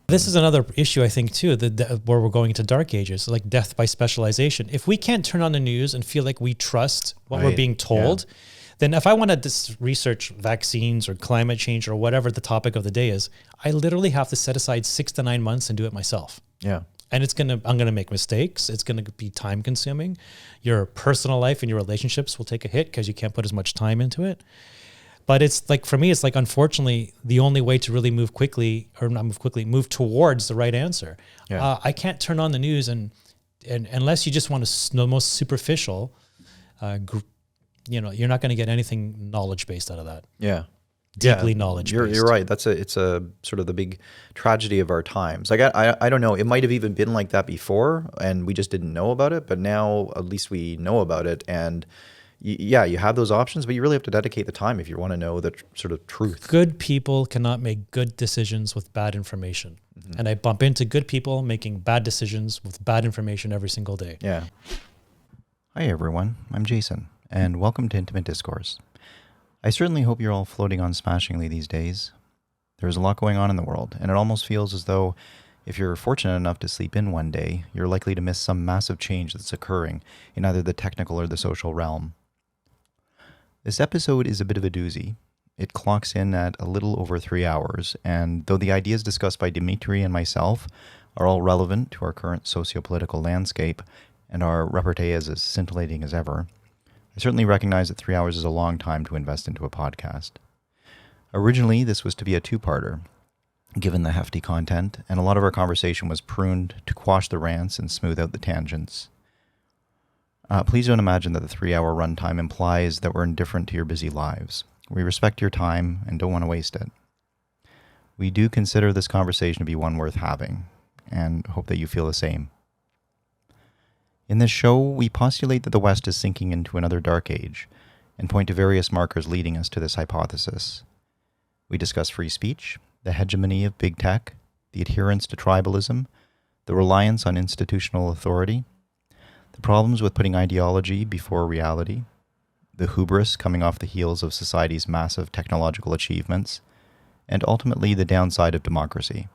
This is another issue, I think, too, where we're going into dark ages, like death by specialization. If we can't turn on the news and feel like we trust what we're being told, then if I want to research vaccines or climate change or whatever the topic of the day is, I literally have to set aside 6 to 9 months and do it myself. Yeah. And I'm going to make mistakes. It's going to be time consuming. Your personal life and your relationships will take a hit because you can't put as much time into it. But it's like, for me, it's like, unfortunately, the only way to really move towards the right answer. Yeah. I can't turn on the news and unless you just want the most superficial, you're not going to get anything knowledge-based out of that. Yeah. Deeply knowledge-based. You're right. It's a sort of the big tragedy of our times. Like, I don't know. It might have even been like that before and we just didn't know about it, but now at least we know about it. And you have those options, but you really have to dedicate the time if you want to know the sort of truth. Good people cannot make good decisions with bad information. Mm-hmm. And I bump into good people making bad decisions with bad information every single day. Yeah. Hi, everyone. I'm Jason, and welcome to Intimate Discourse. I certainly hope you're all floating on smashingly these days. There's a lot going on in the world, and it almost feels as though if you're fortunate enough to sleep in one day, you're likely to miss some massive change that's occurring in either the technical or the social realm. This episode is a bit of a doozy. It clocks in at a little over 3 hours, and though the ideas discussed by Dimitri and myself are all relevant to our current socio-political landscape and our repartee is as scintillating as ever, I certainly recognize that 3 hours is a long time to invest into a podcast. Originally, this was to be a two-parter, given the hefty content, and a lot of our conversation was pruned to quash the rants and smooth out the tangents. Please don't imagine that the 3-hour runtime implies that we're indifferent to your busy lives. We respect your time and don't want to waste it. We do consider this conversation to be one worth having, and hope that you feel the same. In this show, we postulate that the West is sinking into another dark age, and point to various markers leading us to this hypothesis. We discuss free speech, the hegemony of big tech, the adherence to tribalism, the reliance on institutional authority, the problems with putting ideology before reality, the hubris coming off the heels of society's massive technological achievements, and ultimately the downside of democracy.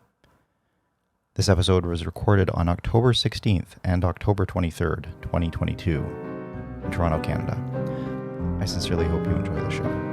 This episode was recorded on October 16th and October 23rd, 2022, in Toronto, Canada. I sincerely hope you enjoy the show.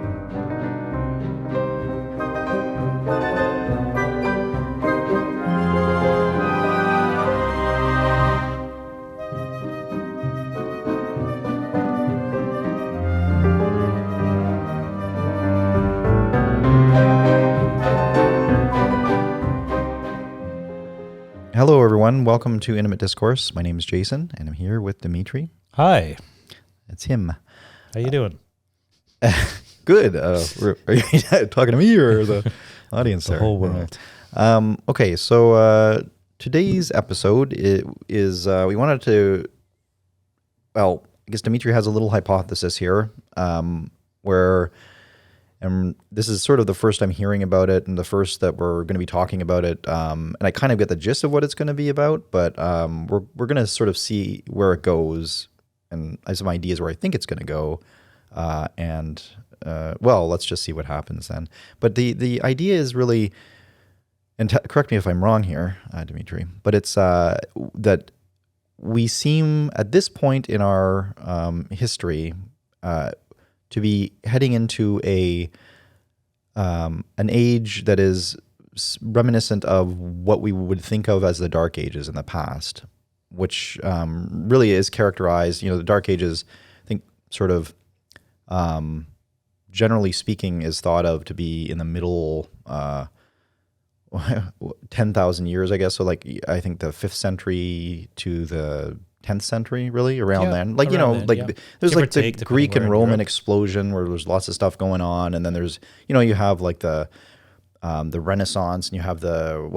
Hello, everyone. Welcome to Intimate Discourse. My name is Jason, and I'm here with Dimitri. Hi. It's him. How you doing? Good. Are you talking to me or the audience the there? whole world. Okay, so today's episode is we wanted to, well, I guess Dimitri has a little hypothesis here where... And this is sort of the first I'm hearing about it and the first that we're going to be talking about it. And I kind of get the gist of what it's going to be about, but we're going to sort of see where it goes. And I have some ideas where I think it's going to go. Well, let's just see what happens then. But the idea is really, and correct me if I'm wrong here, Dimitri, but it's that we seem at this point in our history to be heading into an age that is reminiscent of what we would think of as the Dark Ages in the past, which really is characterized, the Dark Ages, I think sort of generally speaking is thought of to be in the middle 10,000 years, I guess. So like, I think the 5th century to the 10th century, really, around then. Like, there's like the Greek and Roman explosion where there's lots of stuff going on. And then there's, you have like the Renaissance and you have the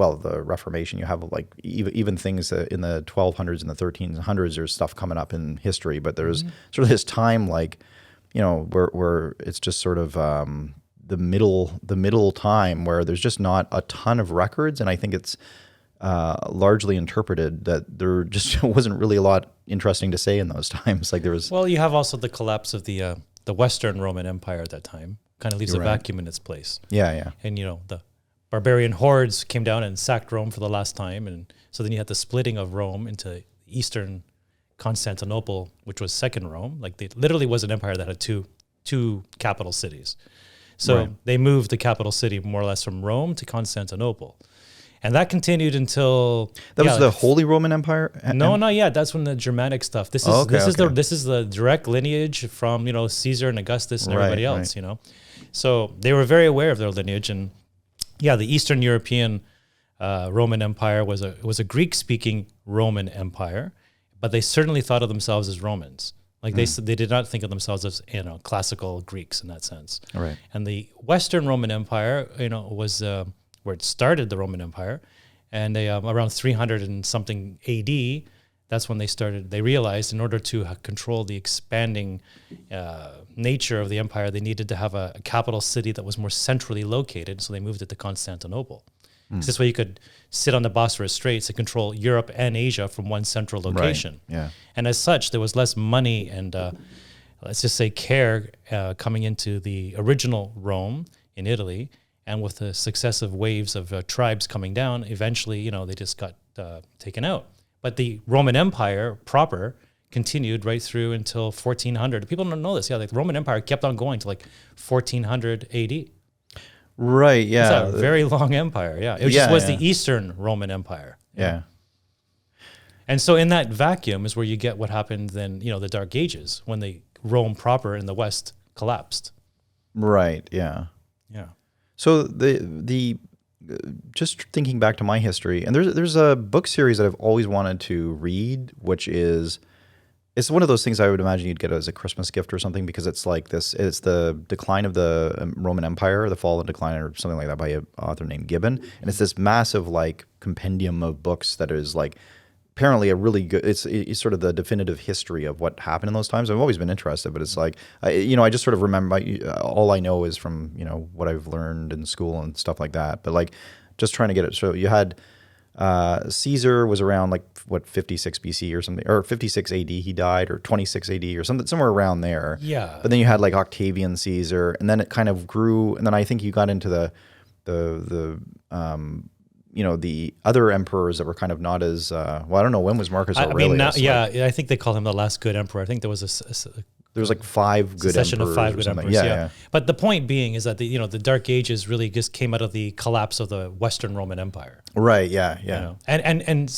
Reformation. You have like even things in the 1200s and the 1300s, there's stuff coming up in history. But there's sort of this time like, where it's just sort of the middle time where there's just not a ton of records. And I think it's largely interpreted that there just wasn't really a lot interesting to say in those times. Like there was. Well, you have also the collapse of the Western Roman Empire at that time. Kind of leaves a vacuum in its place. Yeah. And the barbarian hordes came down and sacked Rome for the last time. And so then you had the splitting of Rome into Eastern Constantinople, which was Second Rome. Like they literally was an empire that had two capital cities. So they moved the capital city more or less from Rome to Constantinople. And that continued until that was the Holy Roman Empire. No, not yet. That's when the Germanic stuff. This is the direct lineage from Caesar and Augustus and everybody else. So they were very aware of their lineage, and the Eastern European Roman Empire was a Greek speaking Roman Empire, but they certainly thought of themselves as Romans. Like they did not think of themselves as classical Greeks in that sense. Right. And the Western Roman Empire, was where it started, the Roman Empire, and they around 300 and something AD, that's when they realized in order to control the expanding nature of the empire, they needed to have a capital city that was more centrally located, so they moved it to Constantinople. This way you could sit on the Bosphorus Straits and control Europe and Asia from one central location. Right. Yeah. And as such, there was less money and, let's just say, care coming into the original Rome in Italy. And with the successive waves of tribes coming down, eventually, they just got taken out. But the Roman Empire proper continued right through until 1400. People don't know this. Yeah, the Roman Empire kept on going to like 1400 AD. Right, yeah. It's a very long empire, yeah. It just was the Eastern Roman Empire. Yeah. And so in that vacuum is where you get what happened then, the Dark Ages, when the Rome proper in the West collapsed. Right, yeah. Yeah. So the just thinking back to my history, and there's a book series that I've always wanted to read, which is, it's one of those things I would imagine you'd get as a Christmas gift or something, because it's like this, it's the decline of the Roman Empire, the fall and decline, or something like that, by an author named Gibbon. And it's this massive like compendium of books that is like apparently a really good, it's sort of the definitive history of what happened in those times. I've always been interested, but it's like, I just sort of remember, all I know is from, what I've learned in school and stuff like that. But like just trying to get it. So you had Caesar was around like 56 BC or something, or 56 AD he died, or 26 AD or something, somewhere around there. Yeah. But then you had like Octavian Caesar, and then it kind of grew, and then I think you got into the other emperors that were kind of not as I don't know, when was Marcus Aurelius? I think they call him the last good emperor. I think there was there was like 5 good emperors. Of 5 good emperors. Yeah. But the point being is that the Dark Ages really just came out of the collapse of the Western Roman Empire. Right. Yeah. And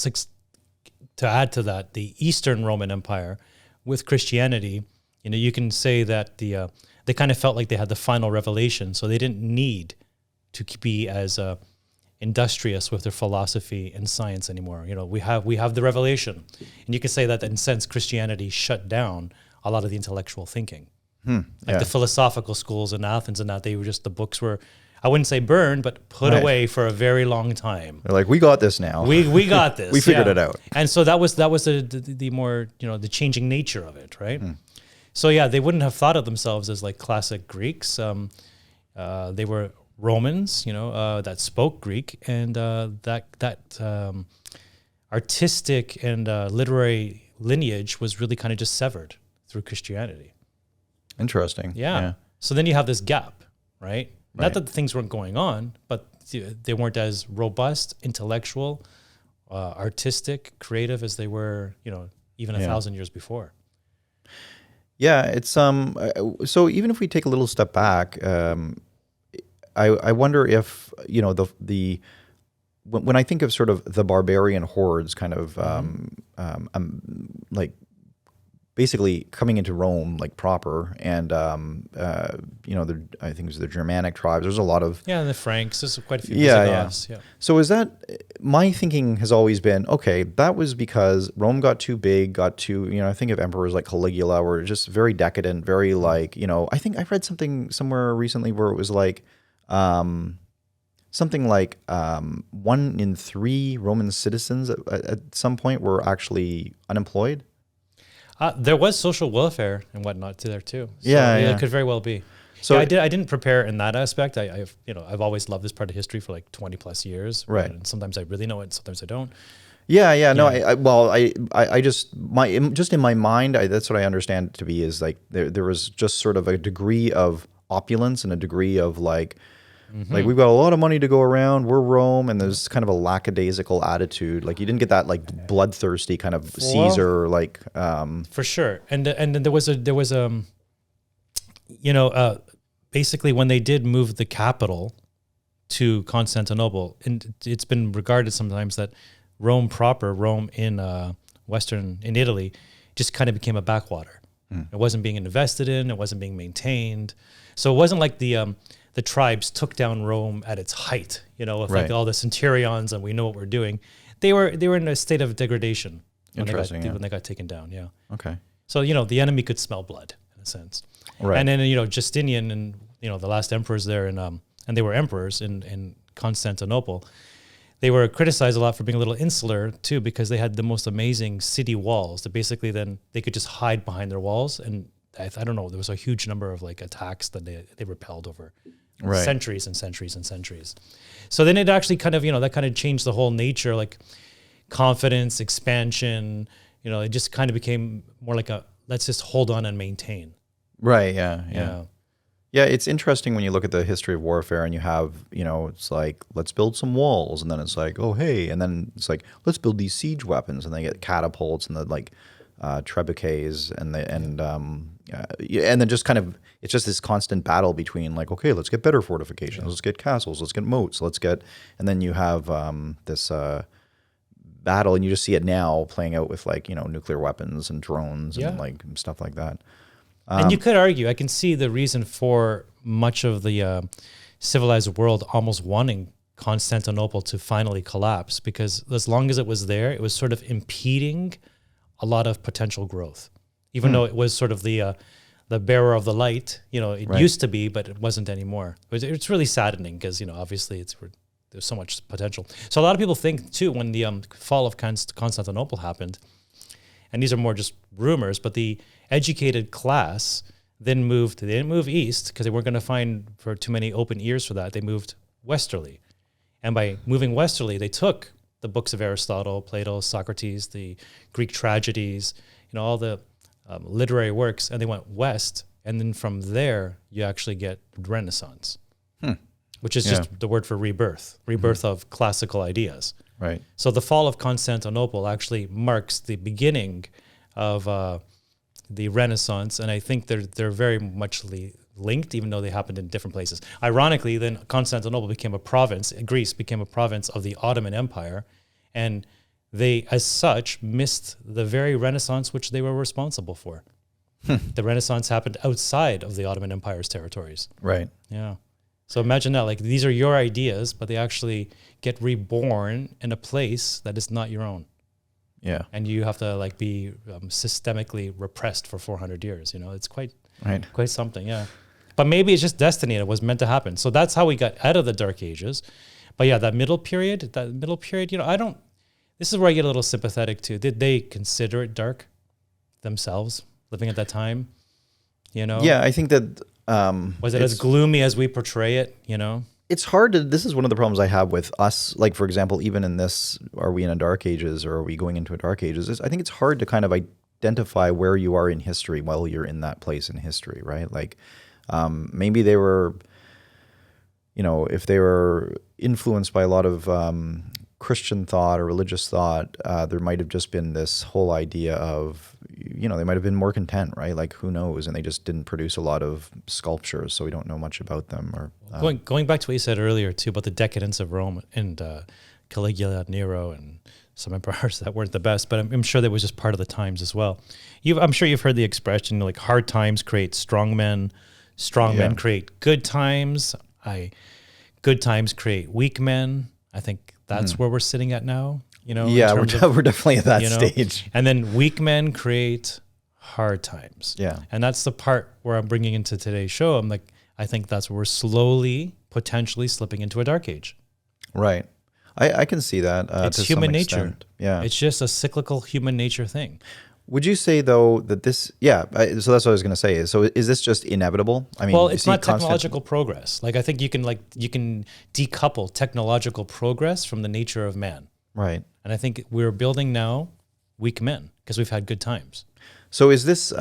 to add to that, the Eastern Roman Empire with Christianity, you can say that they kind of felt like they had the final revelation, so they didn't need to be as industrious with their philosophy and science anymore. We have the revelation, and you can say that in a sense Christianity shut down a lot of the intellectual thinking. The philosophical schools in Athens and that, they were just, the books were, I wouldn't say burned, but put away for a very long time. They're like, we got this now. We got this. We figured it out. And so that was the more, the changing nature of it, right? So they wouldn't have thought of themselves as like classic Greeks. They were Romans, that spoke Greek, and that artistic and literary lineage was really kind of just severed through Christianity. Interesting. Yeah. So then you have this gap, right? Not that the things weren't going on, but they weren't as robust, intellectual, artistic, creative as they were, even 1,000 years before. Yeah, it's so even if we take a little step back, I wonder if when I think of sort of the barbarian hordes, kind of like basically coming into Rome like proper, and I think it was the Germanic tribes. There's a lot of the Franks. There's quite a few Visigoths. Yeah. So is that, my thinking has always been, okay, that was because Rome got too big, I think of emperors like Caligula were just very decadent, very like, I think I read something somewhere recently where it was like something like 1 in 3 Roman citizens at some point were actually unemployed. There was social welfare and whatnot there too. So it could very well be. So I didn't prepare in that aspect. I've always loved this part of history for like 20 plus years. Right. And sometimes I really know it, sometimes I don't. Yeah. No, I just in my mind, that's what I understand it to be, is like there was just sort of a degree of opulence and a degree of like Like, we've got a lot of money to go around. We're Rome, and there's kind of a lackadaisical attitude. Like, you didn't get that like bloodthirsty kind of Caesar like. For sure, and then there was basically when they did move the capital to Constantinople, and it's been regarded sometimes that Rome proper, Rome in in Italy, just kind of became a backwater. It wasn't being invested in, it wasn't being maintained. So it wasn't like the tribes took down Rome at its height, with like all the centurions and we know what we're doing. They were in a state of degradation when they got taken down. Yeah. Okay. So, the enemy could smell blood in a sense. Right. And then, Justinian and, the last emperors there and they were emperors in Constantinople. They were criticized a lot for being a little insular too, because they had the most amazing city walls that basically then they could just hide behind their walls. And I don't know, there was a huge number of like attacks that they repelled over centuries and centuries and centuries. So then it actually kind of, that kind of changed the whole nature, like confidence, expansion, it just kind of became more like let's just hold on and maintain. Right. Yeah. Yeah, it's interesting when you look at the history of warfare and you have, it's like, let's build some walls. And then it's like, oh, hey. And then it's like, let's build these siege weapons. And they get catapults and the like trebuchets and then just kind of, it's just this constant battle between like, okay, let's get better fortifications. Let's get castles. Let's get moats. And then you have this battle, and you just see it now playing out with like, nuclear weapons and drones and like stuff like that. And you could argue, I can see the reason for much of the civilized world almost wanting Constantinople to finally collapse, because as long as it was there, it was sort of impeding a lot of potential growth, even though it was sort of the bearer of the light. It used to be, but it wasn't anymore. It's really saddening because, obviously there's so much potential. So a lot of people think too, when the fall of Constantinople happened, and these are more just rumors, but the educated class then they didn't move east because they weren't going to find for too many open ears for that. They moved westerly. And by moving westerly, they took the books of Aristotle, Plato, Socrates, the Greek tragedies, all the literary works, and they went west. And then from there, you actually get Renaissance, which is just the word for rebirth of classical ideas. Right. So the fall of Constantinople actually marks the beginning of the Renaissance, and I think they're very much linked, even though they happened in different places. Ironically, then Constantinople became a province, Greece became a province of the Ottoman Empire, and they, as such, missed the very Renaissance which they were responsible for. The Renaissance happened outside of the Ottoman Empire's territories. Right. Yeah. So imagine that, like, these are your ideas, but they actually get reborn in a place that is not your own. Yeah. And you have to like be systemically repressed for 400 years. It's quite something. Yeah. But maybe it's just destiny and it was meant to happen. So that's how we got out of the Dark Ages. But yeah, that middle period, this is where I get a little sympathetic to. Did they consider it dark themselves living at that time? Yeah, I think that, was it as gloomy as we portray it, It's hard to, this is one of the problems I have with us. Like, for example, even in this, are we in a Dark Ages or are we going into a Dark Ages? I think it's hard to kind of identify where you are in history while you're in that place in history, right? Like, maybe they were, if they were influenced by a lot of Christian thought or religious thought, there might have just been this whole idea of, they might have been more content, right? Like, who knows? And they just didn't produce a lot of sculptures, so we don't know much about them. Or going back to what you said earlier too about the decadence of Rome and Caligula, Nero, and some emperors that weren't the best, but I'm sure that was just part of the times as well. I'm sure you've heard the expression like hard times create strong men, strong men create good times. Good times create weak men. I think that's where we're sitting at now. Yeah, we're definitely at that stage. And then weak men create hard times. Yeah. And that's the part where I'm bringing into today's show. I'm like, I think that's where we're slowly, potentially slipping into a dark age. Right. I can see that. It's human nature. Extent. Yeah. It's just a cyclical human nature thing. Would you say though that this? Yeah. So that's what I was going to say. So is this just inevitable? I mean, well, it's not technological progress. Like I think you can decouple technological progress from the nature of man. Right. And I think we're building now weak men because we've had good times. So is this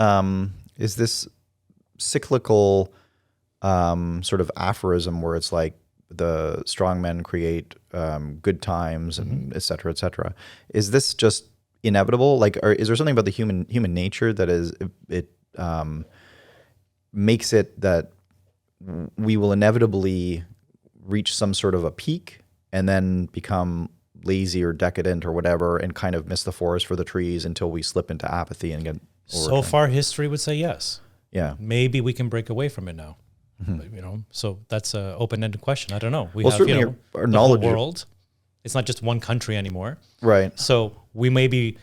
cyclical sort of aphorism where it's like the strong men create good times and et cetera, et cetera. Is this just inevitable? Like, or is there something about the human nature that makes it that we will inevitably reach some sort of a peak and then become lazy or decadent or whatever and kind of miss the forest for the trees until we slip into apathy and get so far history would say yes. Yeah. Maybe we can break away from it now. But, so that's an open-ended question. I don't know. We well, have, certainly our the knowledge whole world. It's not just one country anymore. Right. So we may be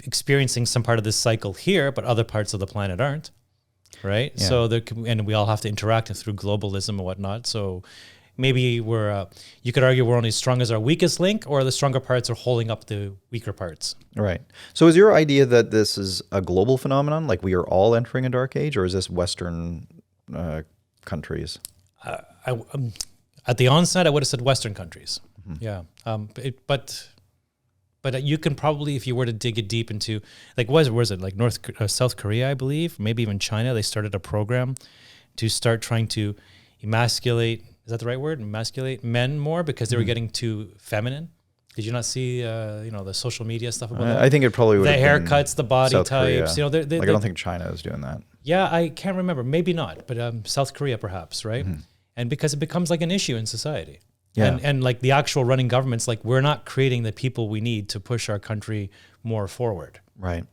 experiencing some part of this cycle here, but other parts of the planet aren't. Right. Yeah. So and we all have to interact through globalism and whatnot. So maybe you could argue we're only as strong as our weakest link, or the stronger parts are holding up the weaker parts. Right. So is your idea that this is a global phenomenon, like we are all entering a dark age, or is this Western countries? At the onset, I would have said Western countries. Yeah. But you can probably, if you were to dig it deep into, like, was it like South Korea, I believe, maybe even China, they started a program to start trying to emasculate, is that the right word? Emasculate men more because they were getting too feminine. Did you not see, the social media stuff about that? I think it probably would the have haircuts, the body South types. Korea. I don't think China is doing that. Yeah, I can't remember. Maybe not, but South Korea perhaps, right? And because it becomes like an issue in society. Yeah. And like the actual running governments, like we're not creating the people we need to push our country more forward. Right.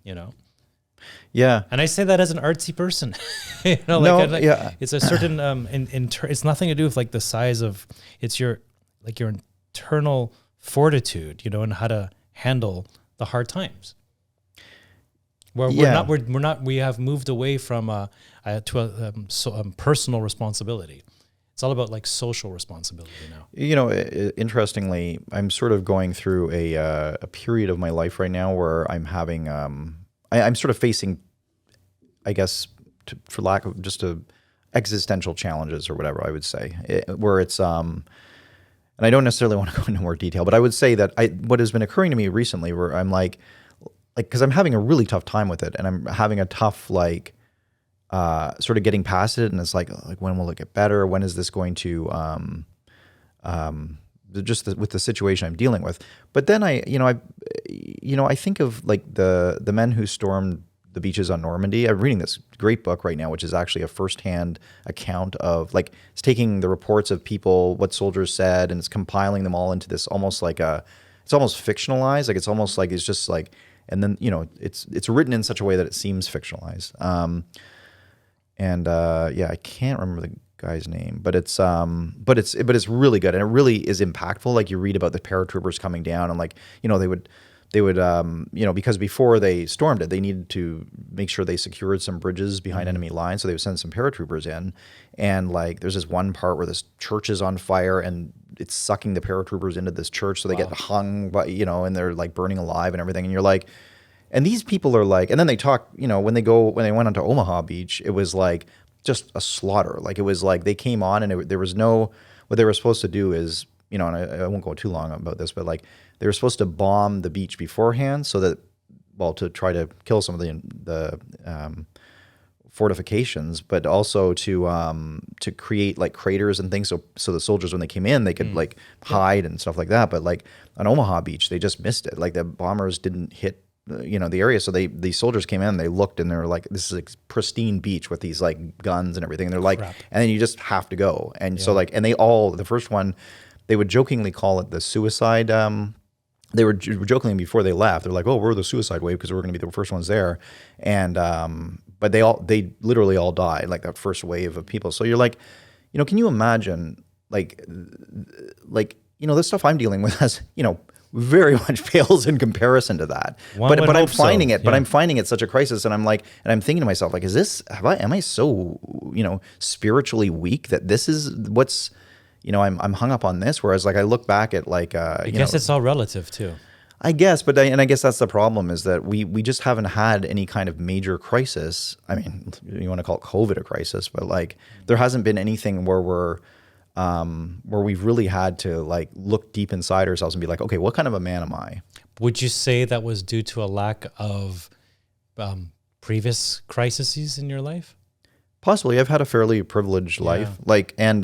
Yeah. And I say that as an artsy person. It's a certain it's nothing to do with like the size of, it's your internal fortitude, and how to handle the hard times. We have moved away from personal responsibility. It's all about like social responsibility now. Interestingly, I'm sort of going through a period of my life right now where I'm having, I'm sort of facing, I guess, for lack of just existential challenges or whatever I would say, where it's, and I don't necessarily want to go into more detail, but I would say that what has been occurring to me recently, where I'm like, because I'm having a really tough time with it, and I'm having a tough sort of getting past it, and it's like when will it get better? When is this going to with the situation I'm dealing with? But then I think of like the men who stormed the beaches on Normandy. I'm reading this great book right now, which is actually a firsthand account of like, it's taking the reports of people, what soldiers said, and it's compiling them all into this almost like it's almost fictionalized. Like it's almost like it's just like, and then it's written in such a way that it seems fictionalized. I can't remember the guy's name, but it's really good, and it really is impactful. Like you read about the paratroopers coming down, and like they would because before they stormed it, they needed to make sure they secured some bridges behind enemy lines, so they would send some paratroopers in, and like there's this one part where this church is on fire and it's sucking the paratroopers into this church, so they get hung by and they're like burning alive and everything, and you're like. And these people are like, and then they talk, when they went onto Omaha Beach, it was like just a slaughter. Like it was like they came on and there was no, what they were supposed to do is, and I won't go too long about this, but like they were supposed to bomb the beach beforehand so that, to try to kill some of the fortifications, but also to create like craters and things. So the soldiers, when they came in, they could like hide and stuff like that. But like on Omaha Beach, they just missed it. Like the bombers didn't hit the area. So the soldiers came in, they looked, and they were like, this is a pristine beach with these like guns and everything. And they're like, and then you just have to go. And so like, and they all, the first one, they would jokingly call it the suicide. They were jokingly before they left. They're like, oh, we're the suicide wave because we're going to be the first ones there. And, but they literally all died, like that first wave of people. So you're like, can you imagine like, this stuff I'm dealing with has, very much pales in comparison to that. But I'm finding it. Yeah. But I'm finding it such a crisis, and I'm like, and I'm thinking to myself, like, am I so spiritually weak that this is what's I'm hung up on this? Whereas like I look back at like I guess it's all relative too. I guess, but I guess that's the problem, is that we just haven't had any kind of major crisis. I mean, you want to call it COVID a crisis, but like there hasn't been anything where we've really had to like look deep inside ourselves and be like, okay, what kind of a man am I? Would you say that was due to a lack of previous crises in your life? Possibly. I've had a fairly privileged life, like, and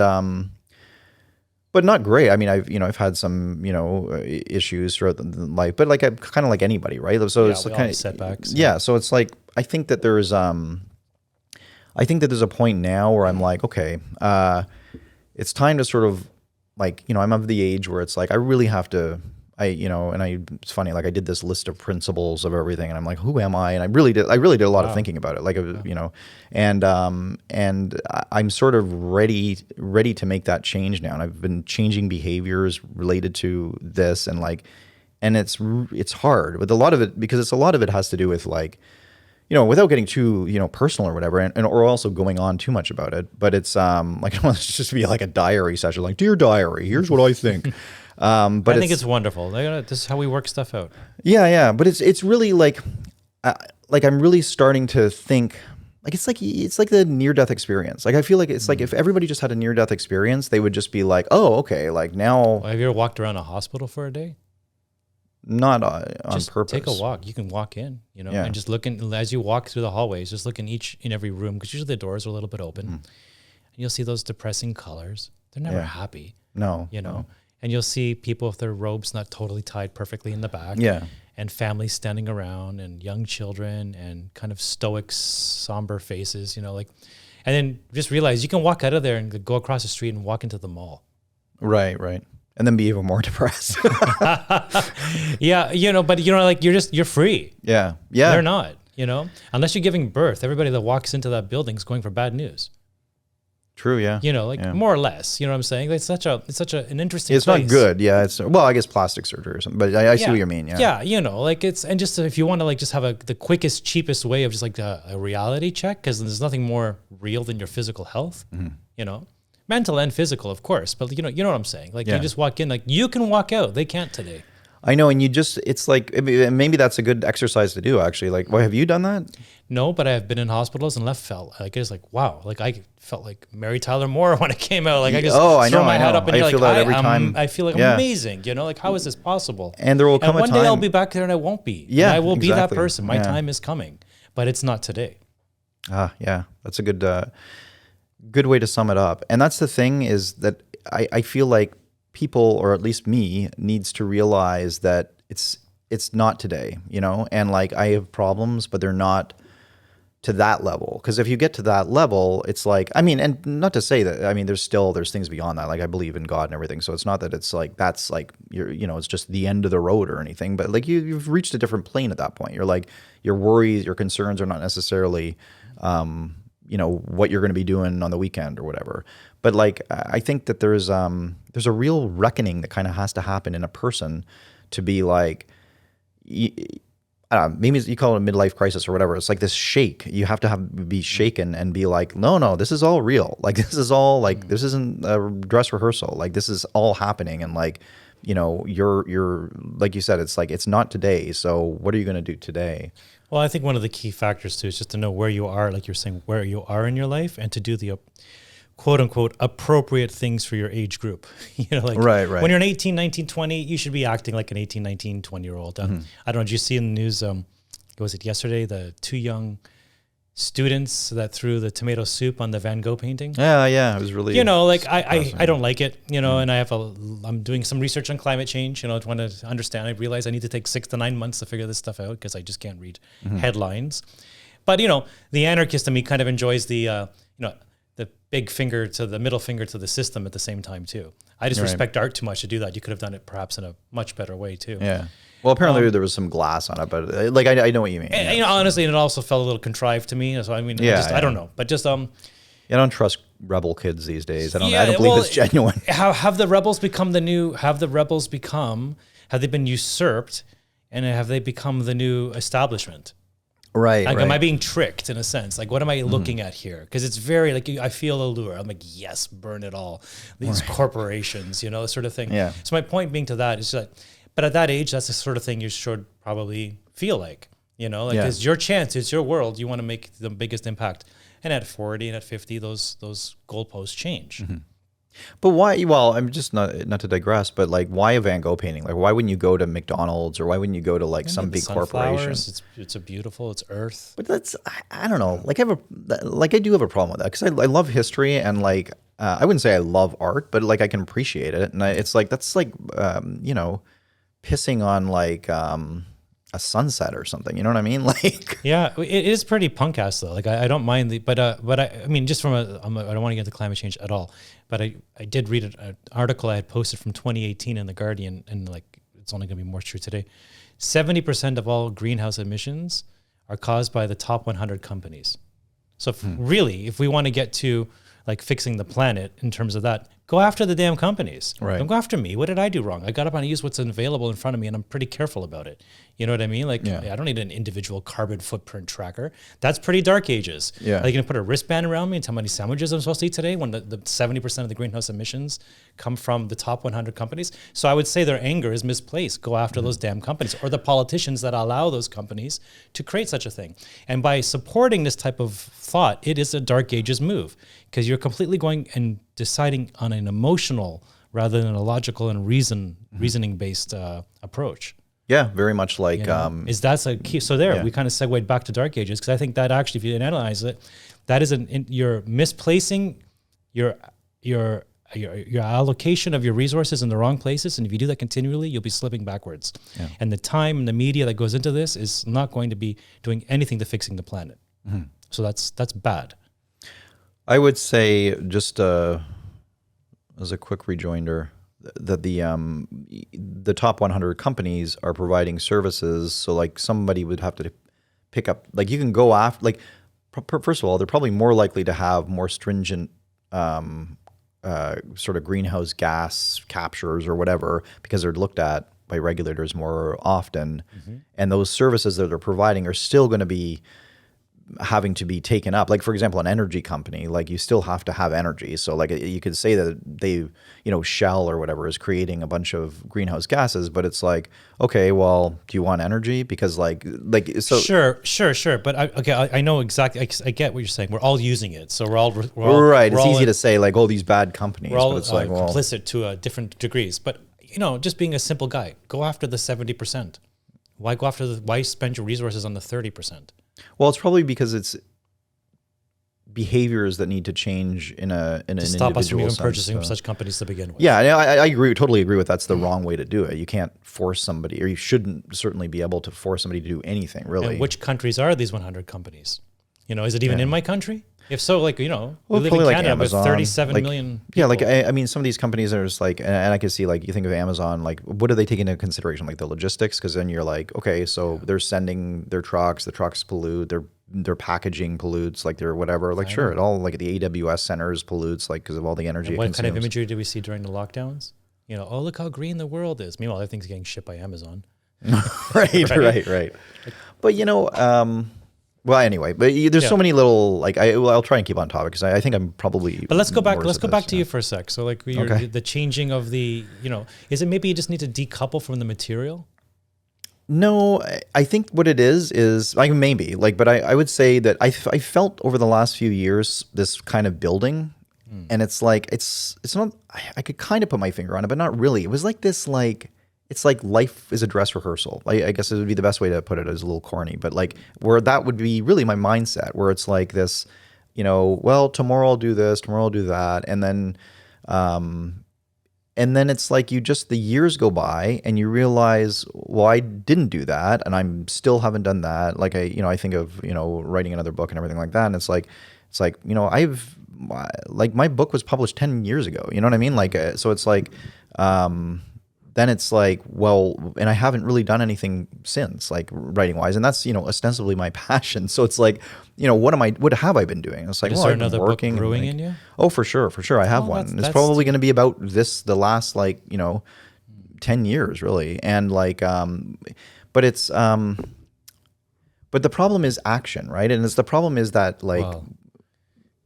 but not great. I mean, I've had some, issues throughout the life, but like I'm kind of like anybody, right? So it's kind of setbacks. Yeah. So it's like, I think that there's a point now where I'm like, okay, it's time to sort of like, I'm of the age where it's like, I really have to, it's funny, like I did this list of principles of everything and I'm like, who am I? And I really did a lot of thinking about it. Like, and I'm sort of ready to make that change now. And I've been changing behaviors related to this and it's hard with a lot of it because a lot of it has to do with like, without getting too, personal or whatever, and or also going on too much about it. But it's like, I don't want it to just be like a diary session, like, dear diary, here's what I think. But I think it's wonderful. This is how we work stuff out. Yeah. But it's really like I'm really starting to think like it's like the near-death experience. Like I feel like it's like if everybody just had a near-death experience, they would just be like, oh, okay, like now. Well, have you ever walked around a hospital for a day? Not on just purpose. Take a walk. You can walk in, and just look in as you walk through the hallways. Just look in every room because usually the doors are a little bit open, and you'll see those depressing colors. They're never happy. No, and you'll see people with their robes not totally tied perfectly in the back. Yeah, and families standing around, and young children, and kind of stoic, somber faces. And then just realize you can walk out of there and go across the street and walk into the mall. Right. And then be even more depressed. Yeah, but you're free. Yeah. They're not, unless you're giving birth. Everybody that walks into that building is going for bad news. True. Yeah. More or less. You know what I'm saying? It's such an interesting. It's place. Not good. Yeah. It's I guess plastic surgery or something. But I see what you mean. Yeah. Yeah. And just if you want to just have the quickest, cheapest way of just like a reality check, because there's nothing more real than your physical health. Mental and physical, of course, but you know what I'm saying. Like you just walk in, like you can walk out. They can't today. I know, and it's like maybe that's a good exercise to do. Actually, like, have you done that? No, but I have been in hospitals and felt like it's like wow, like I felt like Mary Tyler Moore when I came out. Like I just throw my head up and you're like, every time. I feel like amazing. Like how is this possible? And there will come a time. One day I'll be back there and I won't be. Yeah, and I will be that person. My time is coming, but it's not today. Yeah, that's a good way to sum it up. And that's the thing is that I feel like people, or at least me, needs to realize that it's not today, and like I have problems, but they're not to that level. Because if you get to that level, it's like, and not to say that, there's things beyond that. Like I believe in God and everything. So it's not that it's like, that's like, it's just the end of the road or anything, but like you've reached a different plane at that point. You're like, your worries, your concerns are not necessarily, what you're going to be doing on the weekend or whatever. But like, I think that there's a real reckoning that kind of has to happen in a person to be like, maybe you call it a midlife crisis or whatever. It's like this shake. You have to be shaken and be like, no, this is all real. Like this is all like, this isn't a dress rehearsal. Like this is all happening. And like, you're like you said, it's like, it's not today. So what are you going to do today? Well, I think one of the key factors too is just to know where you are, like you're saying, where you are in your life, and to do the quote unquote appropriate things for your age group. Right. When you're an 18, 19, 20, you should be acting like an 18, 19, 20-year-old. I don't know, did you see in the news, was it yesterday, the two young students that threw the tomato soup on the Van Gogh painting? Yeah, it was really, I don't like it, and I'm doing some research on climate change, trying to understand. I realize I need to take 6 to 9 months to figure this stuff out because I just can't read headlines. But the anarchist in me kind of enjoys the the big finger to the middle finger to the system at the same time too. I just respect art too much to do that. You could have done it perhaps in a much better way too. Yeah. Well, apparently there was some glass on it, but like I know what you mean. And, honestly, and it also felt a little contrived to me. So I don't know, but just I don't trust rebel kids these days. I don't believe it's genuine. Have the rebels become the new? Have they been usurped, and have they become the new establishment? Right. Like, am I being tricked in a sense? Like, what am I looking at here? Because it's very like I feel the allure. I'm like, yes, burn it all. These corporations, this sort of thing. Yeah. So my point being to that is that, but at that age, that's the sort of thing you should probably feel like, it's your chance, it's your world. You want to make the biggest impact. And at 40 and at 50, those goalposts change. Mm-hmm. But why? Well, I'm just not to digress, but like, why a Van Gogh painting? Like, why wouldn't you go to McDonald's, or why wouldn't you go to like some big corporation? It's beautiful. It's earth. But that's, I don't know. Like I do have a problem with that because I love history, and like I wouldn't say I love art, but like I can appreciate it. And it's like, that's like, pissing on like a sunset or something. You know what I mean? Like, yeah, it is pretty punk ass though. Like I don't mind but I mean, just from I don't want to get into climate change at all, but I did read an article I had posted from 2018 in the Guardian, and like it's only going to be more true today. 70% of all greenhouse emissions are caused by the top 100 companies. So if we want to get to like fixing the planet in terms of that, go after the damn companies. Right. Don't go after me. What did I do wrong? I got up and I used what's available in front of me, and I'm pretty careful about it. You know what I mean? Like, I don't need an individual carbon footprint tracker. That's pretty dark ages. Yeah. Are you going to put a wristband around me and tell me how many sandwiches I'm supposed to eat today when the 70% of the greenhouse emissions come from the top 100 companies? So I would say their anger is misplaced. Go after those damn companies, or the politicians that allow those companies to create such a thing. And by supporting this type of thought, it is a dark ages move, because you're completely going and deciding on an emotional rather than a logical and reasoning-based approach. yeah, very much like, Is that's a key? So we kind of segued back to dark ages, because I think that actually, if you analyze it, that is you're misplacing your allocation of your resources in the wrong places, and if you do that continually, you'll be slipping backwards. Yeah. And the time and the media that goes into this is not going to be doing anything to fixing the planet. Mm-hmm. So that's bad. I would say, just as a quick rejoinder, that the top 100 companies are providing services. So like somebody would have to pick up, like you can go after, like first of all, they're probably more likely to have more stringent sort of greenhouse gas captures or whatever, because they're looked at by regulators more often. Mm-hmm. And those services that they're providing are still going to be having to be taken up. Like, for example, an energy company, like you still have to have energy. So like you could say that they, Shell or whatever is creating a bunch of greenhouse gases, but it's like, okay, well, do you want energy? Because so. Sure. But I know exactly, I get what you're saying. We're all using it. So we're all right. It's easy to say like, oh, these bad companies, we're all, but it's like, well, complicit to different degrees. But, just being a simple guy, go after the 70%. Why spend your resources on the 30%? Well, it's probably because it's behaviors that need to change in an individual sense. Stop us from even purchasing from such companies to begin with. Yeah, I totally agree with that's the wrong way to do it. You can't force somebody, or you shouldn't certainly be able to force somebody to do anything, really. And which countries are these 100 companies? Is it even in my country? If so, we live in Canada like Amazon, with 37 million people. Yeah, I mean, some of these companies are just like, and I can see, like, you think of Amazon, like, what do they take into consideration? Like the logistics? Because then you're like, okay, so they're sending their trucks, the trucks pollute, their packaging pollutes, like their whatever. Like, sure, it all, like the AWS centers pollutes, like, because of all the energy it consumes. What kind of imagery do we see during the lockdowns? Oh, look how green the world is. Meanwhile, everything's getting shipped by Amazon. Right. But, well, anyway, but there's so many little, like, I'll try and keep on topic, because I think I'm probably. But let's go back to you for a sec. So like the changing of the, is it maybe you just need to decouple from the material? No, I think what it is like, maybe, like, but I would say that I felt over the last few years this kind of building, and it's like, it's not, I could kind of put my finger on it, but not really. It was like this, like, it's like life is a dress rehearsal. I guess it would be the best way to put it. It's a little corny, but like where that would be really my mindset, where it's like this, well, tomorrow I'll do this, tomorrow I'll do that. And then it's like the years go by and you realize, well, I didn't do that, and I'm still haven't done that. Like I think of, writing another book and everything like that. And it's like, I've, like, my book was published 10 years ago, you know what I mean? Like, so it's like, then it's like, well, and I haven't really done anything since, like, writing wise, and that's ostensibly my passion. So it's like, what have I been doing? It's like, is there another book brewing in you? Oh, for sure, I have one. It's probably going to be about the last 10 years really, and like, but it's but the problem is action, right? And the problem is that, like,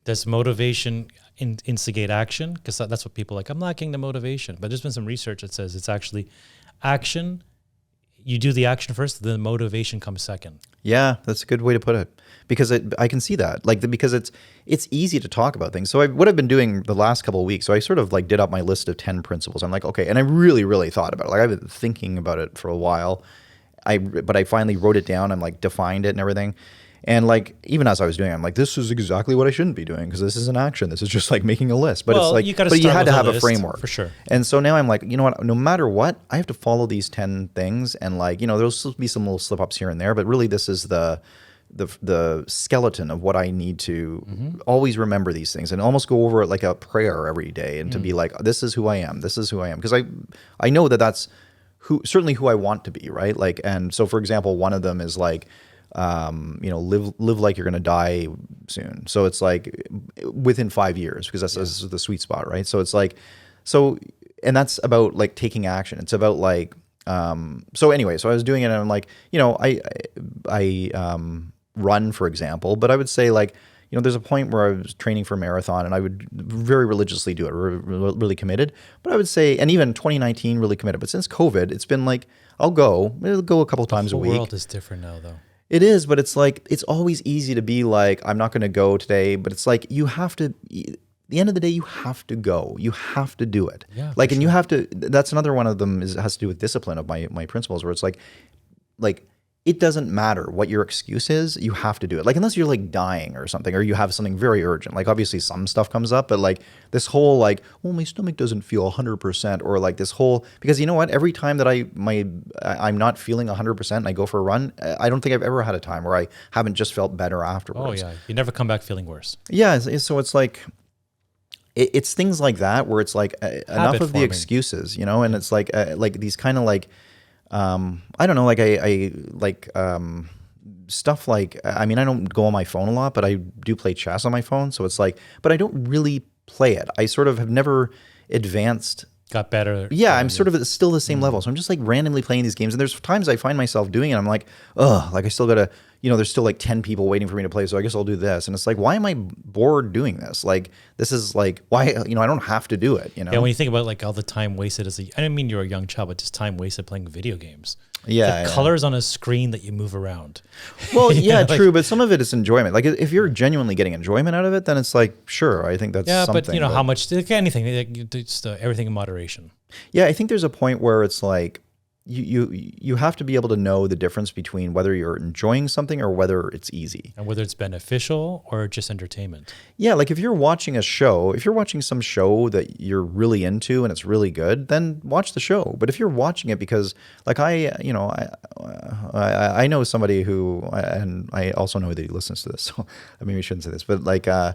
does motivation instigate action? Because that's what people like. I'm lacking the motivation. But there's been some research that says it's actually action. You do the action first, then the motivation comes second. Yeah, that's a good way to put it. Because I can see that. Because it's easy to talk about things. So what I've been doing the last couple of weeks, so I sort of like did up my list of 10 principles. I'm like, okay, and I really, really thought about it. Like, I've been thinking about it for a while. But I finally wrote it down and like defined it and everything. And like, even as I was doing it, I'm like, this is exactly what I shouldn't be doing because this is an action. This is just like making a list. But it's like, you had to have a framework. For sure. And so now I'm like, you know what, no matter what, I have to follow these 10 things. And like, there'll be some little slip ups here and there, but really this is the skeleton of what I need to always remember these things and almost go over it like a prayer every day and to be like, this is who I am. This is who I am. Because I know that's certainly who I want to be, right? Like, and so for example, one of them is like, live like you're going to die soon. So it's like within 5 years, because that's the sweet spot, right? So it's like, and that's about like taking action. It's about like, so anyway, so I was doing it and I'm like, I run, for example, but I would say like, there's a point where I was training for a marathon and I would very religiously do it, really committed. But I would say, and even 2019 really committed. But since COVID, it's been like, I'll go a couple of times a week. The world is different now though. It is, but it's like, it's always easy to be like, I'm not going to go today, but it's like, you have to, at the end of the day, you have to go. You have to do it. Yeah, like, and you have to, that's another one of them has to do with discipline of my principles, where it's like, it doesn't matter what your excuse is, you have to do it. Like, unless you're like dying or something, or you have something very urgent. Like, obviously some stuff comes up, but like this whole like, well, my stomach doesn't feel 100%, or like this whole, because you know what? Every time that I'm not feeling 100% and I go for a run, I don't think I've ever had a time where I haven't just felt better afterwards. Oh yeah, you never come back feeling worse. Yeah, so it's like, it's things like that where it's like enough of the excuses, and it's like these kind of like, I don't know, like I like stuff like, I mean, I don't go on my phone a lot, but I do play chess on my phone. So it's like, but I don't really play it. I sort of have never advanced. Got better. Yeah, I'm sort of still the same level. So I'm just like randomly playing these games. And there's times I find myself doing it. I'm like, ugh, like I still got to, there's still like 10 people waiting for me to play. So I guess I'll do this. And it's like, why am I bored doing this? Like, this is like, why, I don't have to do it, Yeah, when you think about like all the time wasted I didn't mean you're a young child, but just time wasted playing video games. Yeah. The colors on a screen that you move around. Well, yeah, true. But some of it is enjoyment. Like if you're genuinely getting enjoyment out of it, then it's like, sure, I think that's something. Yeah, but how much, like anything, just everything in moderation. Yeah, I think there's a point where it's like you have to be able to know the difference between whether you're enjoying something or whether it's easy. And whether it's beneficial or just entertainment. Yeah, like if you're watching some show that you're really into and it's really good, then watch the show. But if you're watching it because like I know somebody who, and I also know that he listens to this, so I maybe shouldn't say this, but like I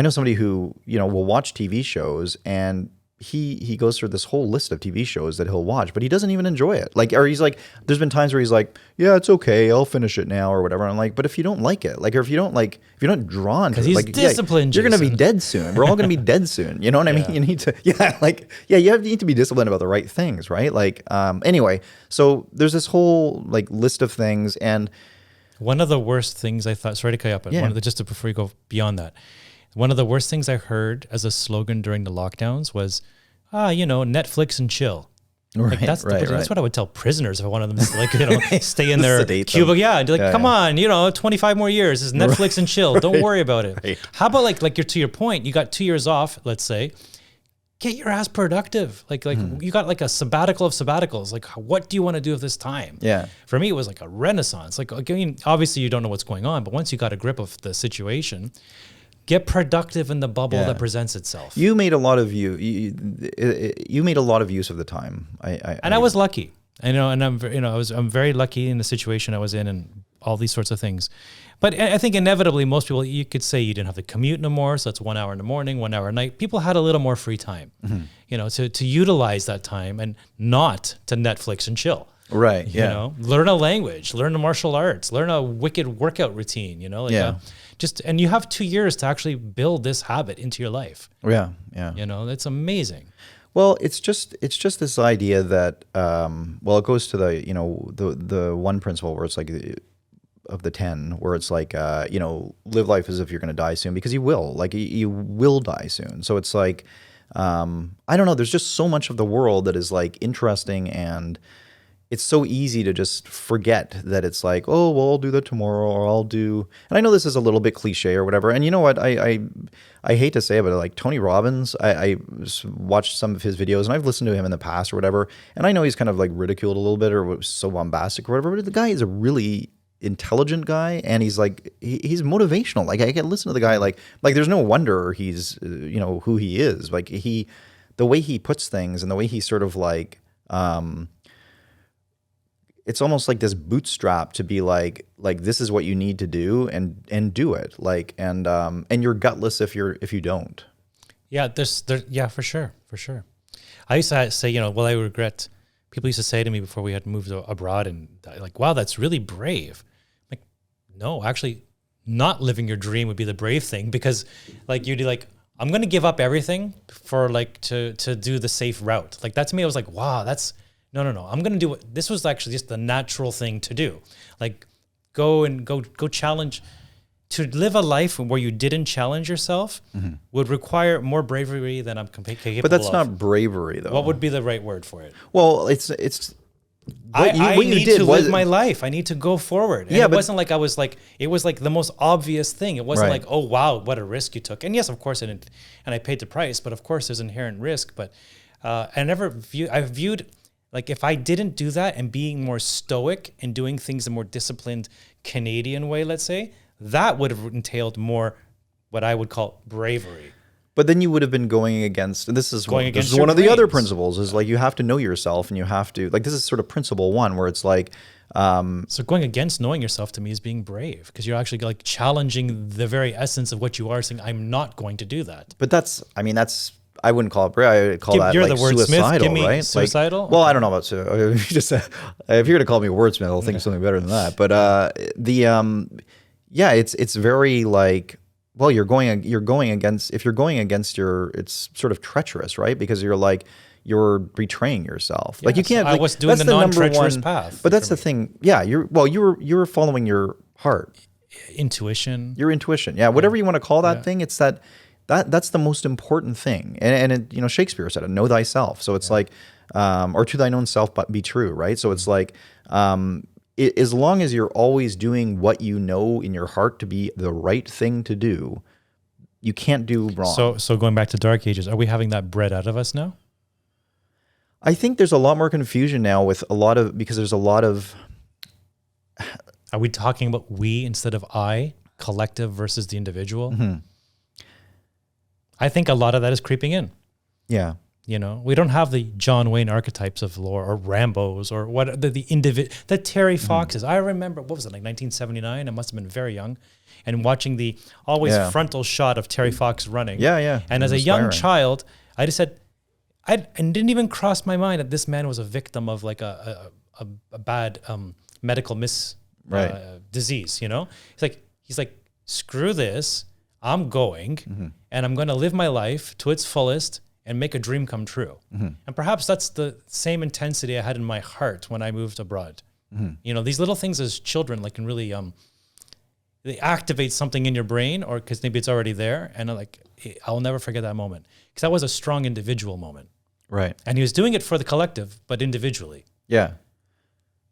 know somebody who, will watch TV shows and he goes through this whole list of TV shows that he'll watch, but he doesn't even enjoy it. Like, or he's like, there's been times where he's like, yeah, it's okay, I'll finish it now or whatever. And I'm like, but if you don't like it, like, or if you're not drawn to it, like, disciplined, you're going to be dead soon. We're all going to be dead soon. You know what I mean? You need to, you need to be disciplined about the right things, right? Like, anyway, so there's this whole like list of things. And one of the worst things I thought, sorry to cut you up, but before you go beyond that, one of the worst things I heard as a slogan during the lockdowns was, Netflix and chill. Right, like that's what I would tell prisoners if I wanted them to like, stay in their cubicle. Yeah, and be like, come on, 25 more years. It's Netflix and chill. Don't worry about it. Right. How about like you're to your point, you got 2 years off, let's say, get your ass productive. Like you got like a sabbatical of sabbaticals. Like what do you want to do with this time? Yeah. For me, it was like a renaissance. Like, again, obviously you don't know what's going on, but once you got a grip of the situation, get productive in the bubble that presents itself. You made a lot of you made a lot of use of the time. I was lucky. And I'm very lucky in the situation I was in and all these sorts of things. But I think inevitably most people, you could say you didn't have to commute no more, so that's 1 hour in the morning, 1 hour at night. People had a little more free time, to utilize that time and not to Netflix and chill. Right. Learn a language, learn the martial arts, learn a wicked workout routine, and you have 2 years to actually build this habit into your life. Yeah. It's amazing. Well, it's just this idea that, it goes to the one principle where it's like of the 10, where it's like, live life as if you're going to die soon, because you will die soon. So it's like, I don't know, there's just so much of the world that is like interesting, and it's so easy to just forget that it's like, oh, well, I'll do that tomorrow, or I'll do, and I know this is a little bit cliche or whatever. And you know what? I hate to say it, but like Tony Robbins, I watched some of his videos and I've listened to him in the past or whatever. And I know he's kind of like ridiculed a little bit or was so bombastic or whatever, but the guy is a really intelligent guy, and he's like he's motivational. Like I can listen to the guy like there's no wonder he's who he is. Like the way he puts things and the way he sort of like it's almost like this bootstrap to be like this is what you need to do and do it. Like and you're gutless if you don't. Yeah, yeah, for sure. I used to say, I regret. People used to say to me before we had moved abroad, and like, wow, that's really brave. Like, no, actually, not living your dream would be the brave thing, because like you'd be like, I'm going to give up everything for like to do the safe route. Like that to me, I was like, wow, that's no. I'm going to do it. This was actually just the natural thing to do. Like go challenge. To live a life where you didn't challenge yourself would require more bravery than I'm capable of. But that's not bravery, though. What would be the right word for it? Well, I need to live my life. I need to go forward. And it wasn't like it was like the most obvious thing. It wasn't like, oh, wow, what a risk you took. And yes, of course, and I paid the price, but of course there's inherent risk. But I viewed like if I didn't do that and being more stoic and doing things a more disciplined Canadian way, let's say, that would have entailed more what I would call bravery. But then you would have been going against, and this is one of the other principles, is like you have to know yourself, and you have to, like, this is sort of principle one, where it's like... so going against knowing yourself to me is being brave, because you're actually like challenging the very essence of what you are, saying, I'm not going to do that. But I wouldn't call it brave. I would call that like suicidal, right? Suicidal? Like, well, I don't know about if you're going to call me a wordsmith, I'll think of something better than that. But it's very like, well, if you're going against it's sort of treacherous, right? Because you're betraying yourself. Yes, like you can't. Like, I was doing the non-treacherous path. But that's the thing. Yeah, you were following your heart, intuition. Your intuition. Yeah, whatever you want to call that thing. It's that's the most important thing. And Shakespeare said it, know thyself. So it's like, or to thine own self, but be true, right? So it's like, as long as you're always doing what you know in your heart to be the right thing to do, you can't do wrong. So going back to Dark Ages, are we having that bred out of us now? I think there's a lot more confusion now because there's a lot of... Are we talking about we instead of I, collective versus the individual? Mm-hmm. I think a lot of that is creeping in. Yeah. We don't have the John Wayne archetypes of lore or Rambos or what the Terry Foxes. I remember, what was it, like 1979? I must have been very young. And watching the always frontal shot of Terry Fox running. Yeah. And as a young child, I just said, and didn't even cross my mind that this man was a victim of like a bad medical disease, He's like, screw this, I'm going, and I'm going to live my life to its fullest and make a dream come true. Mm-hmm. And perhaps that's the same intensity I had in my heart when I moved abroad. Mm-hmm. These little things as children like can really, they activate something in your brain, or because maybe it's already there. And I'll never forget that moment, because that was a strong individual moment. Right. And he was doing it for the collective, but individually. Yeah.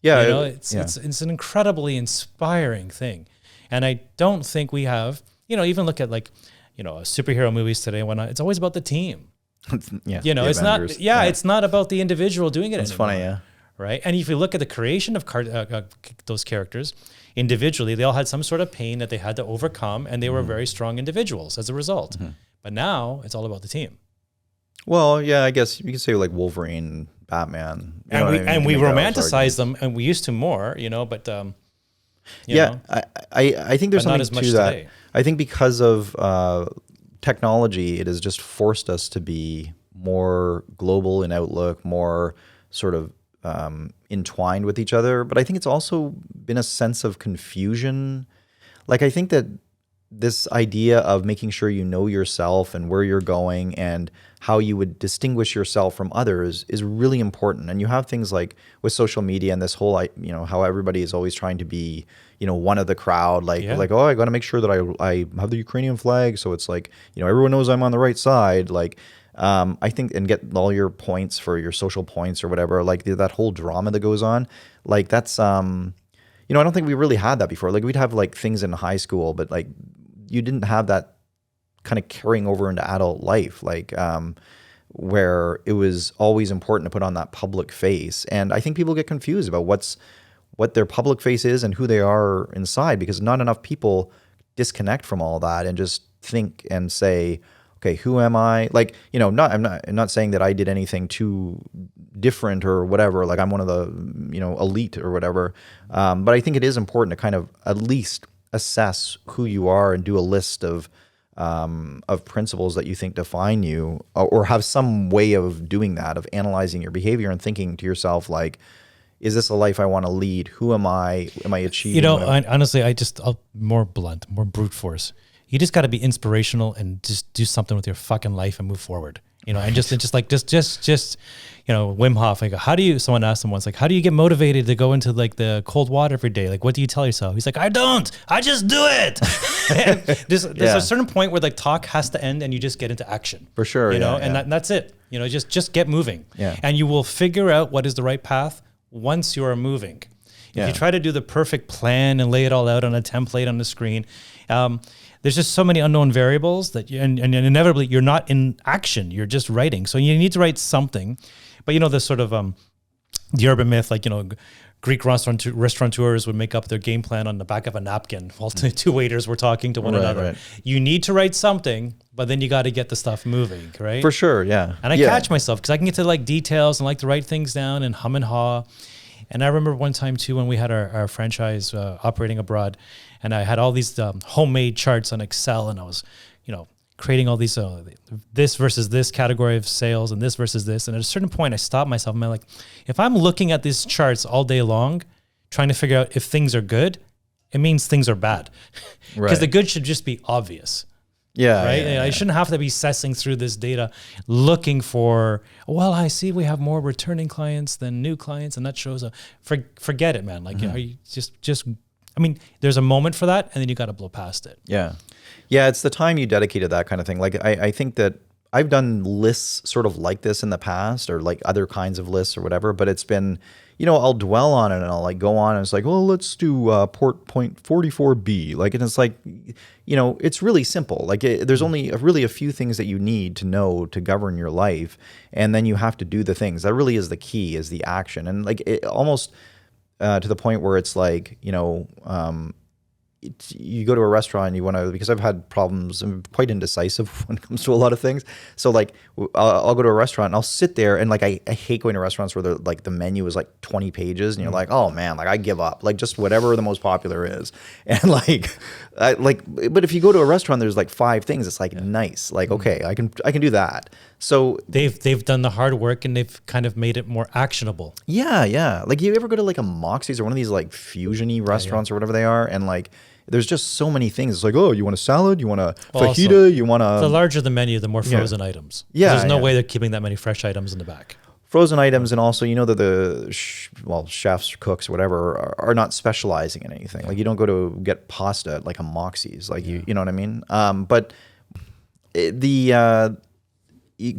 Yeah. It's an incredibly inspiring thing. And I don't think we have, even look at superhero movies today and whatnot, it's always about the team. It's Avengers. It's not about the individual doing it. That's anymore, funny, yeah. Right. And if you look at the creation of those characters individually, they all had some sort of pain that they had to overcome, and they were very strong individuals as a result. Mm-hmm. But now it's all about the team. Well, yeah, I guess you could say like Wolverine, Batman, and we romanticize them, and we used to more, but I think there's something to that. Today. I think because of technology, it has just forced us to be more global in outlook, more sort of entwined with each other. But I think it's also been a sense of confusion. Like, I think that this idea of making sure you know yourself and where you're going and how you would distinguish yourself from others is really important. And you have things like with social media and this whole, how everybody is always trying to be, one of the crowd, oh, I got to make sure that I have the Ukrainian flag. So it's like, everyone knows I'm on the right side. Like, I think, and get all your points for your social points or whatever, like that whole drama that goes on, like that's, I don't think we really had that before. Like we'd have like things in high school, but like you didn't have that kind of carrying over into adult life, like where it was always important to put on that public face. And I think people get confused about what their public face is and who they are inside, because not enough people disconnect from all that and just think and say, okay, who am I? Like, I'm not saying that I did anything too different or whatever. Like I'm one of the, elite or whatever. But I think it is important to kind of at least assess who you are and do a list of principles that you think define you, or have some way of doing that, of analyzing your behavior and thinking to yourself, like, is this a life I want to lead? Who am I? Am I achieving? Honestly, I'll more blunt, more brute force. You just got to be inspirational and just do something with your fucking life and move forward. And just Wim Hof. Like, someone asked him once, like, how do you get motivated to go into like the cold water every day? Like, what do you tell yourself? He's like, I just do it. There's a certain point where like talk has to end and you just get into action. For sure. And that's it. Just get moving. Yeah. And you will figure out what is the right path once you are moving. If you try to do the perfect plan and lay it all out on a template on the screen, there's just so many unknown variables that and inevitably you're not in action. You're just writing. So you need to write something. But the sort of the urban myth, like Greek restaurateurs would make up their game plan on the back of a napkin while two waiters were talking to one another. Right. You need to write something, but then you got to get the stuff moving, right? For sure, yeah. And I catch myself because I can get to like details and like to write things down and hum and haw. And I remember one time too when we had our franchise operating abroad, and I had all these homemade charts on Excel, and I was, creating all these this versus this category of sales and this versus this. And at a certain point, I stopped myself and I'm like, if I'm looking at these charts all day long, trying to figure out if things are good, it means things are bad, because the good should just be obvious. Yeah. Right. Yeah. I shouldn't have to be assessing through this data, looking for, well, I see we have more returning clients than new clients. And that shows forget it, man. Like, you just, there's a moment for that and then you got to blow past it. Yeah. Yeah. It's the time you dedicated that kind of thing. Like, I think that I've done lists sort of like this in the past, or like other kinds of lists or whatever, but it's been, I'll dwell on it and I'll like go on and it's like, well, let's do port point 44B. Like, and it's like, it's really simple. Like there's only really a few things that you need to know to govern your life. And then you have to do the things. That really is the key, is the action. And like it almost to the point where it's like, you go to a restaurant and you want to, because I've had problems, I'm quite indecisive when it comes to a lot of things. So like I'll go to a restaurant and I'll sit there and like I hate going to restaurants where the menu is like 20 pages and you're like, oh man, like I give up, like just whatever the most popular is. And but if you go to a restaurant, there's like 5 things. It's like nice, like okay, I can do that. So they've done the hard work and they've kind of made it more actionable. Yeah. Like you ever go to like a Moxie's or one of these like fusion-y restaurants or whatever they are, and like there's just so many things. It's like, oh, you want a salad? You want a fajita? You want a... The larger the menu, the more frozen items. Yeah. There's no way they're keeping that many fresh items in the back. Frozen items, and also, that the chefs, cooks, whatever, are not specializing in anything. Like you don't go to get pasta at like a Moxie's. Like you know what I mean? But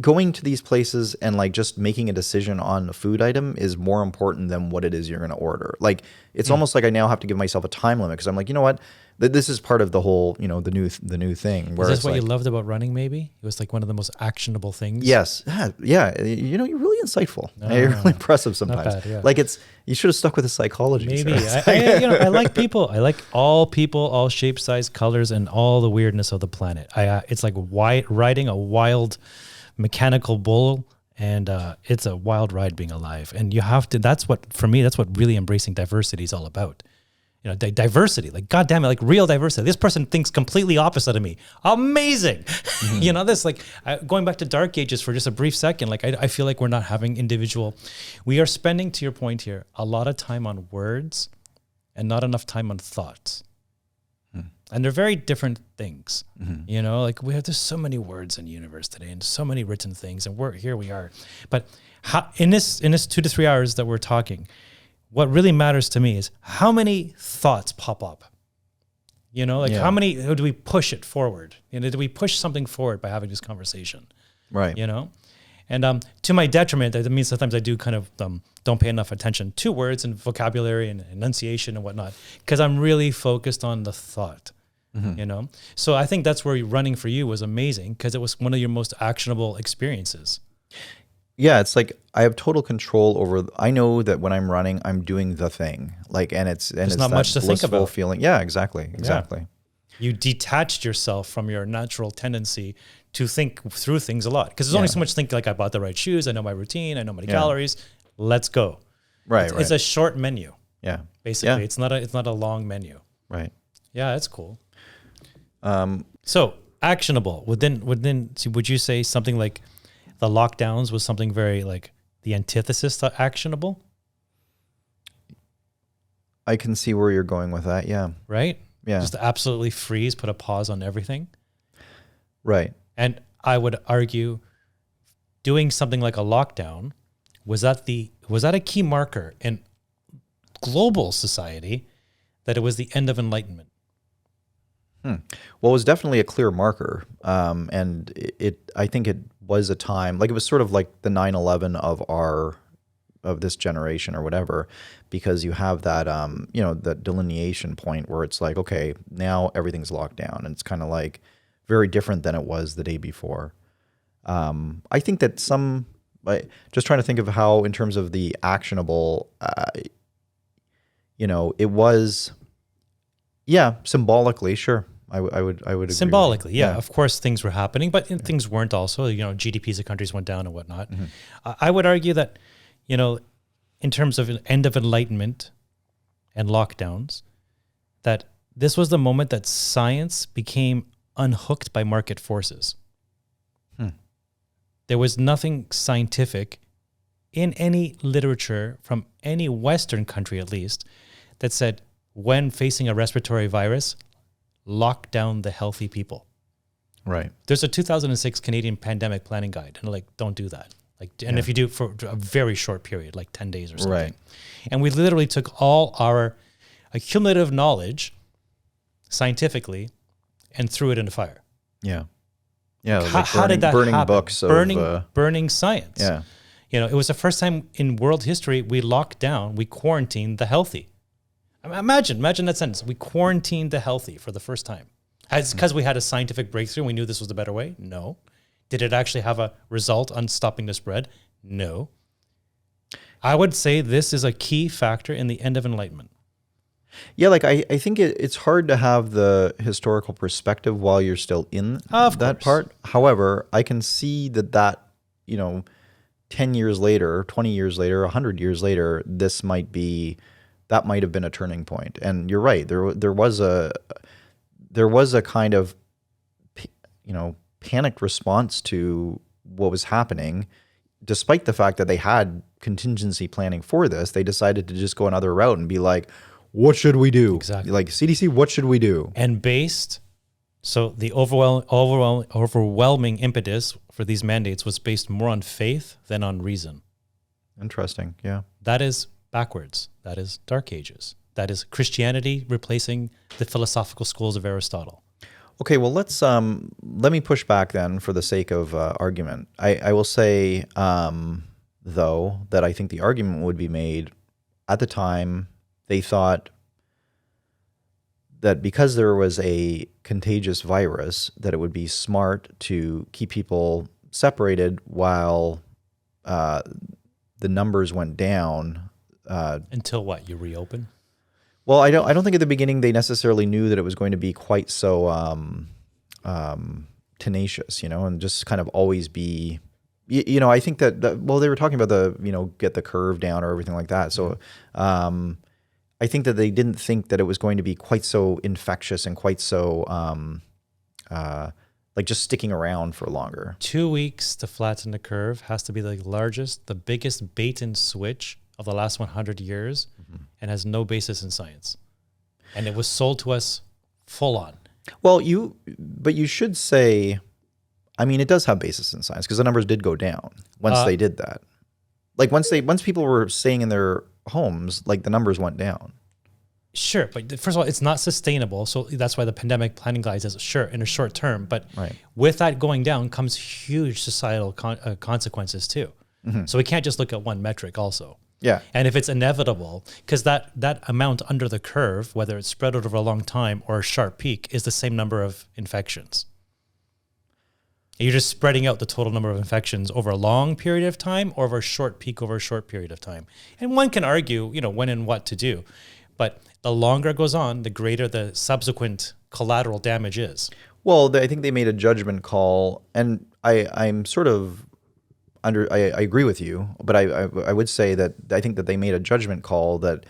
going to these places and like just making a decision on a food item is more important than what it is you're going to order. Like it's almost like I now have to give myself a time limit, because I'm like, you know what, this is part of the whole, the new thing. Where is this what you loved about running? Maybe it was like one of the most actionable things. Yes, yeah. You're really insightful. You're really impressive sometimes. Not bad, yeah. Like you should have stuck with the psychology. Maybe I like people. I like all people, all shapes, size, colors, and all the weirdness of the planet. It's like riding a wild mechanical bull, and it's a wild ride being alive. And you have to, that's what really embracing diversity is all about. Diversity, like, goddamn it, like real diversity. This person thinks completely opposite of me. Amazing. Mm-hmm. This like going back to dark ages for just a brief second, like I feel like we're not having we are spending, to your point here, a lot of time on words and not enough time on thoughts. And they're very different things, like there's so many words in the universe today and so many written things, and here we are. But in this 2 to 3 hours that we're talking, what really matters to me is how many thoughts pop up, how many do we push it forward? Do we push something forward by having this conversation? Right. And to my detriment, that means sometimes I do kind of don't pay enough attention to words and vocabulary and enunciation and whatnot, because I'm really focused on the thought. So I think that's where running for you was amazing, because it was one of your most actionable experiences. Yeah, it's like I have total control over. I know that when I'm running, I'm doing the thing. Like, and it's There's not that much to think blissful about. feeling. Yeah, exactly. You detached yourself from your natural tendency to think through things a lot. Because there's only Yeah. so much to think, like, I bought the right shoes, I know my routine, I know my Yeah. calories, let's go. Right, It's a short menu, yeah, basically. yeah, It's not a long menu. right. Yeah, that's cool. Um, So actionable so would you say something like the lockdowns was something very like the antithesis to actionable, I can see where you're going with that. Yeah, right? yeah, Just absolutely freeze, put a pause on everything. right. And I would argue doing something like a lockdown was that a key marker in global society that it was the end of enlightenment. Well, it was definitely a clear marker, and I think it was a time like it was sort of like the 9/11 of this generation or whatever, because you have that that delineation point where it's like, okay, now everything's locked down, and it's kind of like very different than it was the day before. I think that just trying to think of how in terms of the actionable, it was, yeah, symbolically, sure. I would agree Symbolically, with you. yeah, of course things were happening, but things weren't also, GDPs of countries went down and whatnot. Mm-hmm. I would argue that, in terms of an end of enlightenment and lockdowns, that this was the moment that science became unhooked by market forces. There was nothing scientific in any literature from any Western country, at least, that said, when facing a respiratory virus, lock down the healthy people. Right. There's a 2006 Canadian pandemic planning guide, and like, don't do that. And if you do it for a very short period, like 10 days or something. Right. And we literally took all our accumulative knowledge scientifically and threw it into fire. Yeah. Yeah. How did that burning happen? books of Burning science. Yeah. It was the first time in world history we locked down, we quarantined the healthy. Imagine that sentence. We quarantined the healthy for the first time. It's because we had a scientific breakthrough and we knew this was the better way? No. Did it actually have a result on stopping the spread? No. I would say this is a key factor in the end of enlightenment. Yeah, like I think it's hard to have the historical perspective while you're still in that part. However, I can see that 10 years later, 20 years later, 100 years later, that might have been a turning point. And you're right. There was a kind of panicked response to what was happening, despite the fact that they had contingency planning for this. They decided to just go another route and be like, what should we do? Exactly. Like, CDC, what should we do? And so the overwhelming impetus for these mandates was based more on faith than on reason. Interesting. Yeah. That is backwards. That is Dark Ages. That is Christianity replacing the philosophical schools of Aristotle. Okay, well, let me push back then for the sake of argument. I will say, though, that I think the argument would be made at the time. They thought that because there was a contagious virus, that it would be smart to keep people separated while the numbers went down. Until what? You reopen? Well, I don't think at the beginning they necessarily knew that it was going to be quite so tenacious, and just kind of always be, I think that they were talking about get the curve down or everything like that. So I think that they didn't think that it was going to be quite so infectious and quite so like just sticking around for longer. 2 weeks to flatten the curve has to be the biggest bait and switch of the last 100 years, and has no basis in science. And it was sold to us full on. Well, but you should say, I mean, it does have basis in science because the numbers did go down once they did that. Like once people were staying in their homes, like the numbers went down. Sure, but first of all, it's not sustainable. So that's why the pandemic planning guide says, sure, in a short term. But with that going down comes huge societal consequences too. Mm-hmm. So we can't just look at one metric also. Yeah. And if it's inevitable, because that amount under the curve, whether it's spread out over a long time or a sharp peak, is the same number of infections. You're just spreading out the total number of infections over a long period of time or over a short peak over a short period of time. And one can argue, when and what to do. But the longer it goes on, the greater the subsequent collateral damage is. Well, I think they made a judgment call, and I'm sort of I agree with you, but I would say that I think that they made a judgment call that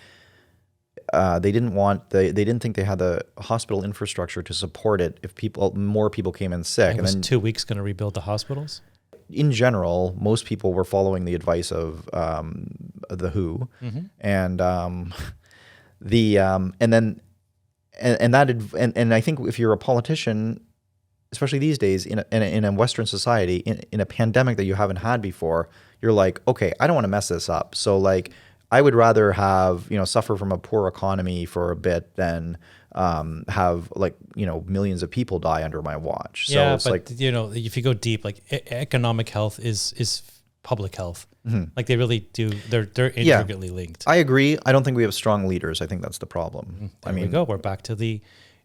they didn't think they had the hospital infrastructure to support it if more people came in sick. And was 2 weeks going to rebuild the hospitals? In general, most people were following the advice of the WHO, and I think if you're a politician, especially these days in a Western society, in a pandemic that you haven't had before, you're like, okay, I don't want to mess this up. So like, I would rather have, suffer from a poor economy for a bit than have millions of people die under my watch. So yeah, it's but if you go deep, like economic health is public health. Like they really do, they're intricately linked. I agree. I don't think we have strong leaders. I think that's the problem. There we go. We're back to the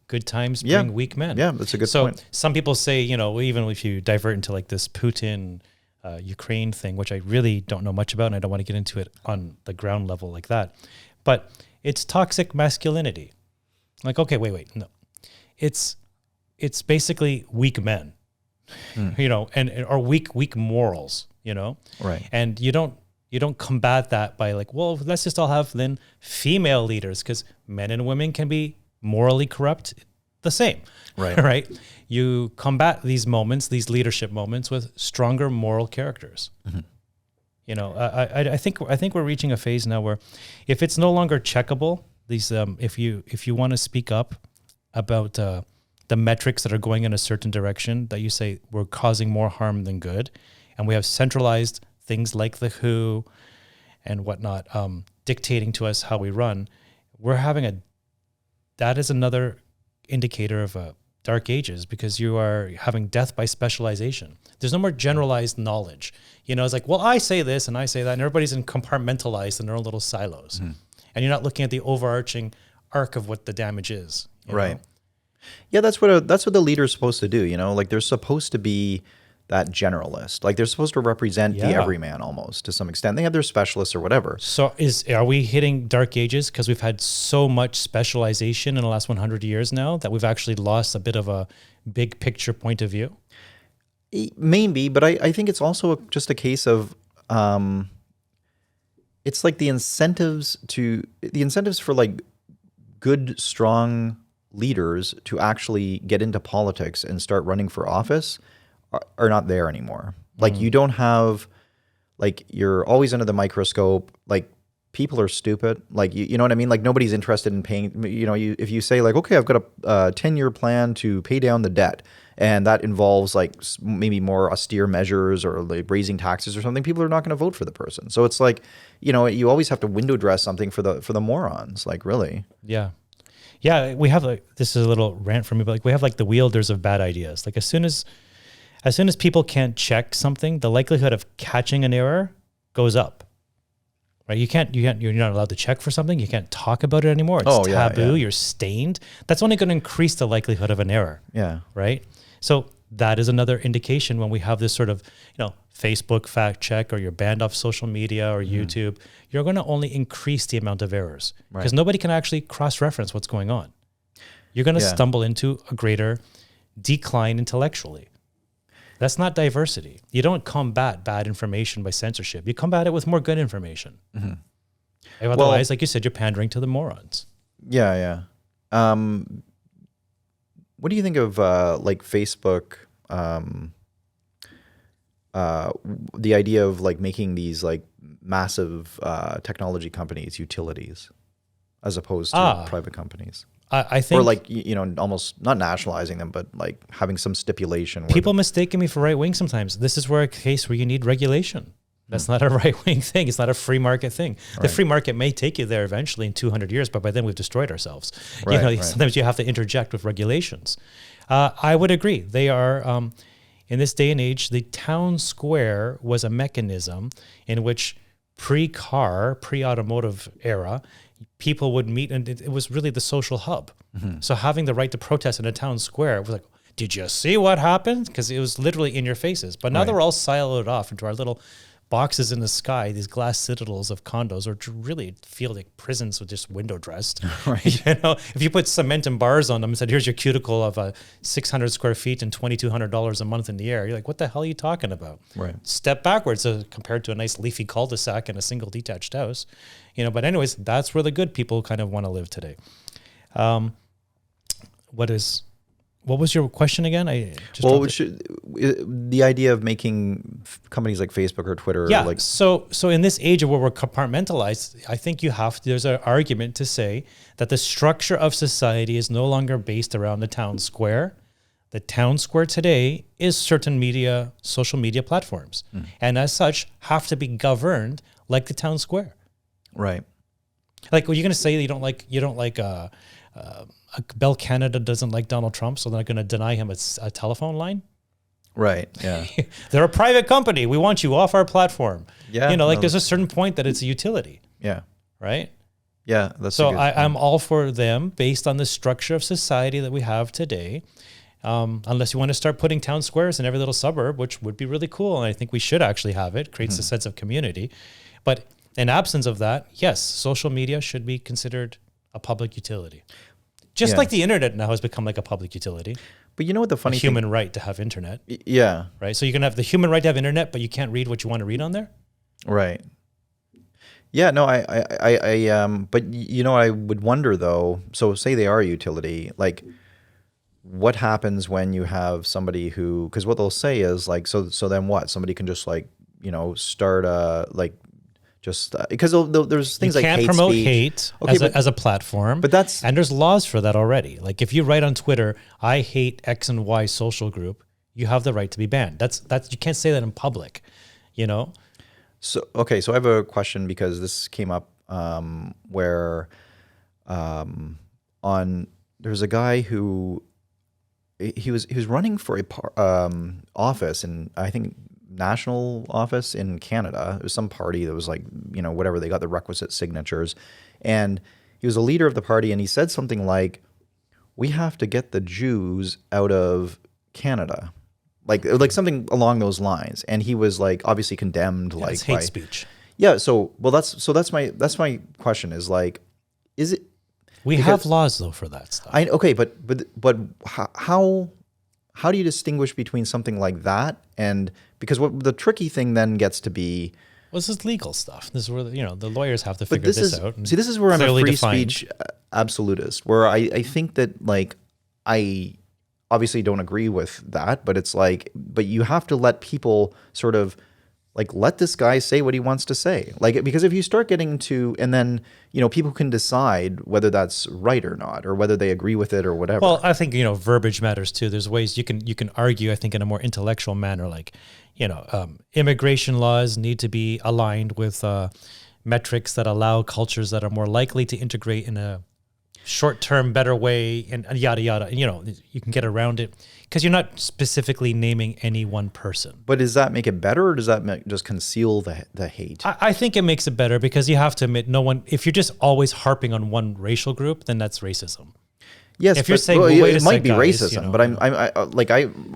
good times bring weak men. Yeah, that's a good point. So some people say, even if you divert into like this Putin Ukraine thing, which I really don't know much about, and I don't want to get into it on the ground level like that, but it's toxic masculinity. Like, okay, wait, no, it's basically weak men, or weak morals, right? And you don't combat that by like, well, let's just all have then female leaders, because men and women can be morally corrupt the same, right? Right. You combat these moments, these leadership moments, with stronger moral characters. I think we're reaching a phase now where, if it's no longer checkable, these if you want to speak up about the metrics that are going in a certain direction that you say we're causing more harm than good, and we have centralized things like the WHO and whatnot dictating to us how we run, that is another indicator of dark ages, because you are having death by specialization. There's no more generalized knowledge. It's like, well, I say this and I say that, and everybody's compartmentalized in their own little silos. And you're not looking at the overarching arc of what the damage is. Right. Yeah, that's what the leader's supposed to do. Like they're supposed to be that generalist. Like they're supposed to represent the everyman almost to some extent. They have their specialists or whatever. So are we hitting dark ages because we've had so much specialization in the last 100 years now that we've actually lost a bit of a big picture point of view? Maybe, but I think it's also just a case of it's like the incentives for like good, strong leaders to actually get into politics and start running for office are not there anymore. Like you don't have, like you're always under the microscope. Like people are stupid. Like you know what I mean? Like nobody's interested in paying. If you say like, okay, I've got a 10-year plan to pay down the debt, and that involves like maybe more austere measures or like raising taxes or something, people are not going to vote for the person. So it's like, you always have to window dress something for the morons. Like really. Yeah. Yeah, we have this is a little rant from me, but like we have like the wielders of bad ideas. Like as soon as people can't check something, the likelihood of catching an error goes up. Right? You're not allowed to check for something. You can't talk about it anymore. It's taboo. Yeah. You're stained. That's only going to increase the likelihood of an error. Yeah. Right? So that is another indication when we have this sort of, Facebook fact check, or you're banned off social media or YouTube, you're going to only increase the amount of errors because nobody can actually cross-reference what's going on. You're going to stumble into a greater decline intellectually. That's not diversity. You don't combat bad information by censorship. You combat it with more good information. Otherwise, like you said, you're pandering to the morons. Yeah. What do you think of like Facebook? The idea of like making these like massive technology companies utilities as opposed to private companies. I think, or like almost not nationalizing them, but like having some stipulation. People mistaken me for right wing sometimes. This is where a case where you need regulation. That's not a right wing thing. It's not a free market thing. The free market may take you there eventually in 200 years, but by then we've destroyed ourselves. Sometimes you have to interject with regulations. I would agree. They are, in this day and age, the town square was a mechanism in which pre-car, pre-automotive era, people would meet, and it was really the social hub. So having the right to protest in a town square was like, did you see what happened? Because it was literally in your faces. But now they're all siloed off into our little boxes in the sky, these glass citadels of condos, or to really feel like prisons with just window dressed. Right. You know, if you put cement and bars on them and said, here's your cuticle of 600 square feet and $2,200 a month in the air, you're like, what the hell are you talking about? Right. Step backwards compared to a nice leafy cul-de-sac and a single detached house. You know, but anyways, that's where the good people kind of want to live today. What was your question again? The idea of making companies like Facebook or Twitter. Yeah. So in this age of where we're compartmentalized, I think there's an argument to say that the structure of society is no longer based around the town square. The town square today is certain social media platforms, and as such have to be governed like the town square. Right. Like, were you going to say that you don't like Bell Canada doesn't like Donald Trump, so they're not going to deny him a telephone line? Right. Yeah. They're a private company. We want you off our platform. Yeah. You know, there's a certain point that it's a utility. Yeah. Right. Yeah. I'm all for them based on the structure of society that we have today. Unless you want to start putting town squares in every little suburb, which would be really cool. And I think we should actually have it. Creates a sense of community. But in absence of that, yes, social media should be considered a public utility. Just like the internet now has become like a public utility. But you know what the funny human right to have internet. Yeah. Right. So you can have the human right to have internet, but you can't read what you want to read on there. Right. Yeah. No. But you know, I would wonder though. So say they are a utility, like, what happens when you have somebody who? Because what they'll say is like, so then what? Somebody can just like, you know, start just because there's things like hate speech. You can't promote hate as a platform, but and there's laws for that already. Like if you write on Twitter, I hate X and Y social group, you have the right to be banned. That's you can't say that in public, you know. So okay, so I have a question because this came up where there's a guy who he was running for a office in, I think, national office in Canada. It was some party that was like, you know, whatever, they got the requisite signatures. And he was a leader of the party, and he said something like, we have to get the Jews out of Canada. Like something along those lines. And he was like obviously condemned. Yeah, it's hate speech. Yeah. So that's my question is like, is it? We have laws though for that stuff. Okay, but how do you distinguish between something like that and, because what the tricky thing then gets to be, well, this is legal stuff. This is where the lawyers have to figure this out. See, this is where I'm a free speech absolutist, where I think that, like, I obviously don't agree with that, but it's like, but you have to let people sort of like, let this guy say what he wants to say. Like, because if you start getting to, and then, you know, people can decide whether that's right or not, or whether they agree with it or whatever. Well, I think, you know, verbiage matters too. There's ways you can argue, I think, in a more intellectual manner, like, you know, immigration laws need to be aligned with metrics that allow cultures that are more likely to integrate in a short-term, better way, and yada, yada. You know, you can get around it because you're not specifically naming any one person. But does that make it better, or does that just conceal the hate? I think it makes it better because you have to admit, if you're just always harping on one racial group, then that's racism. Yes, if you're saying, it might be racism, you know, but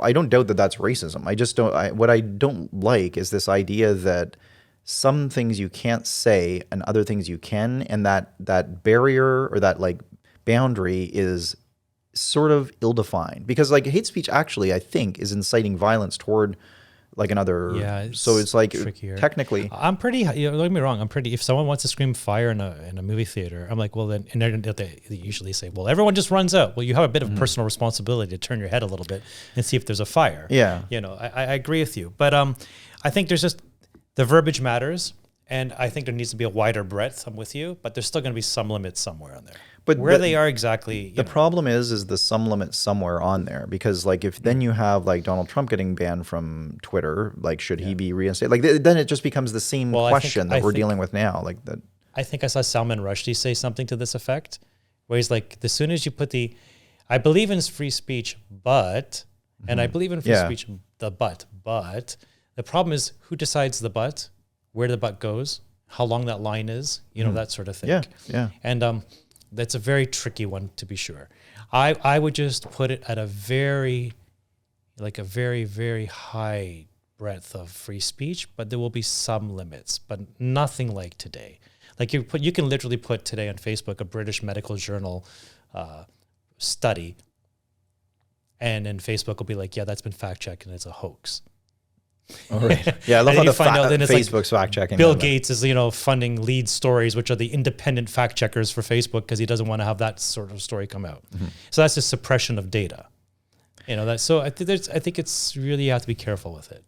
I don't doubt that that's racism. I just don't. What I don't like is this idea that some things you can't say and other things you can, and that barrier or that like boundary is sort of ill-defined, because like hate speech actually, I think, is inciting violence toward like another. Yeah. So it's like trickier. Technically, I'm pretty. You know, don't get me wrong. If someone wants to scream fire in a movie theater, I'm like, well then, and they usually say, well, everyone just runs out. Well, you have a bit of personal responsibility to turn your head a little bit and see if there's a fire. Yeah. You know, I agree with you, but I think there's just the verbiage matters, and I think there needs to be a wider breadth. I'm with you, but there's still going to be some limits somewhere on there. But where they are exactly, the problem is the some limit somewhere on there, because like if then you have like Donald Trump getting banned from Twitter, like should he be reinstated? Like then it just becomes the same question that we're dealing with now. Like that. I think I saw Salman Rushdie say something to this effect, where he's like, as soon as you put I believe in free speech, but, and I believe in free speech, but the problem is who decides the but, where the but goes, how long that line is, you know, that sort of thing. Yeah. And that's a very tricky one, to be sure. I would just put it at a very like a very, very high breadth of free speech, but there will be some limits, but nothing like today. Like you can literally put today on Facebook a British medical journal study, and then Facebook will be like, yeah, that's been fact checked and it's a hoax. All right. Yeah, I love how Facebook's fact checking. Bill Gates is, funding lead stories, which are the independent fact checkers for Facebook because he doesn't want to have that sort of story come out. Mm-hmm. So that's just suppression of data. So I think it's really, you have to be careful with it.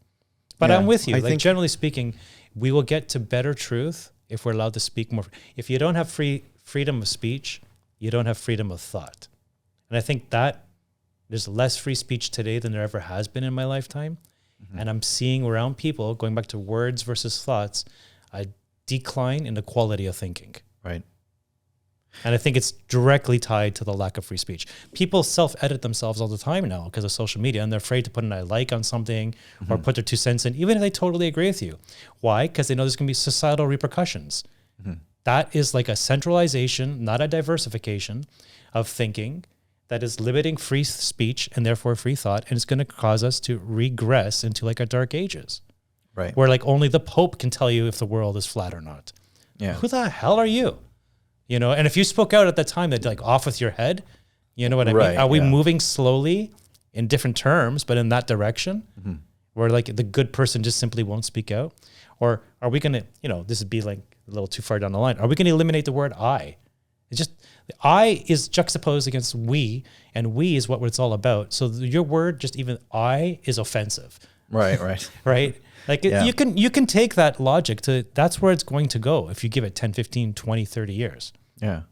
But I'm with you. Generally speaking, we will get to better truth if we're allowed to speak more. If you don't have freedom of speech, you don't have freedom of thought. And I think that there's less free speech today than there ever has been in my lifetime. Mm-hmm. And I'm seeing around people, going back to words versus thoughts, a decline in the quality of thinking. Right. And I think it's directly tied to the lack of free speech. People self-edit themselves all the time now because of social media, and they're afraid to put in a like on something or put their 2 cents in, even if they totally agree with you. Why? Because they know there's going to be societal repercussions. Mm-hmm. That is like a centralization, not a diversification of thinking that is limiting free speech and therefore free thought, and it's going to cause us to regress into like a dark ages. Right. Where like only the Pope can tell you if the world is flat or not. Yeah. Who the hell are you? And if you spoke out at that time, that like off with your head, you know what I mean? Are we moving slowly in different terms, but in that direction where like the good person just simply won't speak out? Or are we going to, this would be like a little too far down the line. Are we going to eliminate the word I? It's just, I is juxtaposed against we, and we is what it's all about. So your word, just even I, is offensive. Right. Right? Like you can take that logic to, that's where it's going to go if you give it 10, 15, 20, 30 years. Yeah.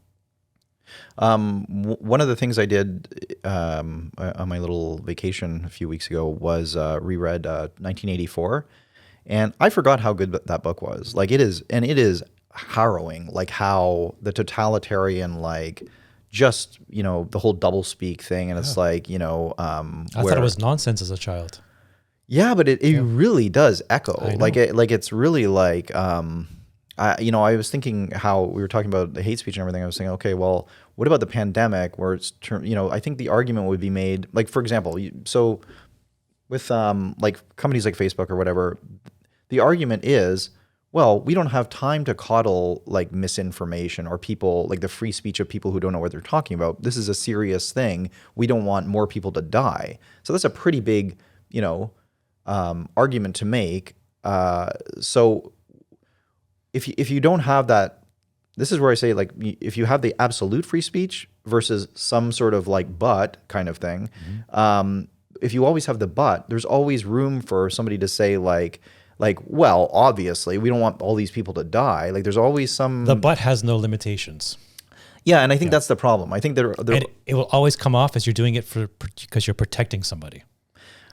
One of the things I did on my little vacation a few weeks ago was reread 1984, and I forgot how good that book was. Like it is harrowing, like how the totalitarian, like just, the whole doublespeak thing, and it's like, I thought it was nonsense as a child. Yeah, but it really does echo. Like it's really like I was thinking how we were talking about the hate speech and everything. I was thinking, okay, well, what about the pandemic where it's I think the argument would be made, like, for example, so with like companies like Facebook or whatever, the argument is, well, we don't have time to coddle like misinformation or people, like the free speech of people who don't know what they're talking about. This is a serious thing. We don't want more people to die. So that's a pretty big, argument to make. So if you don't have that, this is where I say, like, if you have the absolute free speech versus some sort of like but kind of thing, if you always have the but, there's always room for somebody to say like, well, obviously we don't want all these people to die. Like there's always some... The but has no limitations. Yeah, and I think that's the problem. I think and it will always come off as you're doing it because you're protecting somebody.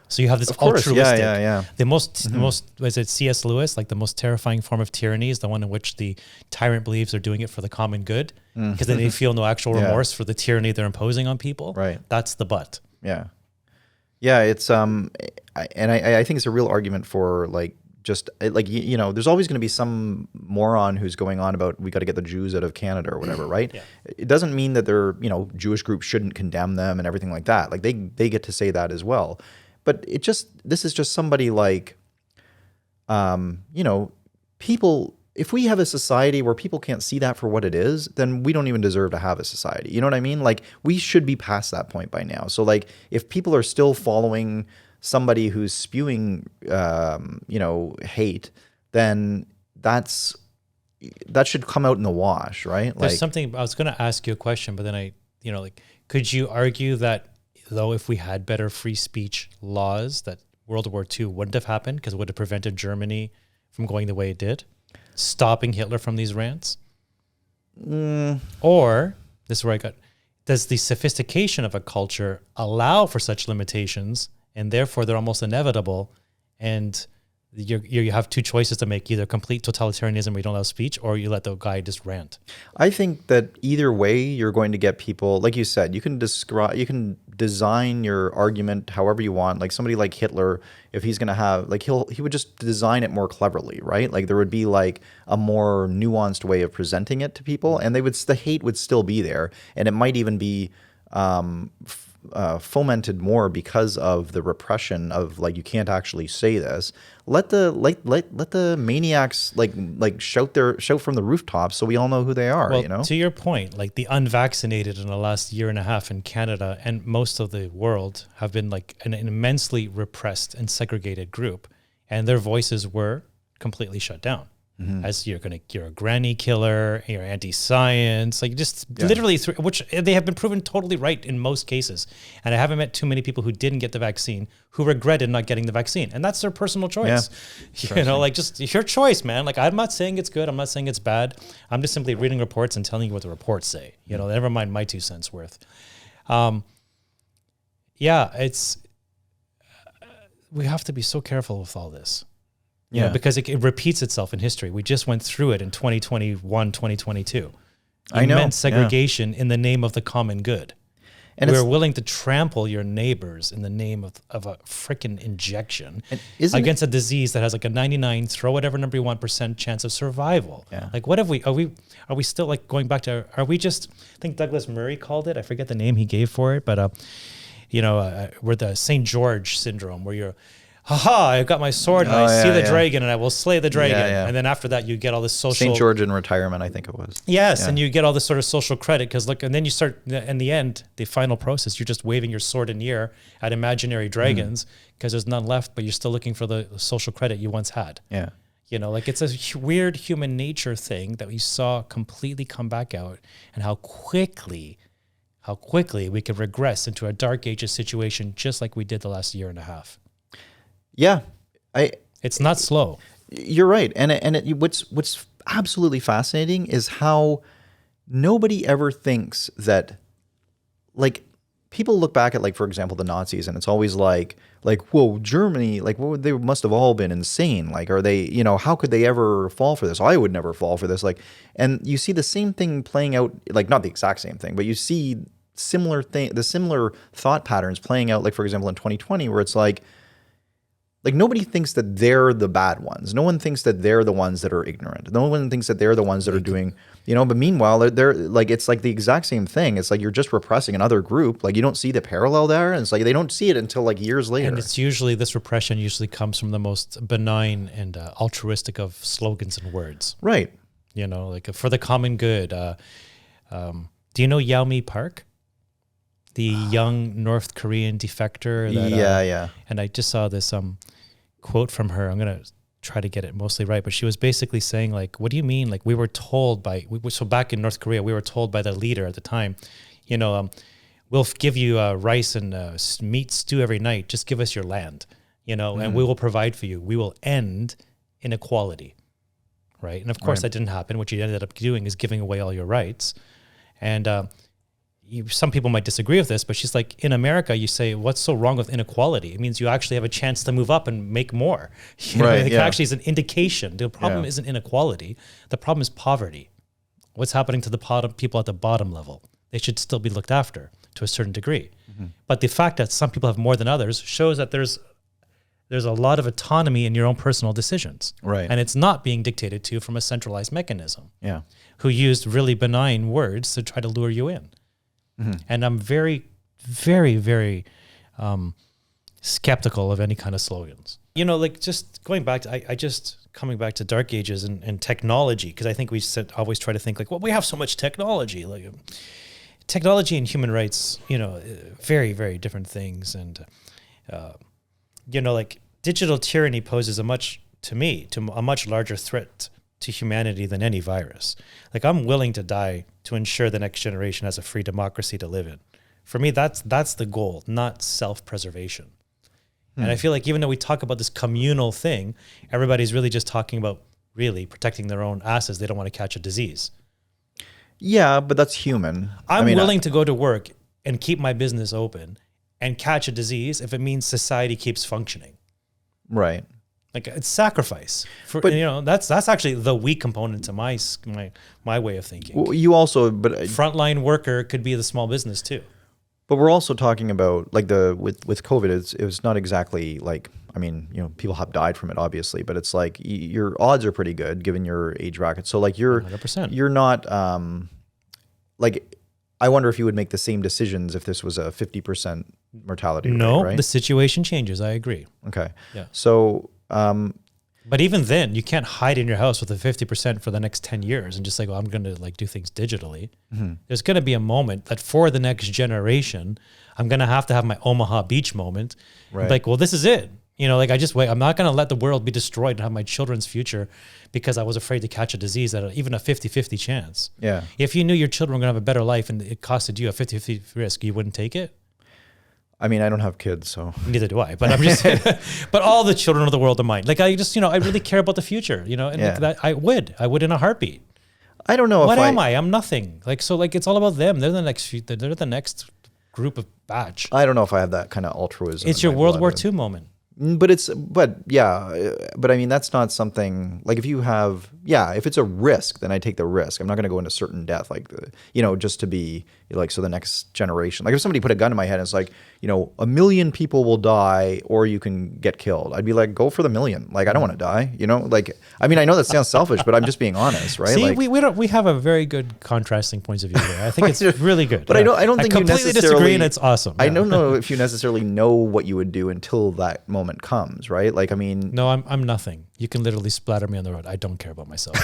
So you have this altruistic. Yeah. The most was it C.S. Lewis? Like the most terrifying form of tyranny is the one in which the tyrant believes they're doing it for the common good, because then they feel no actual remorse for the tyranny they're imposing on people. Right. That's the but. Yeah. It's I think it's a real argument for like just like there's always going to be some moron who's going on about we got to get the Jews out of Canada or whatever, right? Yeah. It doesn't mean that they're Jewish groups shouldn't condemn them and everything like that. Like they get to say that as well. But this is just somebody like, people, if we have a society where people can't see that for what it is, then we don't even deserve to have a society. You know what I mean? Like we should be past that point by now. So like if people are still following somebody who's spewing, hate, then that should come out in the wash, right? There's something, I was going to ask you a question, but then could you argue that though if we had better free speech laws, that World War II wouldn't have happened because it would have prevented Germany from going the way it did, stopping Hitler from these rants? Or, this is where does the sophistication of a culture allow for such limitations, and therefore they're almost inevitable, and you have two choices to make: either complete totalitarianism where you don't allow speech, or you let the guy just rant? I think that either way, you're going to get people, like you said, you can design your argument however you want. Like somebody like Hitler, if he's going to have, like he would just design it more cleverly, right? Like there would be like a more nuanced way of presenting it to people, and the hate would still be there, and it might even be fomented more because of the repression of like, you can't actually say this. Let the maniacs shout from the rooftops so we all know who they are. Well, to your point, like the unvaccinated in the last year and a half in Canada and most of the world have been like an immensely repressed and segregated group, and their voices were completely shut down. As you're a granny killer, you're anti-science, like just literally, which they have been proven totally right in most cases. And I haven't met too many people who didn't get the vaccine who regretted not getting the vaccine, and that's their personal choice. Like just your choice, man. Like I'm not saying it's good, I'm not saying it's bad. I'm just simply reading reports and telling you what the reports say. Never mind my 2 cents worth. We have to be so careful with all this. Because it repeats itself in history. We just went through it in 2021, 2022. Immense segregation in the name of the common good. And we're willing to trample your neighbors in the name of a freaking injection against a disease that has like a 99, throw whatever number you want, % chance of survival. Like what have are we still like going back to, are we just, I think Douglas Murray called it, I forget the name he gave for it, but we're the St. George syndrome, where you're, I got my sword and I see the dragon and I will slay the dragon. And then after that, you get all this social... St. George in retirement, I think it was. Yes, and you get all this sort of social credit because look, and then you start, in the end, the final process, you're just waving your sword in the air at imaginary dragons because there's none left, but you're still looking for the social credit you once had. Like it's a weird human nature thing that we saw completely come back out, and how quickly we could regress into a dark ages situation just like we did the last year and a half. It's not slow. You're right. And what's absolutely fascinating is how nobody ever thinks that, like, people look back at, like, for example, the Nazis, and it's always like, whoa, Germany, like, they must have all been insane. Like, are they, how could they ever fall for this? I would never fall for this. Like, and you see the same thing playing out, like, not the exact same thing, but you see the similar thought patterns playing out, like, for example, in 2020, where it's like nobody thinks that they're the bad ones. No one thinks that they're the ones that are ignorant. No one thinks that they're the ones that are doing, but meanwhile, they're like, it's like the exact same thing. It's like you're just repressing another group. Like you don't see the parallel there. And it's like they don't see it until like years later. And it's usually, this repression usually comes from the most benign and altruistic of slogans and words. Right. Like for the common good. Do you know Yao Mi Park? The young North Korean defector. That, And I just saw this quote from her. I'm going to try to get it mostly right, but she was basically saying, like, what do you mean? Like, we were told so back in North Korea, we were told by the leader at the time, we'll give you rice and meat stew every night. Just give us your land, and we will provide for you. We will end inequality, right? And of course that didn't happen. What you ended up doing is giving away all your rights. And some people might disagree with this, but she's like, in America, you say, what's so wrong with inequality? It means you actually have a chance to move up and make more. It actually is an indication. The problem isn't inequality. The problem is poverty. What's happening to the people at the bottom level? They should still be looked after to a certain degree. But the fact that some people have more than others shows that there's a lot of autonomy in your own personal decisions. Right. And it's not being dictated to from a centralized mechanism. Yeah. Who used really benign words to try to lure you in. And I'm very, very, very skeptical of any kind of slogans. Like just going back to, coming back to dark ages and technology, because I think we always try to think like, well, we have so much technology. Like technology and human rights, very, very different things. And, like digital tyranny poses a much larger threat to humanity than any virus. Like I'm willing to die to ensure the next generation has a free democracy to live in. For me, that's the goal, not self-preservation. And I feel like even though we talk about this communal thing, everybody's really just talking about really protecting their own asses. They don't want to catch a disease. Yeah, but that's human. I'm willing to go to work and keep my business open and catch a disease if it means society keeps functioning. Right. Like it's sacrifice, that's actually the weak component to my way of thinking. Well, you also, but frontline worker could be the small business too. But we're also talking about like with COVID, it was not exactly like, people have died from it obviously, but it's like your odds are pretty good given your age bracket. So like you're 100%. You're not like I wonder if you would make the same decisions if this was a 50% mortality rate, No, right? the situation changes. I agree. Okay. Yeah. So, but even then, you can't hide in your house with a 50% for the next 10 years and just like, well, I'm going to like do things digitally. There's going to be a moment that for the next generation, I'm going to have my Omaha Beach moment. Right. Like, well, this is it. You know, like I just wait. I'm not going to let the world be destroyed and have my children's future because I was afraid to catch a disease at even a 50-50 chance. yeah. If you knew your children were going to have a better life and it costed you a 50-50 risk, you wouldn't take it? I mean, I don't have kids, so. Neither do I, but I'm just saying, but all the children of the world are mine. Like I just, I really care about the future, and like that I would in a heartbeat. I don't know What am I? I'm nothing. Like, so like, it's all about them. They're the next group of batch. I don't know if I have that kind of altruism. It's your World War II moment. But I mean, that's not something like if it's a risk, then I take the risk. I'm not going to go into certain death, like, just to be like, so the next generation, like if somebody put a gun in my head and it's like, 1 million people will die or you can get killed. I'd be like, go for the million. Like, I don't want to die, like, I mean, I know that sounds selfish, but I'm just being honest, right? See, like, we have a very good contrasting points of view there. I think it's really good. But I don't think you completely necessarily disagree, and it's awesome. I don't know if you necessarily know what you would do until that moment comes, right? Like, I mean, no, I'm nothing. You can literally splatter me on the road. I don't care about myself.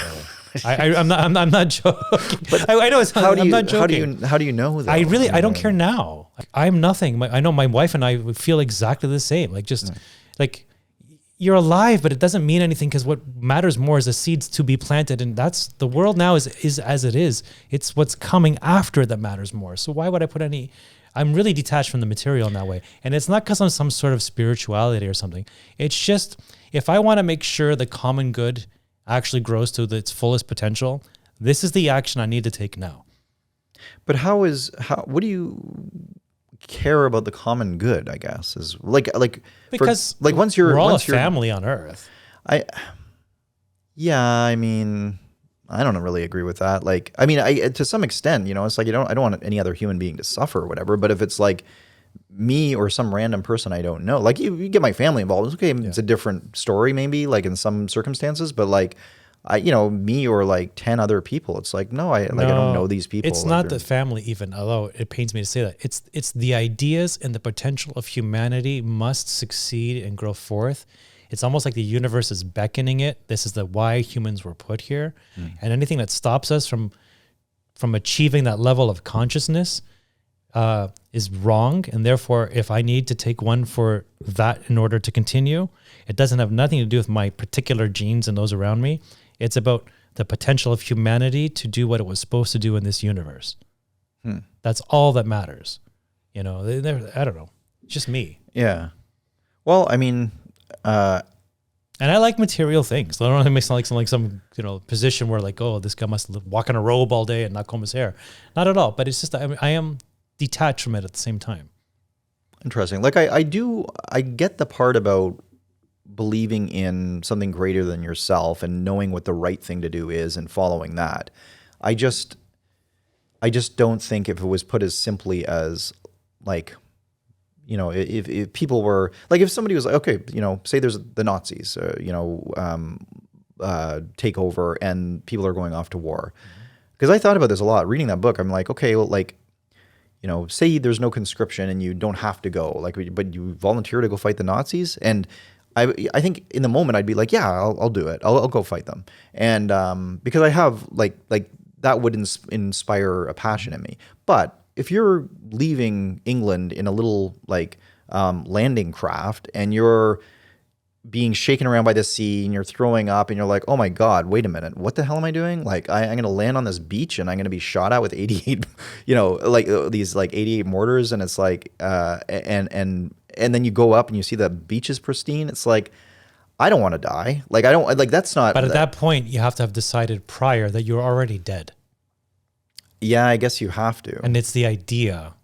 I'm not joking. But I know I'm not joking. How do you know that? I don't care now. Like, I'm nothing. I know my wife and I feel exactly the same. Like, just like, you're alive, but it doesn't mean anything because what matters more is the seeds to be planted. And that's the world now is as it is. It's what's coming after that matters more. So why would I put I'm really detached from the material in that way. And it's not because I'm some sort of spirituality or something. It's just, if I want to make sure the common good actually grows to its fullest potential, this is the action I need to take now. But what do you care about the common good, I guess, is because we're all a family on Earth. I mean, I don't really agree with that. Like, I mean, to some extent, it's like, I don't want any other human being to suffer or whatever, but if it's like me or some random person I don't know, like you get my family involved, it's okay. It's a different story maybe, like in some circumstances, but like, me or like 10 other people, it's like, I don't know these people. It's not the family even, although it pains me to say that. It's the ideas and the potential of humanity must succeed and grow forth. It's almost like the universe is beckoning it. This is why humans were put here. And anything that stops us from achieving that level of consciousness is wrong. And therefore, if I need to take one for that in order to continue, it doesn't have nothing to do with my particular genes and those around me. It's about the potential of humanity to do what it was supposed to do in this universe. That's all that matters. I don't know. It's just me. Yeah. Well, I mean, and I like material things. I don't want to make it sound like some position where like, oh, this guy must walk in a robe all day and not comb his hair. Not at all. But it's just I am detached from it at the same time. Interesting. Like I get the part about believing in something greater than yourself and knowing what the right thing to do is and following that. I just don't think if it was put as simply as like, if people were like, if somebody was like, okay, say there's the Nazis, take over and people are going off to war. Because I thought about this a lot reading that book. I'm like, okay, well, like, say there's no conscription and you don't have to go, like, but you volunteer to go fight the Nazis. And I think in the moment I'd be like, yeah, I'll do it. I'll go fight them. And because I have like that would inspire a passion in me. But if you're leaving England in a little like landing craft and you're being shaken around by the sea and you're throwing up and you're like, oh my God, wait a minute, what the hell am I doing? Like I'm going to land on this beach and I'm going to be shot at with 88, these like 88 mortars. And it's like, and then you go up and you see the beach is pristine. It's like, I don't want to die. Like, I don't like, that's not. But at that point you have to have decided prior that you're already dead. Yeah, I guess you have to. And it's the idea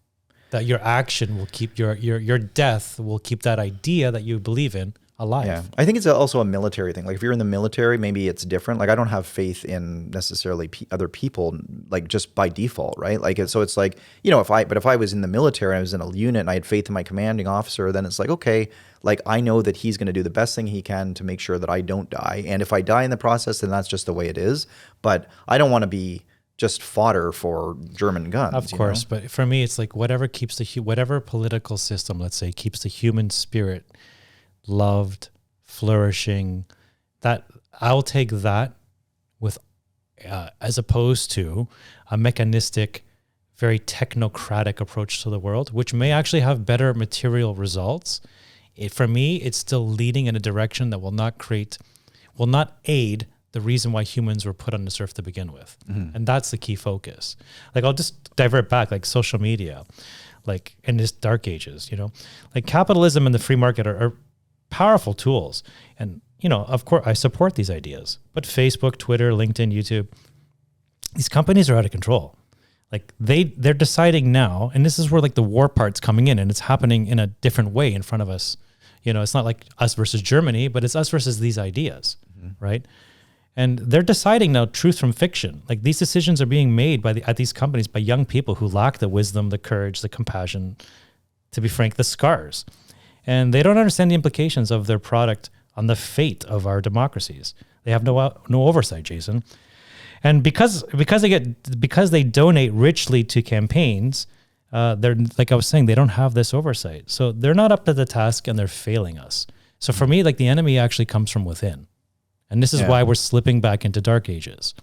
that your action will keep your death will keep that idea that you believe in alive. Yeah, I think it's also a military thing. Like if you're in the military, maybe it's different. Like I don't have faith in necessarily other people, like just by default, right? Like so it's like, if I was in the military, I was in a unit and I had faith in my commanding officer, then it's like, okay, like I know that he's going to do the best thing he can to make sure that I don't die. And if I die in the process, then that's just the way it is. But I don't want to be just fodder for German guns. Of course, but for me, it's like whatever keeps whatever political system, let's say, keeps the human spirit loved, flourishing. That I'll take that with, as opposed to a mechanistic, very technocratic approach to the world, which may actually have better material results. For me, it's still leading in a direction that will not aid the reason why humans were put on this earth to begin with. And that's the key focus. Like, I'll just divert back, like social media, like in this dark ages, like capitalism and the free market are powerful tools. And, of course I support these ideas, but Facebook, Twitter, LinkedIn, YouTube, these companies are out of control. Like they're deciding now, and this is where like the war part's coming in, and it's happening in a different way in front of us. It's not like us versus Germany, but it's us versus these ideas, right? And they're deciding now truth from fiction. Like these decisions are being made at these companies by young people who lack the wisdom, the courage, the compassion, to be frank, the scars. And they don't understand the implications of their product on the fate of our democracies. They have no oversight, Jason. And because they donate richly to campaigns, they're, like I was saying, they don't have this oversight. So they're not up to the task, and they're failing us. So for me, like the enemy actually comes from within. And this is why we're slipping back into dark ages.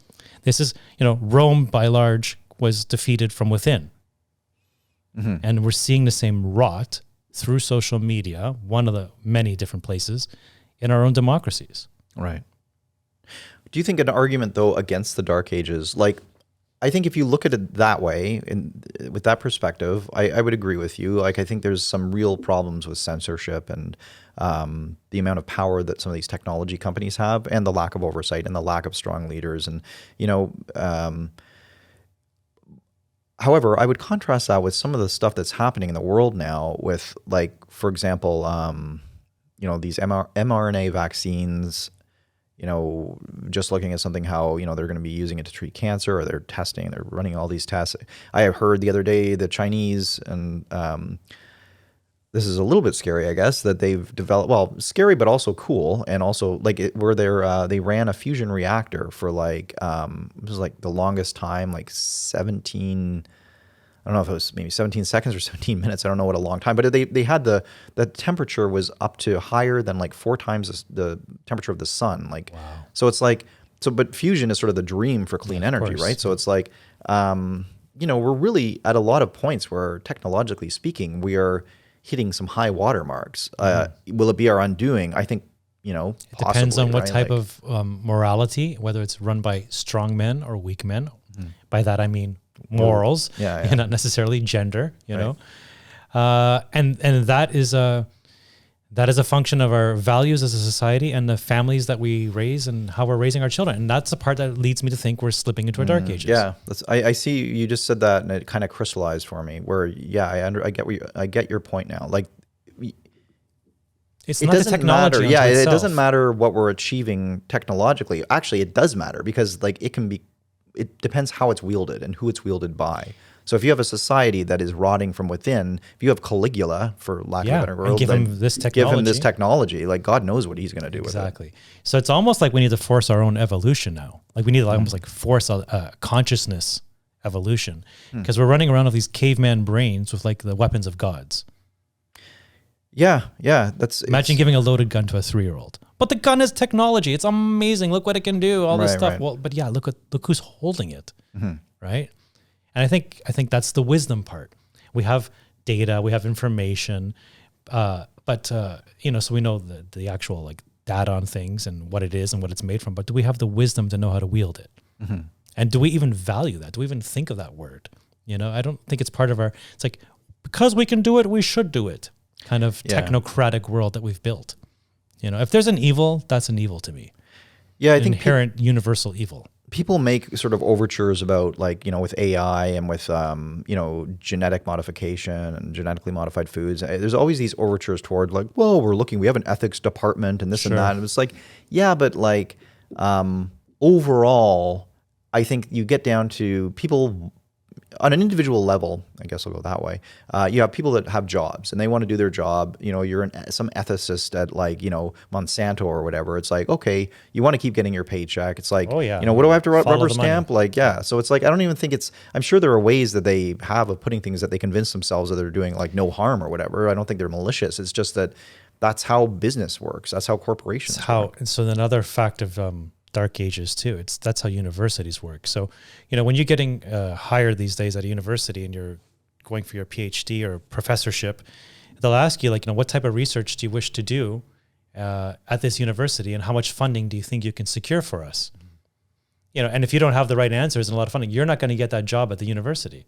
This is, Rome by large was defeated from within. And we're seeing the same rot through social media, one of the many different places in our own democracies. Right. Do you think an argument, though, against the dark ages, like, I think if you look at it that way, with that perspective, I would agree with you. Like, I think there's some real problems with censorship and the amount of power that some of these technology companies have, and the lack of oversight and the lack of strong leaders. And, however, I would contrast that with some of the stuff that's happening in the world now with, like, for example, these mRNA vaccines. Just looking at something how, they're going to be using it to treat cancer, or they're running all these tests. I have heard the other day the Chinese, and this is a little bit scary, I guess, that they've developed, well, scary, but also cool. And also where they ran a fusion reactor for it was like the longest time, like 17, I don't know if it was maybe 17 seconds or 17 minutes. I don't know what a long time, but they had the temperature was up to higher than like 4 times the temperature of the sun. Like, wow. So it's like, but fusion is sort of the dream for clean energy, right? So it's like, we're really at a lot of points where technologically speaking, we are hitting some high water marks. Will it be our undoing? I think, it depends on what type of morality, whether it's run by strong men or weak men. By that, I mean, morals, and not necessarily gender, know, and that is a function of our values as a society and the families that we raise and how we're raising our children. And that's the part that leads me to think we're slipping into a dark ages. Yeah, I see. You just said that, and it kind of crystallized for me. Where I get your point now. Like, it doesn't matter. Yeah, it doesn't matter what we're achieving technologically. Actually, it does matter, because like it depends how it's wielded and who it's wielded by. So if you have a society that is rotting from within, if you have Caligula, for lack of a better word, give him this technology, like God knows what he's going to do with it. Exactly. So it's almost like we need to force our own evolution now. Like we need to almost like force a consciousness evolution, because we're running around with these caveman brains with like the weapons of gods. Yeah. Imagine giving a loaded gun to a 3-year-old. But the gun is technology. It's amazing. Look what it can do. All this stuff. Right. Well, but yeah, look who's holding it, right? And I think that's the wisdom part. We have data, we have information, but so we know the actual like data on things and what it is and what it's made from. But do we have the wisdom to know how to wield it? And do we even value that? Do we even think of that word? I don't think it's part of our. It's like, because we can do it, we should do it. Kind of technocratic world that we've built. If there's an evil, that's an evil to me. Yeah, I think inherent universal evil. People make sort of overtures about with AI and with genetic modification and genetically modified foods. There's always these overtures toward we have an ethics department and this and that. And it's like, yeah, but overall, I think you get down to people. on an individual level, I guess I'll go that way. You have people that have jobs and they want to do their job. You're some ethicist at Monsanto or whatever. It's like, okay, you want to keep getting your paycheck. It's like, Oh, yeah. What do I have to Follow rubber the money. stamp? So it's like, I don't even think I'm sure there are ways that they have of putting things that they convince themselves that they're doing like no harm or whatever. I don't think they're malicious. It's just that that's how business works. That's how corporations work. And so another fact of dark ages too, that's how universities work. So, when you're getting hired these days at a university and you're going for your PhD or professorship, they'll ask you what type of research do you wish to do at this university and how much funding do you think you can secure for us? And if you don't have the right answers and a lot of funding, you're not going to get that job at the university.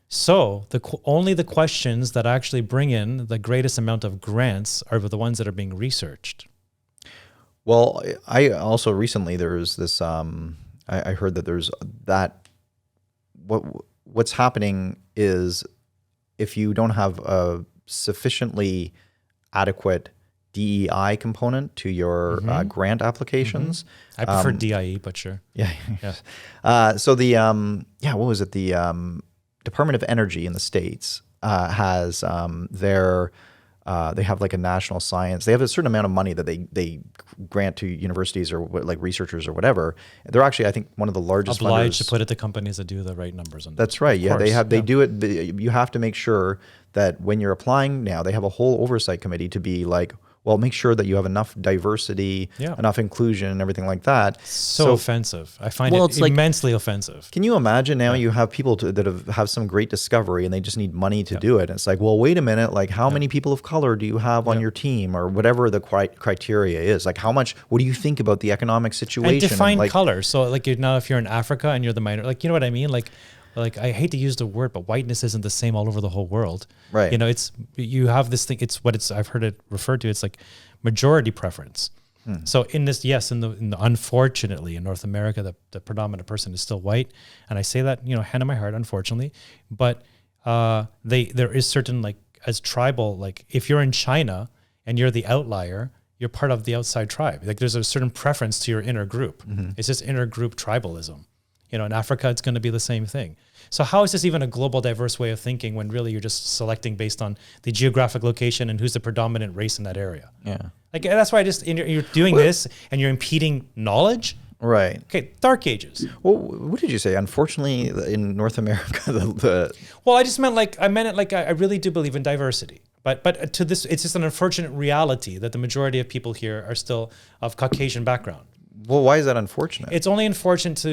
So only the questions that actually bring in the greatest amount of grants are the ones that are being researched. Well, I also recently there's this. I heard that there's that. What's happening is if you don't have a sufficiently adequate DEI component to your grant applications, I prefer DIE, but sure. Yeah. So the what was it? The Department of Energy in the States has they have like a national science. They have a certain amount of money that they grant to universities or like researchers or whatever. They're actually, I think, one of the largest obliged funders. to put it to companies that do the right numbers. That's right. Yeah, they do it. You have to make sure that when you're applying now, they have a whole oversight committee to be like, well, make sure that you have enough diversity, enough inclusion, and everything like that. So offensive. I find it immensely offensive. Can you imagine now you have people that have some great discovery and they just need money to do it. And it's like, well, wait a minute, like how many people of color do you have on your team or whatever the criteria is? Like what do you think about the economic situation? And define color. So now if you're in Africa and you're the minor, you know what I mean? Like I hate to use the word, but whiteness isn't the same all over the whole world. Right. You have this thing. I've heard it referred to. It's like majority preference. So in this, unfortunately in North America, the predominant person is still white. And I say that, hand on my heart, unfortunately, but there is certain as tribal, if you're in China and you're the outlier, you're part of the outside tribe. There's a certain preference to your inner group. It's just inner group tribalism. In Africa, it's going to be the same thing. So how is this even a global diverse way of thinking when really you're just selecting based on the geographic location and who's the predominant race in that area? Yeah. That's why you're doing this and you're impeding knowledge. Right. Okay. Dark ages. Well, what did you say? Unfortunately, in North America, Well, I just meant I really do believe in diversity. But to this, it's just an unfortunate reality that the majority of people here are still of Caucasian background. Well, why is that unfortunate? It's only unfortunate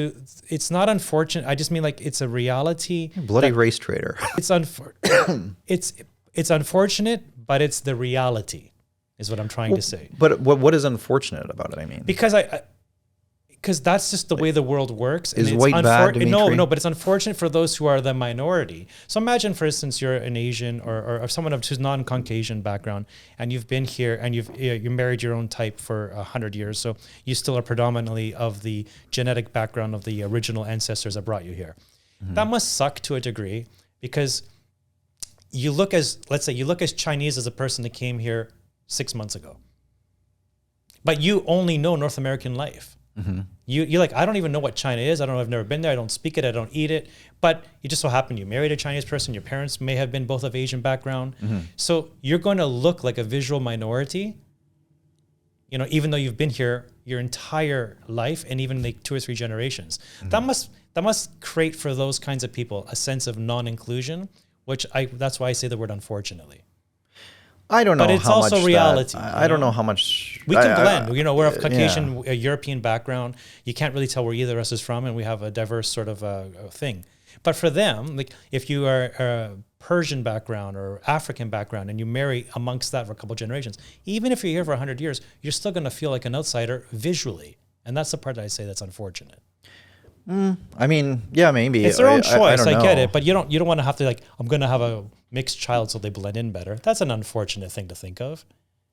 it's not unfortunate. I just mean it's a reality. Bloody race traitor. It's unfortunate, but it's the reality is what I'm trying to say. But what is unfortunate about it? I mean, because that's just the way the world works. Is white bad, Dimitri? No, but it's unfortunate for those who are the minority. So imagine, for instance, you're an Asian or someone who's non-Caucasian background, and you've been here and you married your own type for 100 years. So you still are predominantly of the genetic background of the original ancestors that brought you here. That must suck to a degree because let's say you look as Chinese as a person that came here 6 months ago, but you only know North American life. You're like, I don't even know what China is. I don't know. I've never been there. I don't speak it. I don't eat it. But you just so happen you married a Chinese person. Your parents may have been both of Asian background. So you're going to look like a visual minority, even though you've been here your entire life and even 2 or 3 generations. That must create for those kinds of people a sense of non-inclusion, that's why I say the word unfortunately. I don't know, but it's also reality. I don't know how much we can blend. We're of Caucasian, European background. You can't really tell where either of us is from, and we have a diverse sort of thing. But for them, if you are a Persian background or African background, and you marry amongst that for a couple of generations, even if you're here for 100 years, you're still going to feel like an outsider visually, and that's the part that I say that's unfortunate. I mean, yeah, maybe it's their own choice. I get it, but you don't want to have to I'm going to have a mixed child so they blend in better. That's an unfortunate thing to think of.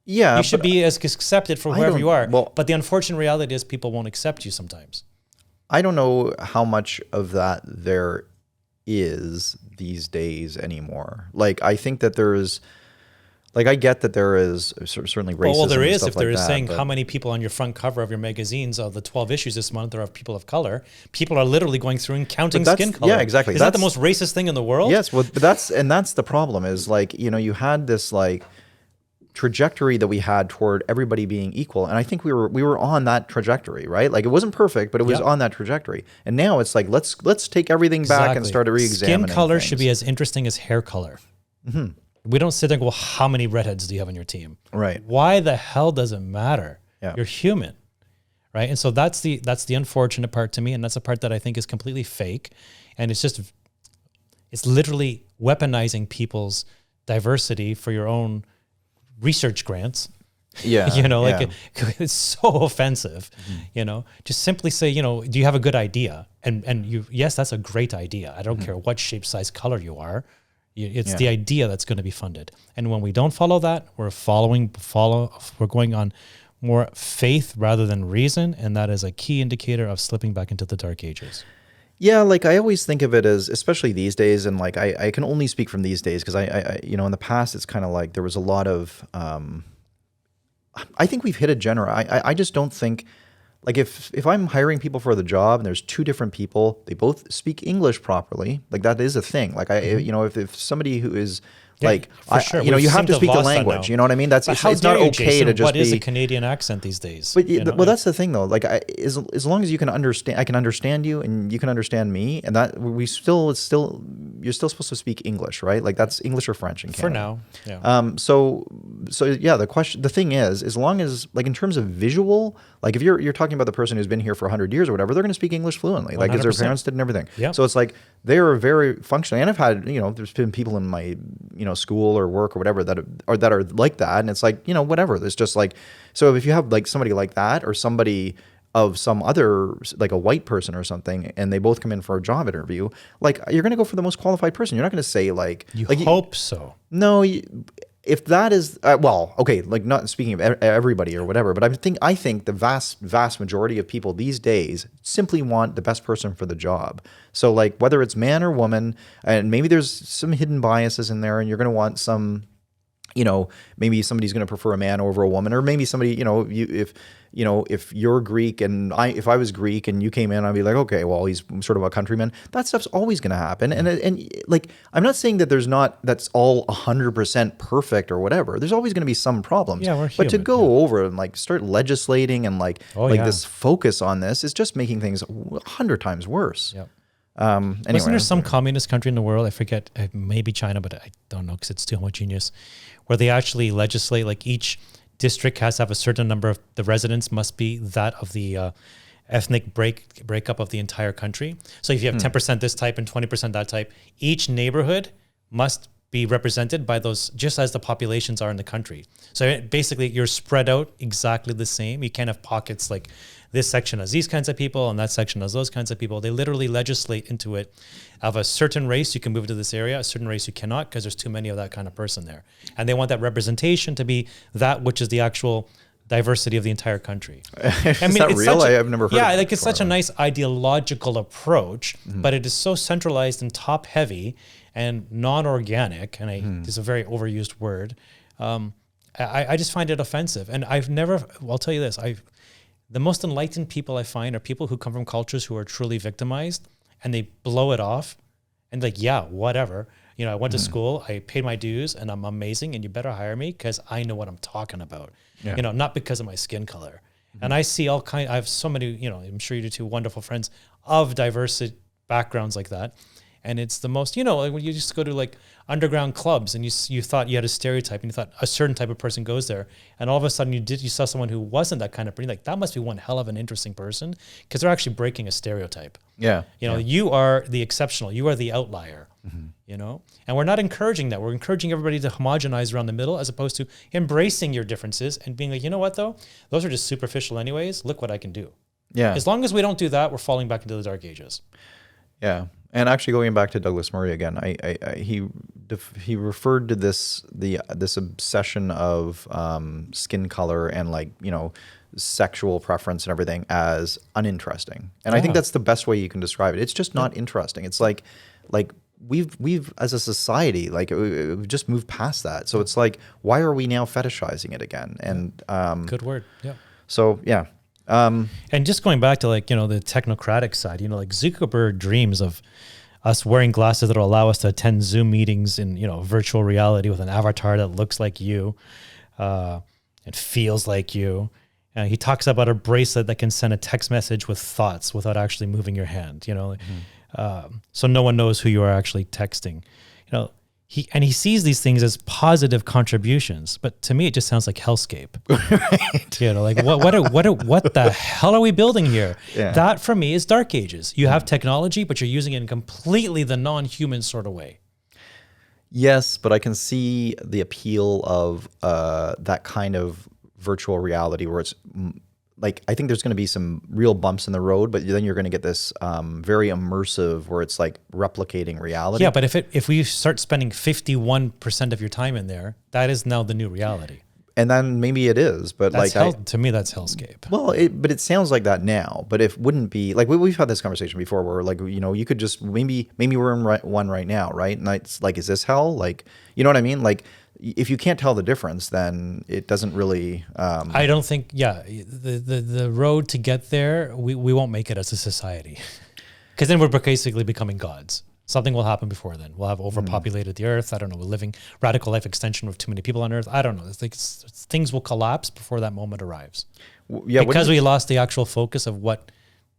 Yeah, you should be as accepted for wherever you are. Well, but the unfortunate reality is people won't accept you sometimes. I don't know how much of that there is these days anymore. I think that there's Like I get that there is certainly racism. Well, there and is stuff if there like is that, saying but- how many people on your front cover of your magazines of the 12 issues this month are of people of color. People are literally going through and counting skin color. Yeah, exactly. Isn't that the most racist thing in the world? Yes, well, but that's the problem is like, you know, you had this like trajectory that we had toward everybody being equal, and I think we were on that trajectory, right? Like it wasn't perfect, but it was on that trajectory. And now it's like let's take everything back and start re-examining. Skin color things. should be as interesting as hair color. We don't sit there and go, well, how many redheads do you have on your team? Right. Why the hell does it matter? Yeah. You're human, right? And so that's the unfortunate part to me, and that's the part that I think is completely fake, and it's literally weaponizing people's diversity for your own research grants. Yeah. You know, like it's so offensive. You know, just simply say, you know, do you have a good idea? And yes, that's a great idea. I don't care what shape, size, color you are. It's the idea that's going to be funded. And when we don't follow that, we're going on more faith rather than reason. And that is a key indicator of slipping back into the dark ages. Yeah, like I always think of it as, especially these days, and like I can only speak from these days because I you know, in the past it's kind of like there was a lot of, I think we've hit a I just don't think, like if I'm hiring people for the job and there's two different people, they both speak English properly, like that is a thing. Like you know, if somebody who is like, sure. you know, you have to speak the lost that language. now. You know what I mean? That's But it's how not dare you, okay Jason? to just What be. is a Canadian accent these days? But You know? well, that's the thing though. Like as long as you can understand, I can understand you, and you can understand me, and that you're still supposed to speak English, right? Like that's English or French in Canada. For now, yeah. So yeah, the thing is, as long as like in terms of visual, like if you're talking about the person who's been here for 100 years or whatever, they're going to speak English fluently, like as their 100%. parents did and everything. Yeah. So it's like they're very functioning. And I've had, you know, there's been people in my, you know, school or work or whatever that are like that, and it's like, you know, whatever. There's just like, so if you have like somebody like that or somebody of some other, like a white person or something, and they both come in for a job interview, like you're going to go for the most qualified person. You're not going to say like, You hope so. no, if that is well, okay, like not speaking of everybody or whatever, but I think the vast majority of people these days simply want the best person for the job. So like whether it's man or woman, and maybe there's some hidden biases in there, and you're going to want some, you know, maybe somebody's going to prefer a man over a woman, or maybe somebody, you know, if you're Greek and if I was Greek and you came in, I'd be like, okay, well, he's sort of a countryman. That stuff's always going to happen. And like, I'm not saying that that's all 100% perfect or whatever. There's always going to be some problems. Yeah, we're But to human, go over and like start legislating and like yeah. this focus on this is just making things 100 times worse. Yep. Anyway, Wasn't there some communist country in the world? I forget, maybe China, but I don't know because it's too homogeneous, where they actually legislate like each district has to have a certain number of the residents must be that of the ethnic breakup of the entire country. So if you have 10% this type and 20% that type, each neighborhood must be represented by those just as the populations are in the country. So basically you're spread out exactly the same. You can't have pockets like this section has these kinds of people and that section has those kinds of people. They literally legislate into it of a certain race you can move to this area, a certain race you cannot because there's too many of that kind of person there. And they want that representation to be that which is the actual diversity of the entire country. Is that real? I've never heard of it like it's before. such a nice ideological approach, but it is so centralized and top heavy and non-organic, and it's a very overused word. I just find it offensive. And I'll tell you this, the most enlightened people I find are people who come from cultures who are truly victimized and they blow it off and like, yeah, whatever. You know, I went to school, I paid my dues and I'm amazing and you better hire me because I know what I'm talking about. Yeah. You know, not because of my skin color. And I see I have so many, you know, I'm sure you do too, wonderful friends of diverse backgrounds like that. And it's the most, you know, like when you just go to like underground clubs and you thought you had a stereotype and you thought a certain type of person goes there. And all of a sudden you saw someone who wasn't that kind of person. Like that must be one hell of an interesting person because they're actually breaking a stereotype. Yeah. You know, you are the exceptional. You are the outlier, you know, and we're not encouraging that. We're encouraging everybody to homogenize around the middle as opposed to embracing your differences and being like, you know what though? Those are just superficial anyways. Look what I can do. Yeah. As long as we don't do that, we're falling back into the dark ages. Yeah. And actually, going back to Douglas Murray again, he referred to this obsession of skin color and like, you know, sexual preference and everything as uninteresting. And I think that's the best way you can describe it. It's just not interesting. It's like we've as a society, like we've just moved past that. So it's like, why are we now fetishizing it again? And good word. Yeah. So yeah. And just going back to like, the technocratic side, like Zuckerberg dreams of us wearing glasses that will allow us to attend Zoom meetings in, virtual reality with an avatar that looks like you, and feels like you. And he talks about a bracelet that can send a text message with thoughts without actually moving your hand, so no one knows who you are actually texting. He sees these things as positive contributions, but to me it just sounds like hellscape. Right. What the hell are we building here? Yeah. That for me is dark ages. You have technology, but you're using it in completely the non-human sort of way. Yes, but I can see the appeal of that kind of virtual reality where it's like, I think there's going to be some real bumps in the road, but then you're going to get this very immersive where it's like replicating reality. Yeah, but if we start spending 51% of your time in there, that is now the new reality. And then maybe it is, but that's to me, that's hellscape. Well, but it sounds like that now, but it wouldn't be like we've had this conversation before where like, you could just maybe we're in one right now, right? And it's like, is this hell? Like, you know what I mean? Like, if you can't tell the difference, then it doesn't really. I don't think. Yeah, the road to get there, we won't make it as a society, because then we're basically becoming gods. Something will happen before then. We'll have overpopulated the earth. I don't know. We're living radical life extension with too many people on earth. I don't know. It's like things will collapse before that moment arrives. Yeah, because we lost the actual focus of what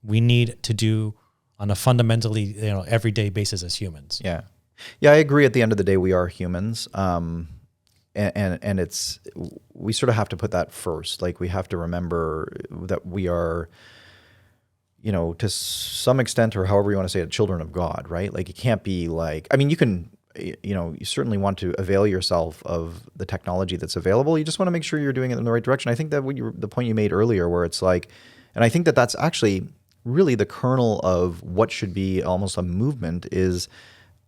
we need to do on a fundamentally everyday basis as humans. Yeah, I agree. At the end of the day, we are humans. And it's, we sort of have to put that first. Like we have to remember that we are, to some extent, or however you want to say it, children of God, right? Like it can't be like, I mean, you can, you certainly want to avail yourself of the technology that's available. You just want to make sure you're doing it in the right direction. I think that the point you made earlier where it's like, and I think that that's actually really the kernel of what should be almost a movement is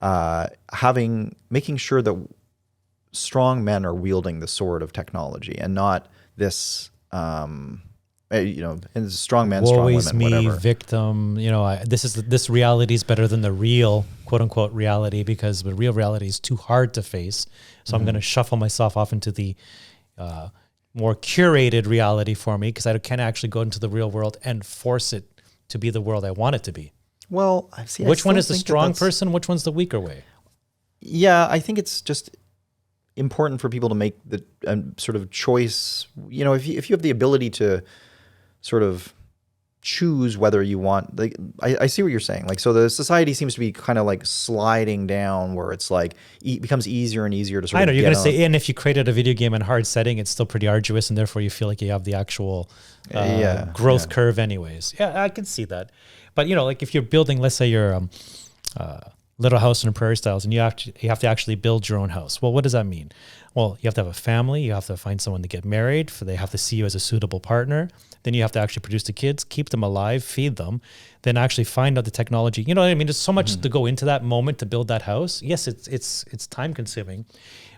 making sure that strong men are wielding the sword of technology and not this, and strong men, strong women, whatever. Victim, this reality is better than the real quote unquote reality because the real reality is too hard to face. So I'm going to shuffle myself off into the more curated reality for me because I can't actually go into the real world and force it to be the world I want it to be. Well, which one is the strong person? Which one's the weaker way? Yeah, I think it's just important for people to make the sort of choice. If you have the ability to sort of choose whether you want, like, I see what you're saying. Like, so the society seems to be kind of like sliding down where it's like it becomes easier and easier to sort of. I know you're going to say, and if you created a video game in hard setting, it's still pretty arduous, and therefore you feel like you have the actual growth curve, anyways. Yeah, I can see that. But like if you're building, let's say you're Little House on the Prairie styles, and you have to actually build your own house. Well, what does that mean? Well, you have to have a family. You have to find someone to get married. They have to see you as a suitable partner. Then you have to actually produce the kids, keep them alive, feed them. Then actually find out the technology. You know what I mean? There's so much to go into that moment to build that house. Yes, it's time consuming,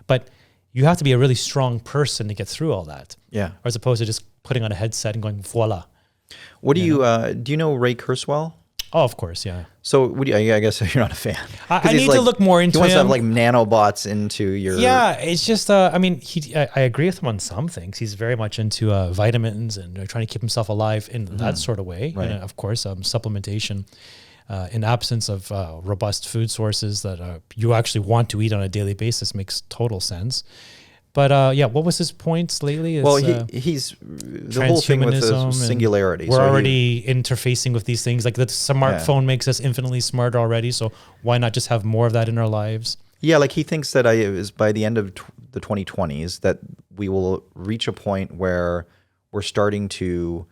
but you have to be a really strong person to get through all that. Yeah. As opposed to just putting on a headset and going voila. What do you do? You know Ray Kurzweil? Oh, of course, yeah. So I guess you're not a fan. I need to look more into him. He wants to have like nanobots into your... Yeah, it's just, I agree with him on some things. He's very much into vitamins and trying to keep himself alive in that sort of way. Right. And of course, supplementation in absence of robust food sources that you actually want to eat on a daily basis makes total sense. But what was his points lately? Well, he's the whole thing with the singularity. We're already interfacing with these things. Like the smartphone makes us infinitely smarter already. So why not just have more of that in our lives? Yeah, like he thinks that is by the end of the 2020s that we will reach a point where we're starting to,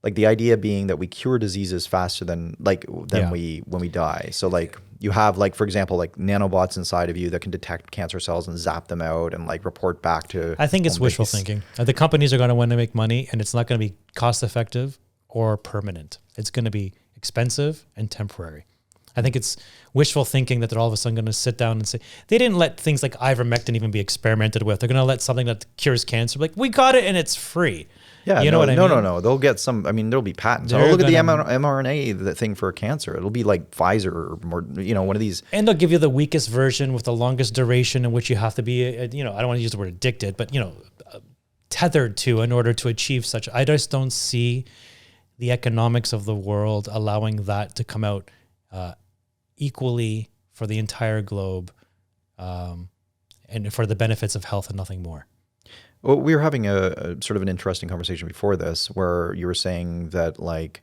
like the idea being that we cure diseases faster than when we die. So like you have like, for example, like nanobots inside of you that can detect cancer cells and zap them out and like report back to. I think it's wishful thinking. The companies are going to want to make money, and it's not going to be cost effective or permanent. It's going to be expensive and temporary. I think it's wishful thinking that they're all of a sudden going to sit down and say, they didn't let things like ivermectin even be experimented with. They're going to let something that cures cancer, like, we got it and it's free. Yeah, you know what I mean? No. They'll get some. I mean, there'll be patents. Oh, look at the mRNA the thing for cancer. It'll be like Pfizer or more, one of these. And they'll give you the weakest version with the longest duration in which you have to be, I don't want to use the word addicted, but tethered to in order to achieve such. I just don't see the economics of the world allowing that to come out equally for the entire globe, and for the benefits of health and nothing more. Well, we were having a sort of an interesting conversation before this, where you were saying that, like,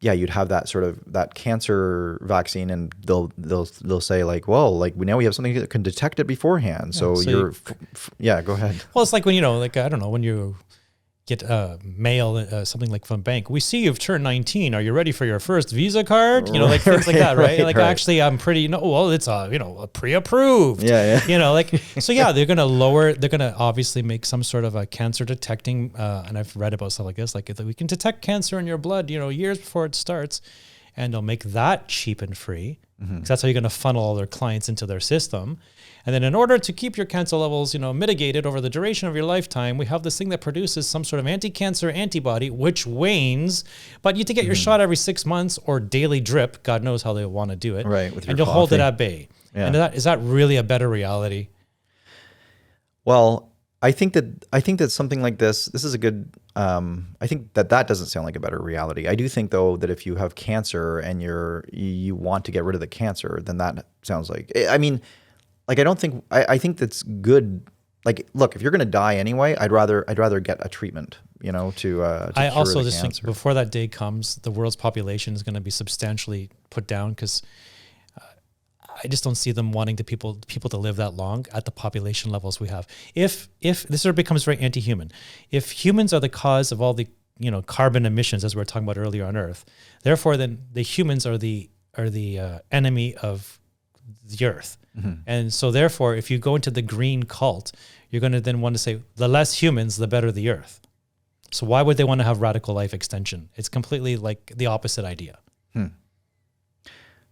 yeah, you'd have that sort of that cancer vaccine, and they'll say like, well, like now we have something that can detect it beforehand. Yeah, so you're, go ahead. Well, it's like when like I don't know, when you get mail, something like from bank. We see you've turned 19. Are you ready for your first Visa card? Like things like that, right? Like actually, I'm pretty. Well, it's a pre-approved. Yeah. So yeah, they're gonna obviously make some sort of a cancer detecting. And I've read about stuff like this, like we can detect cancer in your blood, years before it starts, and they'll make that cheap and free. Because that's how you're going to funnel all their clients into their system. And then in order to keep your cancer levels, mitigated over the duration of your lifetime, we have this thing that produces some sort of anti-cancer antibody, which wanes, but you have to get your shot every 6 months or daily drip. God knows how they want to do it. Right. With your and you'll hold it at bay. Yeah. And is that really a better reality? Well, I think that something like this is a good, I think that doesn't sound like a better reality. I do think though that if you have cancer and you want to get rid of the cancer, then that sounds like, I mean, like, I think that's good. Like, look, if you're going to die anyway, I'd rather get a treatment, to I cure also the just cancer. think before that day comes, the world's population is going to be substantially put down, because I just don't see them wanting people to live that long at the population levels we have. If this sort of becomes very anti-human, if humans are the cause of all the carbon emissions, as we were talking about earlier on Earth, therefore then the humans are the enemy of the Earth. And so therefore, if you go into the green cult, you're going to then want to say the less humans, the better the Earth. So why would they want to have radical life extension? It's completely like the opposite idea.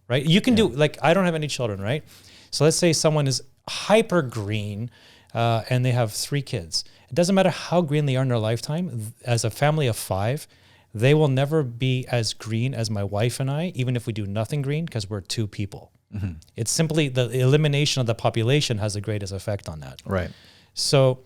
Right? You can do, like, I don't have any children, right? So let's say someone is hyper green and they have 3 kids. It doesn't matter how green they are in their lifetime. As a family of 5, they will never be as green as my wife and I, even if we do nothing green, because we're 2 people. It's simply the elimination of the population has the greatest effect on that. Right. So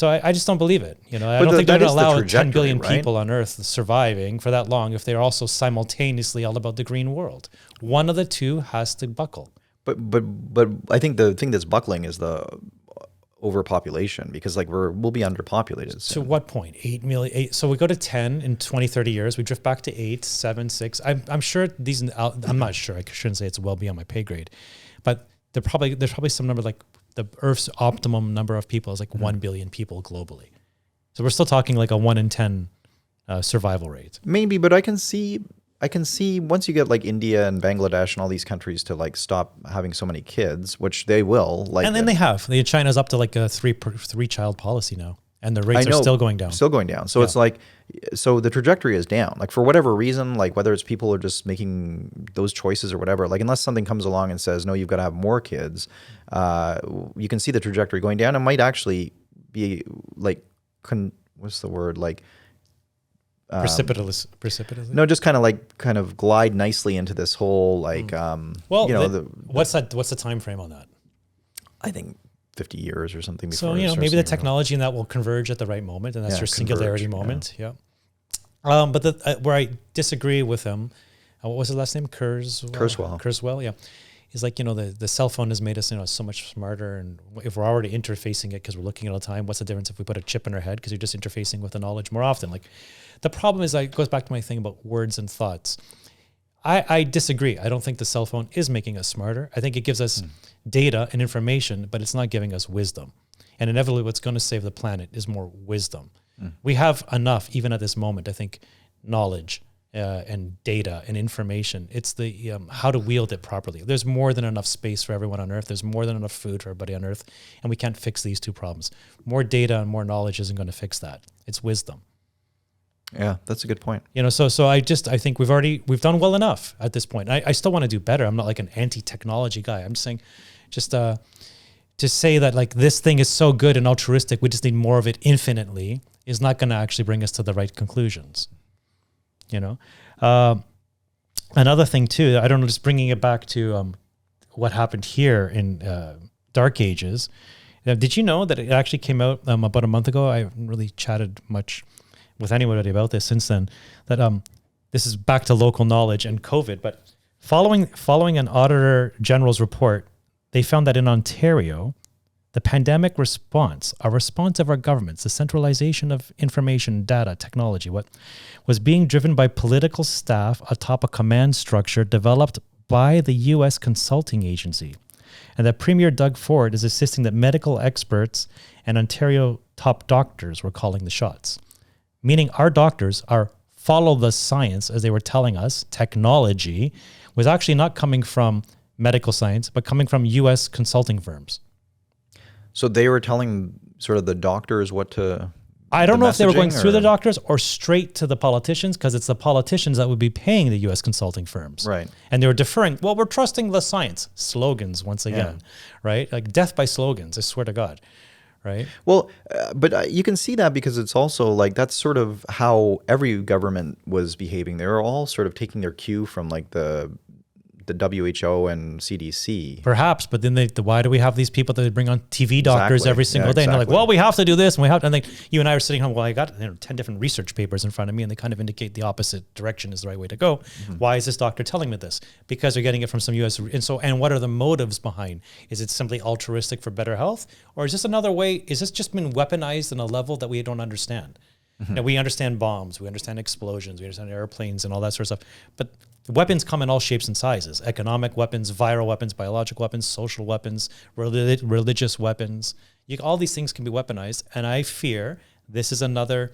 I just don't believe it. I don't think they're going to allow 10 billion right? people on Earth surviving for that long if they're also simultaneously all about the green world. One of the two has to buckle. But I think the thing that's buckling is the overpopulation, because like we'll be underpopulated soon. To what point? 8 million. So we go to 10 in 20, 30 years. We drift back to 8, 7, 6. I'm sure I'm not sure. I shouldn't say it's well beyond my pay grade, but there's probably some number, like the Earth's optimum number of people is like 1 billion people globally. So we're still talking like a 1 in 10 survival rate. Maybe, but I can see once you get like India and Bangladesh and all these countries to like stop having so many kids, which they will. Like, and then they have. China's up to like a 3-child policy now, and the rates are still going down. Still going down. So it's like, so the trajectory is down. Like for whatever reason, like whether it's people are just making those choices or whatever, like unless something comes along and says, no, you've got to have more kids, you can see the trajectory going down. It might actually be like, what's the word? Like, precipitously? No, just kind of glide nicely into this whole like. What's the time frame on that? I think 50 years or something. So maybe the technology and that will converge at the right moment, and that's your singularity moment. Yeah. But where I disagree with him, what was his last name? Kurzweil. Yeah. He's like, the cell phone has made us, so much smarter. And if we're already interfacing it because we're looking at it all the time, what's the difference if we put a chip in our head because you're just interfacing with the knowledge more often? Like, the problem is, it goes back to my thing about words and thoughts. I disagree. I don't think the cell phone is making us smarter. I think it gives us data and information, but it's not giving us wisdom. And inevitably, what's going to save the planet is more wisdom. We have enough, even at this moment, I think, knowledge and data and information. It's the how to wield it properly. There's more than enough space for everyone on Earth. There's more than enough food for everybody on Earth, and we can't fix these 2 problems. More data and more knowledge isn't going to fix that. It's wisdom. Yeah, that's a good point. So I think we've done well enough at this point. I still want to do better. I'm not like an anti-technology guy. I'm just saying, to say that like this thing is so good and altruistic, we just need more of it infinitely. is not going to actually bring us to the right conclusions. Another thing too, I don't know, just bringing it back to what happened here in Dark Ages. Did you know that it actually came out about a month ago? I haven't really chatted much with anybody about this since then. That this is back to local knowledge and COVID, but following an Auditor General's report, they found that in Ontario, the pandemic response, a response of our governments, the centralization of information, data, technology, what was being driven by political staff atop a command structure developed by the U.S. consulting agency. And that Premier Doug Ford is insisting that medical experts and Ontario top doctors were calling the shots. Meaning our doctors are follow the science, as they were telling us, technology was actually not coming from medical science, but coming from U.S. consulting firms. So they were telling sort of the doctors what to... I don't know if they were going through the doctors or straight to the politicians, because it's the politicians that would be paying the U.S. consulting firms. Right. And they were deferring, well, we're trusting the science. Slogans, once again, right? Like death by slogans, I swear to God, right? Well, but you can see that because it's also like that's sort of how every government was behaving. They were all sort of taking their cue from like the WHO and CDC. Perhaps, but then why do we have these people that they bring on TV doctors every single day? And they're like, well, we have to do this, and we have to. And like you and I are sitting home, well, I got 10 different research papers in front of me, and they kind of indicate the opposite direction is the right way to go. Mm-hmm. Why is this doctor telling me this? Because they're getting it from some U.S. And what are the motives behind? Is it simply altruistic for better health, or is this another way? Is this just been weaponized in a level that we don't understand? Mm-hmm. Now, we understand bombs, we understand explosions, we understand airplanes and all that sort of stuff, but weapons come in all shapes and sizes: economic weapons, viral weapons, biological weapons, social weapons, religious weapons. All these things can be weaponized. And I fear this is another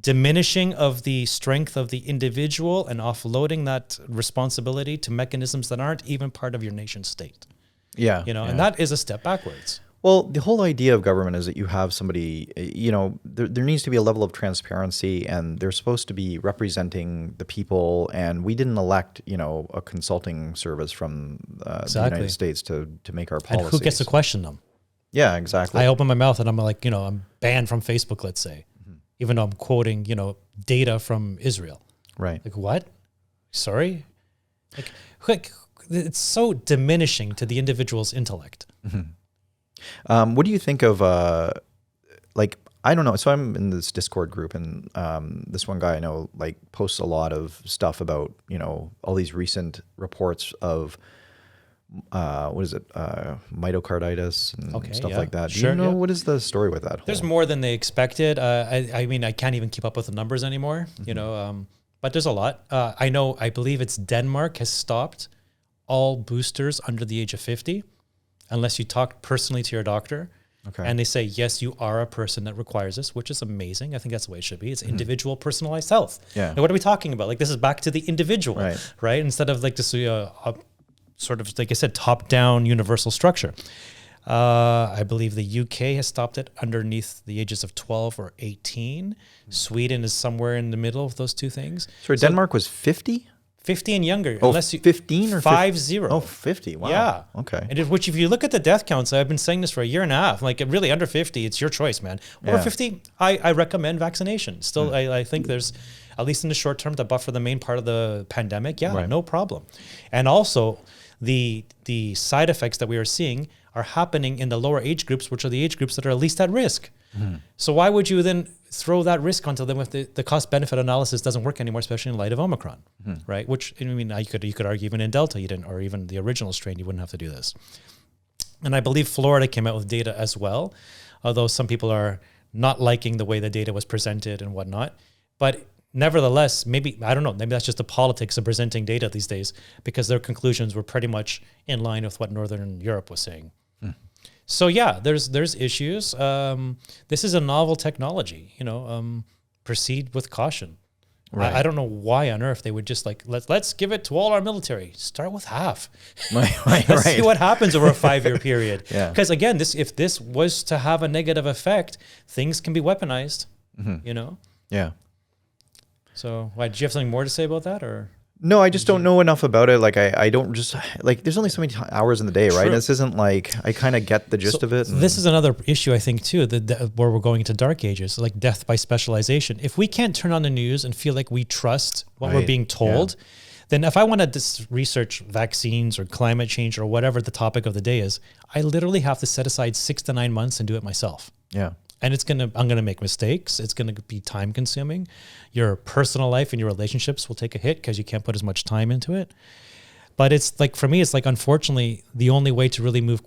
diminishing of the strength of the individual and offloading that responsibility to mechanisms that aren't even part of your nation state. Yeah. And that is a step backwards. Well, the whole idea of government is that you have somebody, there needs to be a level of transparency, and they're supposed to be representing the people. And we didn't elect, a consulting service from the United States to make our policies. And who gets to question them? Yeah, exactly. I open my mouth and I'm like, I'm banned from Facebook, let's say, even though I'm quoting, data from Israel. Right. Like, what? Sorry? Like it's so diminishing to the individual's intellect. Mm-hmm. What do you think of, I don't know. So I'm in this Discord group, and this one guy I know posts a lot of stuff about, all these recent reports of, myocarditis and stuff like that. Do you know what is the story with that? There's more than they expected. I mean, I can't even keep up with the numbers anymore, but there's a lot. I believe it's Denmark has stopped all boosters under the age of 50. Unless you talk personally to your doctor, and they say, yes, you are a person that requires this, which is amazing. I think that's the way it should be. It's individual personalized health. Yeah. And what are we talking about? This is back to the individual, right? Instead of this sort of, like I said, top-down universal structure. I believe the UK has stopped it underneath the ages of 12 or 18. Sweden is somewhere in the middle of those two things. So Denmark was 50? 50 and younger, unless you 15 or 50. Oh, 50. Wow. Yeah. Okay. And which, if you look at the death counts, I've been saying this for a year and a half. Really, under 50, it's your choice, man. Over 50, I recommend vaccination. Still, I think there's, at least in the short term, to buffer the main part of the pandemic. Yeah, no problem. And also, the side effects that we are seeing are happening in the lower age groups, which are the age groups that are least at risk. So why would you then throw that risk onto them if the cost-benefit analysis doesn't work anymore, especially in light of Omicron, right? Which, I mean, you could argue even in Delta you didn't, or even the original strain, you wouldn't have to do this. And I believe Florida came out with data as well, although some people are not liking the way the data was presented and whatnot. But nevertheless, maybe, I don't know, maybe that's just the politics of presenting data these days, because their conclusions were pretty much in line with what Northern Europe was saying. So yeah, there's issues. This is a novel technology, proceed with caution. Right. I don't know why on earth they would just let's give it to all our military. Start with half. Let's see what happens over a 5-year period. Because again, if this was to have a negative effect, things can be weaponized, Yeah. So why, do you have something more to say about that, or? No, I just don't know enough about it. Like I don't just like there's only so many hours in the day, right? True. This isn't like I kind of get the gist of it. This is another issue I think too, where we're going into dark ages, like death by specialization. If we can't turn on the news and feel like we trust what we're being told, then if I want to research vaccines or climate change or whatever the topic of the day is, I literally have to set aside 6 to 9 months and do it myself. Yeah. And I'm going to make mistakes. It's going to be time consuming. Your personal life and your relationships will take a hit because you can't put as much time into it. But it's like, for me, it's like, unfortunately, the only way to really move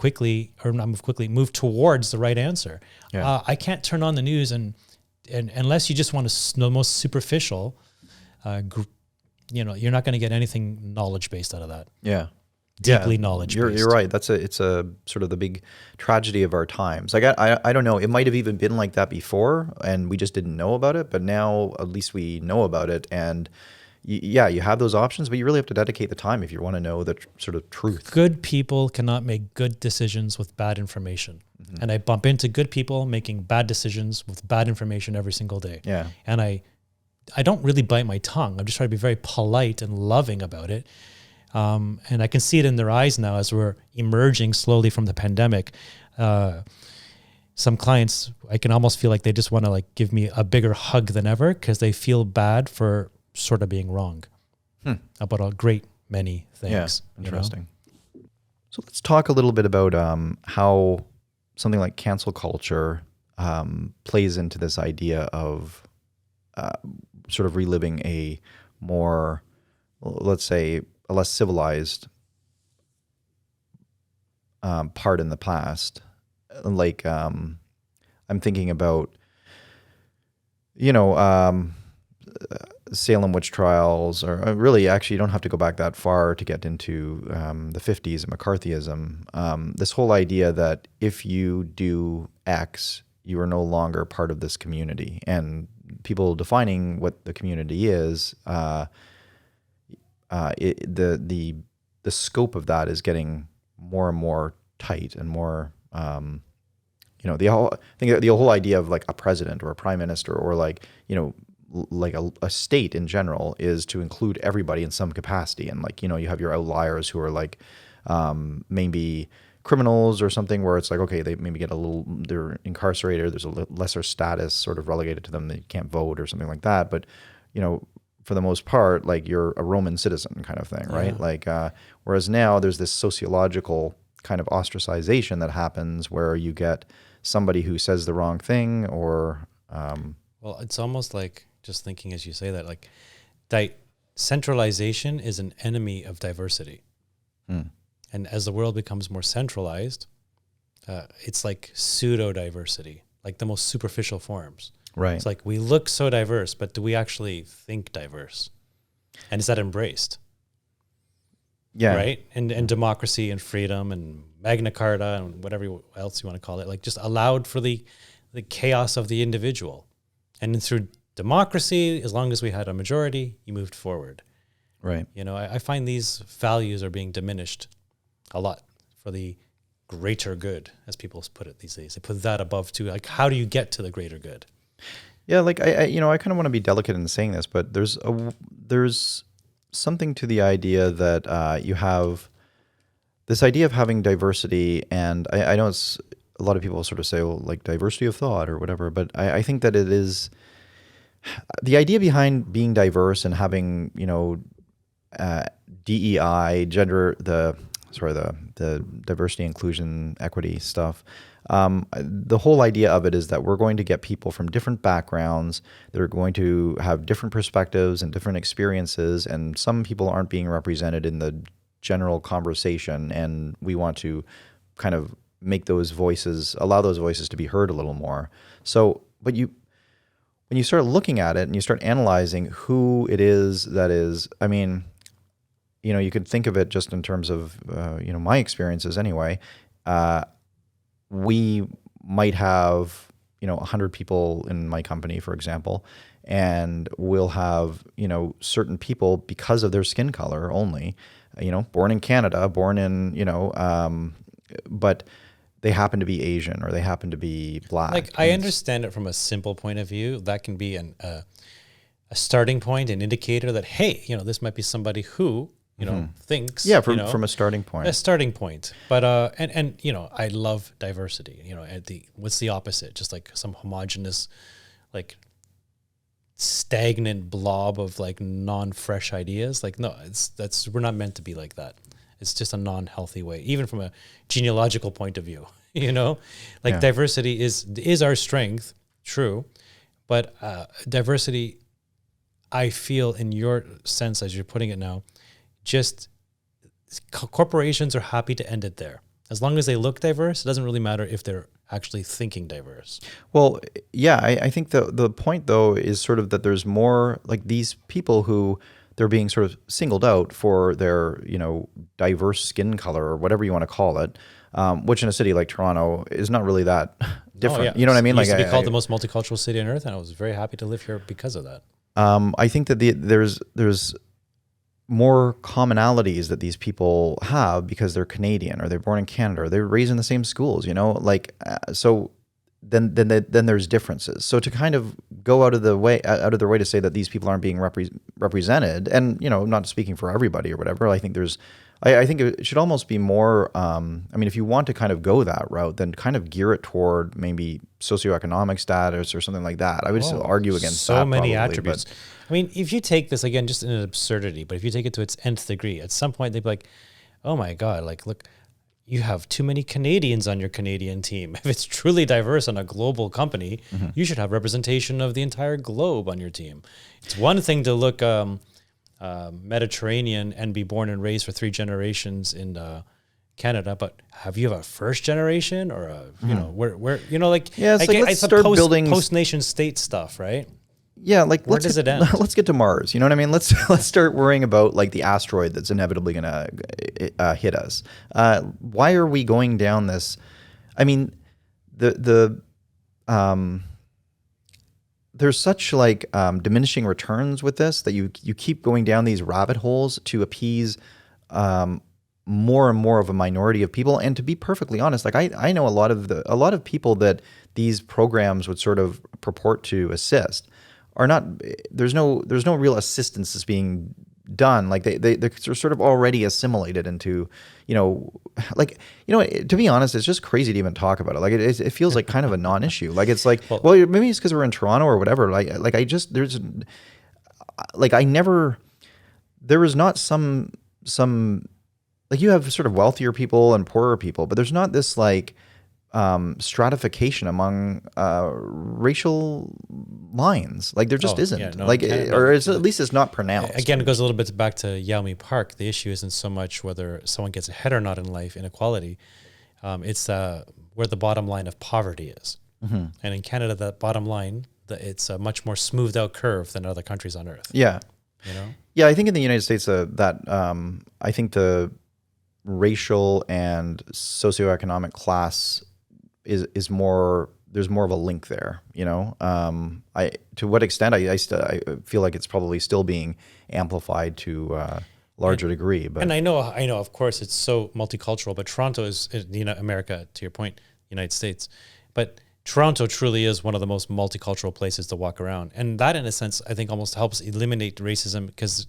towards the right answer. Yeah. I can't turn on the news and unless you just want the most superficial, you're not going to get anything knowledge based out of that. Yeah. Deeply knowledge based. You're right. It's a sort of the big tragedy of our times. Like I don't know. It might have even been like that before, and we just didn't know about it. But now at least we know about it, and you have those options, but you really have to dedicate the time if you want to know the sort of truth. Good people cannot make good decisions with bad information, and I bump into good people making bad decisions with bad information every single day. Yeah, and I don't really bite my tongue. I'm just trying to be very polite and loving about it. And I can see it in their eyes now as we're emerging slowly from the pandemic. Some clients, I can almost feel like they just want to like give me a bigger hug than ever because they feel bad for sort of being wrong about a great many things. Yeah, interesting. So let's talk a little bit about how something like cancel culture plays into this idea of sort of reliving a more, let's say, a less civilized part in the past. Like I'm thinking about, Salem witch trials, or really actually you don't have to go back that far to get into the 50s and McCarthyism. This whole idea that if you do X, you are no longer part of this community, and people defining what the community is, the scope of that is getting more and more tight and more, the whole idea of like a president or a prime minister or like, like a state in general is to include everybody in some capacity. And like, you have your outliers who are like, maybe criminals or something where it's like, okay, they maybe they're incarcerated. There's a lesser status sort of relegated to them. They can't vote or something like that. But, for the most part, like you're a Roman citizen kind of thing, right? Like, whereas now there's this sociological kind of ostracization that happens where you get somebody who says the wrong thing or... Well, it's almost like, just thinking as you say that, like centralization is an enemy of diversity. And as the world becomes more centralized, it's like pseudo-diversity, like the most superficial forms. Right. It's like we look so diverse, but do we actually think diverse? And is that embraced? Yeah. Right? And democracy and freedom and Magna Carta and whatever else you want to call it, like just allowed for the chaos of the individual. And through democracy, as long as we had a majority, you moved forward. Right. I find these values are being diminished a lot for the greater good, as people put it these days. They put that above too. Like, how do you get to the greater good? Yeah, like I kind of want to be delicate in saying this, but there's something to the idea that you have this idea of having diversity, and I know it's a lot of people sort of say, well, like diversity of thought or whatever, but I think that it is the idea behind being diverse and having DEI, the diversity, inclusion, equity stuff. The whole idea of it is that we're going to get people from different backgrounds. They're going to have different perspectives and different experiences, and some people aren't being represented in the general conversation, and we want to kind of allow those voices to be heard a little more. So, but when you start looking at it and you start analyzing who it is that is, I mean, you could think of it just in terms of, my experiences anyway. We might have, 100 people in my company, for example, and we'll have, certain people because of their skin color only, born in Canada, but they happen to be Asian or they happen to be Black. Like, I understand it from a simple point of view. That can be a a starting point, an indicator that, hey, this might be somebody who, thinks. Yeah, from a starting point. A starting point. But, and I love diversity. What's the opposite? Just like some homogenous, like stagnant blob of like non-fresh ideas. Like, no, we're not meant to be like that. It's just a non-healthy way, even from a genealogical point of view, diversity is our strength. True. But, diversity, I feel in your sense, as you're putting it now, just corporations are happy to end it there. As long as they look diverse, it doesn't really matter if they're actually thinking diverse. Well, yeah, I think the point, though, is sort of that there's more like these people who they're being sort of singled out for their, diverse skin color or whatever you want to call it, which in a city like Toronto is not really that different. Oh, yeah. You know what I mean? It used to be called the most multicultural city on earth, and I was very happy to live here because of that. I think that there's more commonalities that these people have because they're Canadian or they're born in Canada or they're raised in the same schools, so then there's differences. So to kind of go out of their way to say that these people aren't being represented, and not speaking for everybody or whatever, I think I think it should almost be more, if you want to kind of go that route, then kind of gear it toward maybe socioeconomic status or something like that. I would still argue against that. So many attributes. If you take this, again, just in an absurdity, but if you take it to its nth degree, at some point they'd be like, oh my God, like, look, you have too many Canadians on your Canadian team. If it's truly diverse on a global company, you should have representation of the entire globe on your team. It's one thing to look Mediterranean and be born and raised for 3 generations in Canada, but have you a first generation or let's start building post nation state stuff, right? Yeah, like where does it end? Let's get to Mars. You know what I mean? Let's start worrying about like the asteroid that's inevitably going to hit us. Why are we going down this? I mean, there's such like diminishing returns with this that you keep going down these rabbit holes to appease more and more of a minority of people. And to be perfectly honest, like I know a lot of people that these programs would sort of purport to assist are not. There's no real assistance that's being done. Like they're sort of already assimilated into, to be honest, it's just crazy to even talk about it. Like it feels like kind of a non-issue. Like it's like, well maybe it's because we're in Toronto or whatever. There was not some like you have sort of wealthier people and poorer people, but there's not this like stratification among racial lines. Like there just isn't. Yeah, no, or at least it's not pronounced. Again, it goes a little bit back to Yao Park. The issue isn't so much whether someone gets ahead or not in life, inequality. It's where the bottom line of poverty is. Mm-hmm. And in Canada, that bottom line, it's a much more smoothed out curve than other countries on earth. Yeah. Yeah, I think in the United States I think the racial and socioeconomic class is more, there's more of a link there, to what extent I feel like it's probably still being amplified to a larger degree. But and I know, of course, it's so multicultural, but Toronto is, America, to your point, United States, but Toronto truly is one of the most multicultural places to walk around. And that, in a sense, I think almost helps eliminate racism because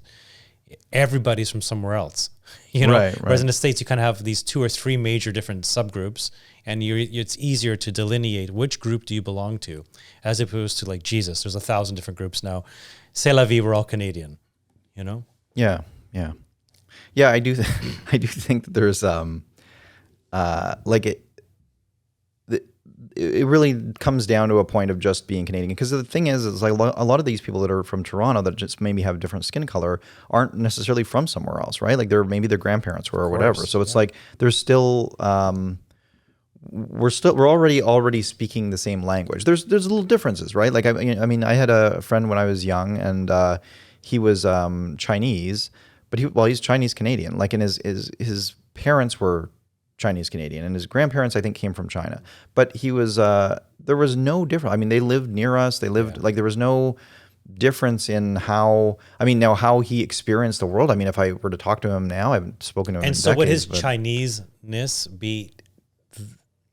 everybody's from somewhere else, Right. Whereas in the States, you kind of have these 2 or 3 major different subgroups, and it's easier to delineate which group do you belong to, as opposed to like Jesus. There's 1,000 different groups now. C'est la vie, we're all Canadian, Yeah. I do think that there's it really comes down to a point of just being Canadian. Because the thing is like a lot of these people that are from Toronto that just maybe have different skin color aren't necessarily from somewhere else, right? Like maybe their grandparents were or whatever. So it's like there's still we're already speaking the same language. There's little differences, right? Like I had a friend when I was young, and he was Chinese, but he's Chinese Canadian. Like, and his parents were Chinese Canadian, and his grandparents I think came from China. But he was there was no difference. I mean, they lived near us. They lived like there was no difference in how he experienced the world. I mean, if I were to talk to him now, I haven't spoken to him. And so, would his Chinese-ness be,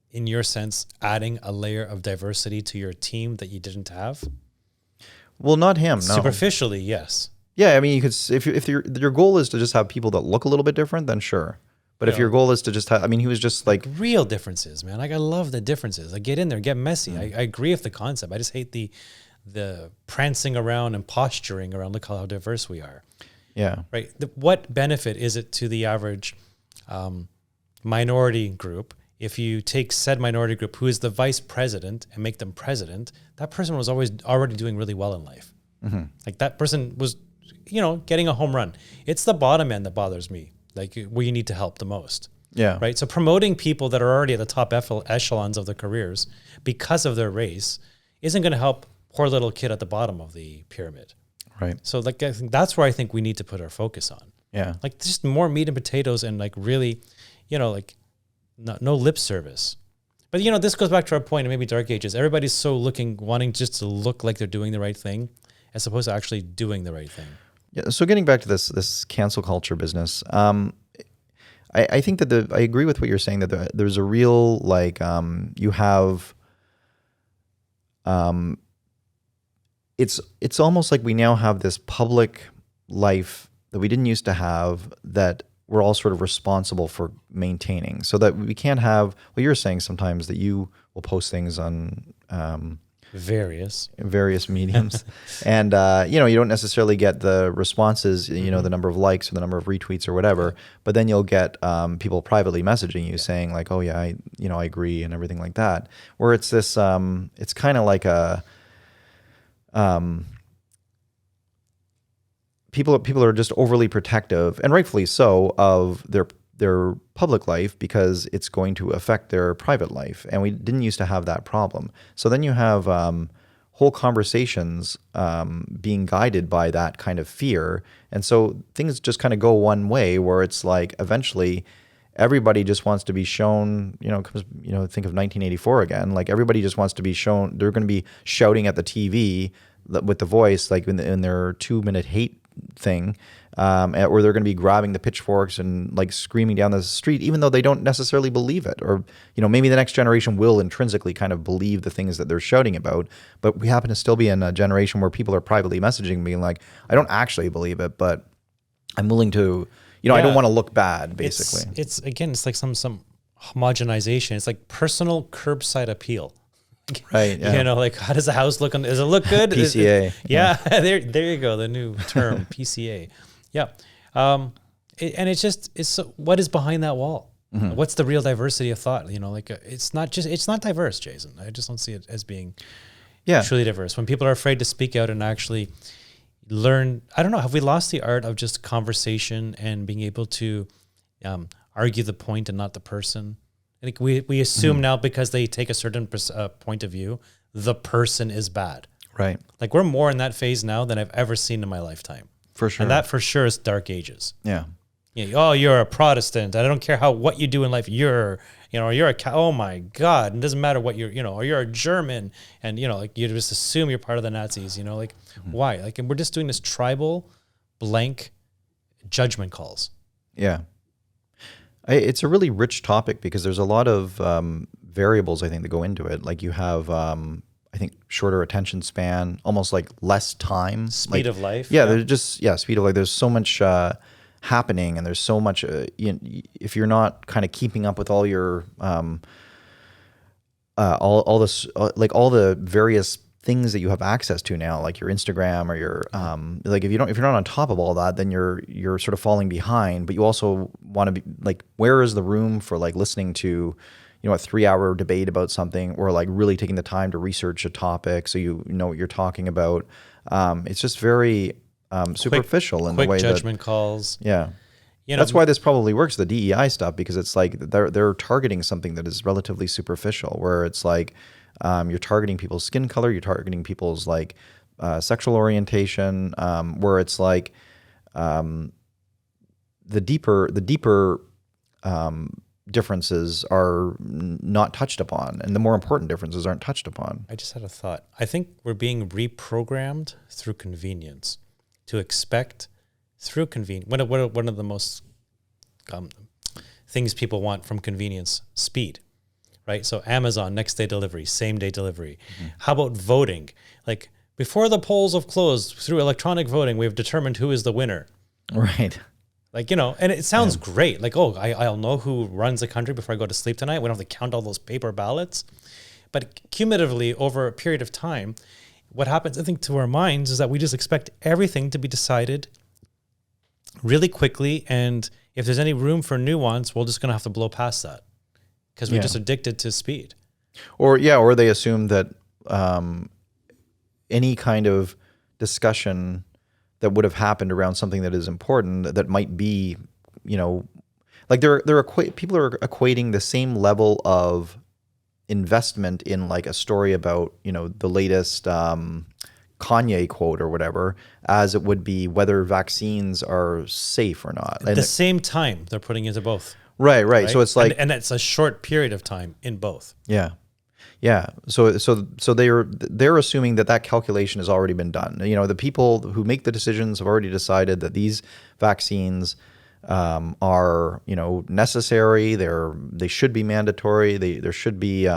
in your sense, adding a layer of diversity to your team that you didn't have? Well, not him. No. Superficially, yes. Yeah, I mean, you could if your goal is to just have people that look a little bit different, then sure. But if your goal is to just have, I mean, he was just like real differences, man. Like I love the differences. Like get in there, get messy. I agree with the concept. I just hate the prancing around and posturing around. Look how diverse we are. Yeah. Right. What benefit is it to the average minority group if you take said minority group who is the vice president and make them president? That person was already doing really well in life. Mm-hmm. Like that person was, getting a home run. It's the bottom end that bothers me. Like where you need to help the most. Yeah. Right. So promoting people that are already at the top echelons of their careers because of their race isn't going to help poor little kid at the bottom of the pyramid. Right. So like I think that's where I think we need to put our focus on. Yeah. Like just more meat and potatoes and like really, like no lip service. But this goes back to our point of maybe dark ages. Everybody's so wanting just to look like they're doing the right thing as opposed to actually doing the right thing. Yeah. So getting back to this cancel culture business, I think that I agree with what you're saying that there's a real you have it's almost like we now have this public life that we didn't used to have that we're all sort of responsible for maintaining, so that we can't have what you're saying sometimes that you will post things on various mediums and you don't necessarily get the responses, the number of likes or the number of retweets or whatever, but then you'll get people privately messaging you saying like, oh yeah, I agree and everything like that, where it's this it's kind of like a people are just overly protective, and rightfully so, of their public life because it's going to affect their private life. And we didn't used to have that problem. So then you have whole conversations being guided by that kind of fear. And so things just kind of go one way where it's like eventually everybody just wants to be shown, think of 1984 again, like everybody just wants to be shown, they're going to be shouting at the TV with the voice, like in their 2-minute hate thing, or they're going to be grabbing the pitchforks and like screaming down the street, even though they don't necessarily believe it. Or, maybe the next generation will intrinsically kind of believe the things that they're shouting about. But we happen to still be in a generation where people are privately messaging me like, I don't actually believe it, but I'm willing to, I don't want to look bad, basically. It's like some homogenization. It's like personal curbside appeal. Right. Yeah. Like how does the house look does it look good? PCA. Yeah. there you go. The new term PCA. Yeah. It's what is behind that wall? Mm-hmm. What's the real diversity of thought? It's not diverse, Jason. I just don't see it as being truly diverse. When people are afraid to speak out and actually learn, I don't know, have we lost the art of just conversation and being able to argue the point and not the person? I think we assume now because they take a certain point of view, the person is bad. Right. Like we're more in that phase now than I've ever seen in my lifetime. For sure. And that for sure is dark ages. Yeah. Oh, you're a Protestant. I don't care what you do in life. You're oh my God. It doesn't matter what or you're a German and, like you just assume you're part of the Nazis, why? Like, and we're just doing this tribal blank judgment calls. Yeah. It's a really rich topic because there's a lot of variables, I think, that go into it. Like you have, I think, shorter attention span, almost like less time. Speed of life. Yeah, there's just, speed of life. There's so much happening and there's so much, if you're not kind of keeping up with all your, all the various things that you have access to now, like your Instagram or your like if you're not on top of all that, then you're sort of falling behind. But you also want to be like, where is the room for like listening to, a 3-hour debate about something, or like really taking the time to research a topic so you know what you're talking about. It's just very superficial in the way judgment calls. Yeah. That's why this probably works, the DEI stuff, because it's like they're targeting something that is relatively superficial, where it's like you're targeting people's skin color, you're targeting people's like sexual orientation, where it's like the deeper differences are not touched upon, and the more important differences aren't touched upon. I just had a thought. I think we're being reprogrammed through convenience to expect through convenience. One of the most things people want from convenience, speed, right? So Amazon, next day delivery, same day delivery. Mm-hmm. How about voting? Like before the polls have closed through electronic voting, we have determined who is the winner. Right. Like, you know, and it sounds great. Like, oh, I'll know who runs the country before I go to sleep tonight. We don't have to count all those paper ballots. But cumulatively, over a period of time, what happens, I think, to our minds is that we just expect everything to be decided really quickly. And if there's any room for nuance, we're just going to have to blow past that because we're just addicted to speed. Or they assume that any kind of discussion that would have happened around something that is important, that might be, you know, like people are equating the same level of investment in like a story about, you know, the latest Kanye quote or whatever, as it would be whether vaccines are safe or not. At the same time, they're putting into both. Right. So it's like, and it's a short period of time in both. Yeah. So they're assuming that calculation has already been done. You know, the people who make the decisions have already decided that these vaccines are, you know, necessary. They should be mandatory. There should be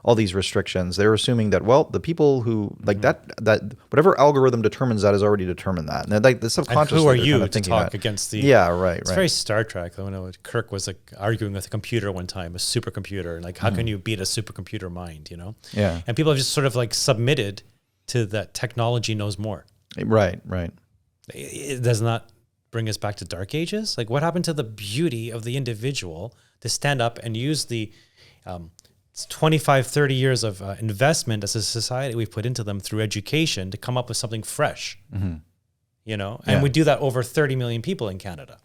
all these restrictions. They're assuming that, well, the people who like that whatever algorithm determines that has already determined that. And like the subconscious. And who are you to talk against the? Yeah, right. It's very Star Trek. Though. I know Kirk was like arguing with a computer one time, a supercomputer, and like, how can you beat a supercomputer mind? You know? Yeah. And people have just sort of like submitted to that technology knows more. Right. It does not bring us back to dark ages. Like, what happened to the beauty of the individual to stand up and use the 25, 30 years of investment as a society we've put into them through education to come up with something fresh, you know? And we do that over 30 million people in Canada,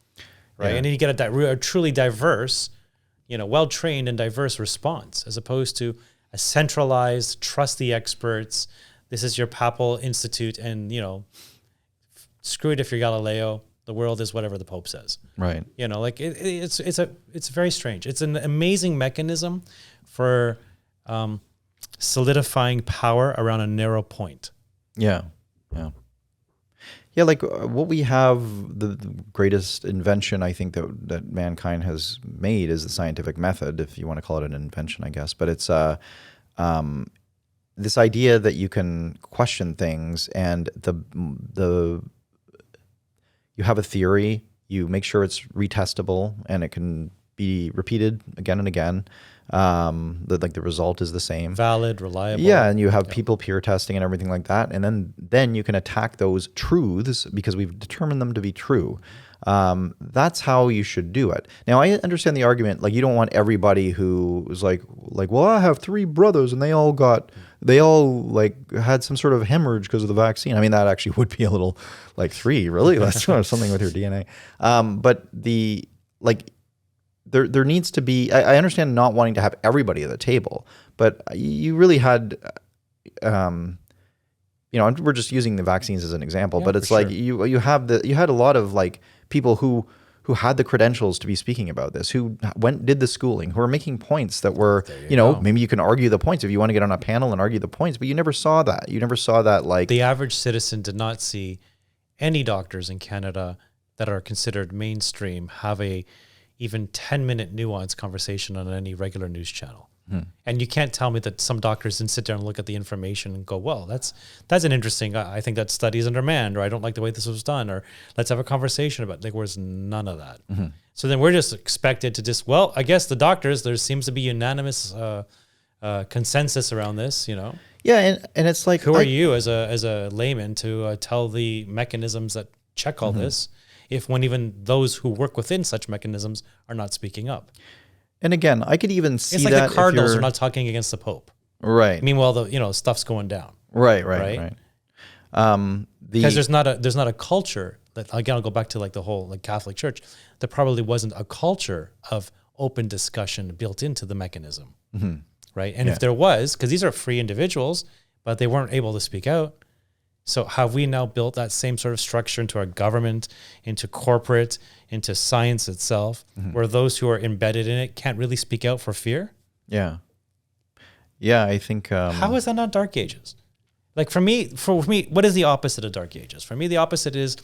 right? Yeah. And then you get a truly diverse, you know, well-trained and diverse response, as opposed to a centralized, trust the experts. This is your papal institute, and, you know, screw it if you're Galileo. The world is whatever the Pope says. Right. You know, like it's very strange. It's an amazing mechanism for solidifying power around a narrow point. Yeah. Like what we have, the greatest invention I think that mankind has made is the scientific method, if you want to call it an invention, I guess. But it's this idea that you can question things, and you have a theory, you make sure it's retestable, and it can be repeated again and again. The result is the same. Valid, reliable. Yeah, and you have people peer testing and everything like that. And then you can attack those truths because we've determined them to be true. That's how you should do it. Now, I understand the argument, like you don't want everybody who is like, well, I have 3 brothers and they all like had some sort of hemorrhage because of the vaccine. I mean, that actually would be a little like 3, really. That's something with your DNA. But there needs to be, I understand not wanting to have everybody at the table, but you really had, you know, we're just using the vaccines as an example, but it's like you had a lot of like people who had the credentials to be speaking about this, who did the schooling, who are making points that were, you know, maybe you can argue the points if you want to get on a panel and argue the points, but you never saw that. You never saw that, like the average citizen did not see any doctors in Canada that are considered mainstream have a even 10-minute nuanced conversation on any regular news channel. And you can't tell me that some doctors didn't sit there and look at the information and go, well, that's an interesting, I think that study is undermanned, or I don't like the way this was done, or let's have a conversation about it. Like, there's none of that. So then we're just expected to just, well, I guess the doctors, there seems to be unanimous consensus around this, you know? Yeah, and it's like, who are you as a layman to tell the mechanisms that check all this, if when even those who work within such mechanisms are not speaking up? And again, I could even see it's like that the Cardinals are not talking against the Pope, right? Meanwhile, stuff's going down, right. Because there's not a culture that, again, I'll go back to like the whole like Catholic Church. There probably wasn't a culture of open discussion built into the mechanism, right? And if there was, because these are free individuals, but they weren't able to speak out. So have we now built that same sort of structure into our government, into corporate, into science itself, where those who are embedded in it can't really speak out for fear? Yeah, I think... how is that not Dark Ages? Like for me, what is the opposite of Dark Ages? For me, the opposite is,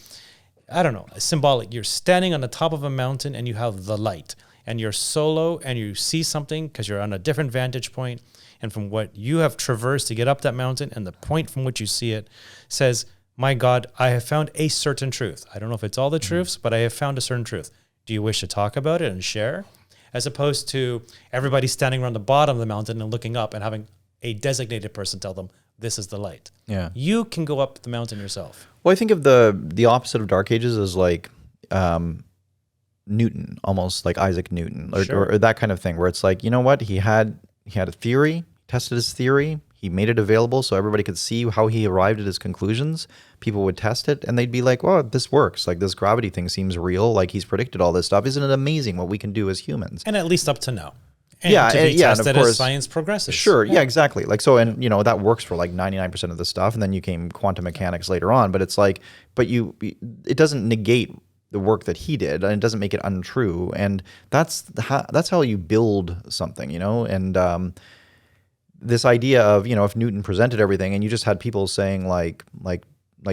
I don't know, symbolic. You're standing on the top of a mountain and you have the light, and you're solo and you see something because you're on a different vantage point, and from what you have traversed to get up that mountain and the point from which you see it says, my God, I have found a certain truth. I don't know if it's all the truths, but I have found a certain truth. Do you wish to talk about it and share? As opposed to everybody standing around the bottom of the mountain and looking up and having a designated person tell them, this is the light. Yeah. You can go up the mountain yourself. Well, I think of the opposite of Dark Ages as like Newton, almost like Isaac Newton, or that kind of thing, where it's like, you know what, he had a theory, tested his theory, he made it available so everybody could see how he arrived at his conclusions. People would test it and they'd be like, "Oh, this works. Like this gravity thing seems real. Like he's predicted all this stuff. Isn't it amazing what we can do as humans?" And at least up to now. And yeah, to be tested and of course, as science progresses. Sure, yeah, exactly. Like so, and you know that works for like 99% of the stuff, and then you came quantum mechanics later on. But it's like, it doesn't negate the work that he did, and it doesn't make it untrue. And that's how you build something, you know. And this idea of, you know, if Newton presented everything, and you just had people saying like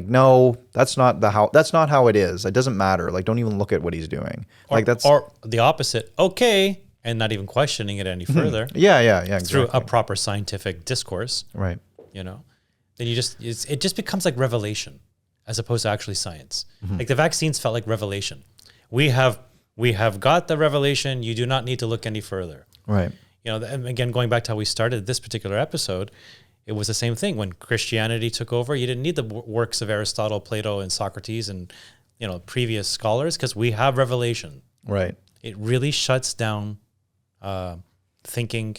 no, that's not how it is. It doesn't matter. Like, don't even look at what he's doing. Or the opposite. Okay. And not even questioning it any further. Yeah, exactly. Through a proper scientific discourse. Right. You know, then it just becomes like revelation as opposed to actually science. Like the vaccines felt like revelation. We have got the revelation. You do not need to look any further. Right. You know, and again, going back to how we started this particular episode, it was the same thing. When Christianity took over, you didn't need the works of Aristotle, Plato, and Socrates and, you know, previous scholars, because we have revelation. Right. It really shuts down thinking,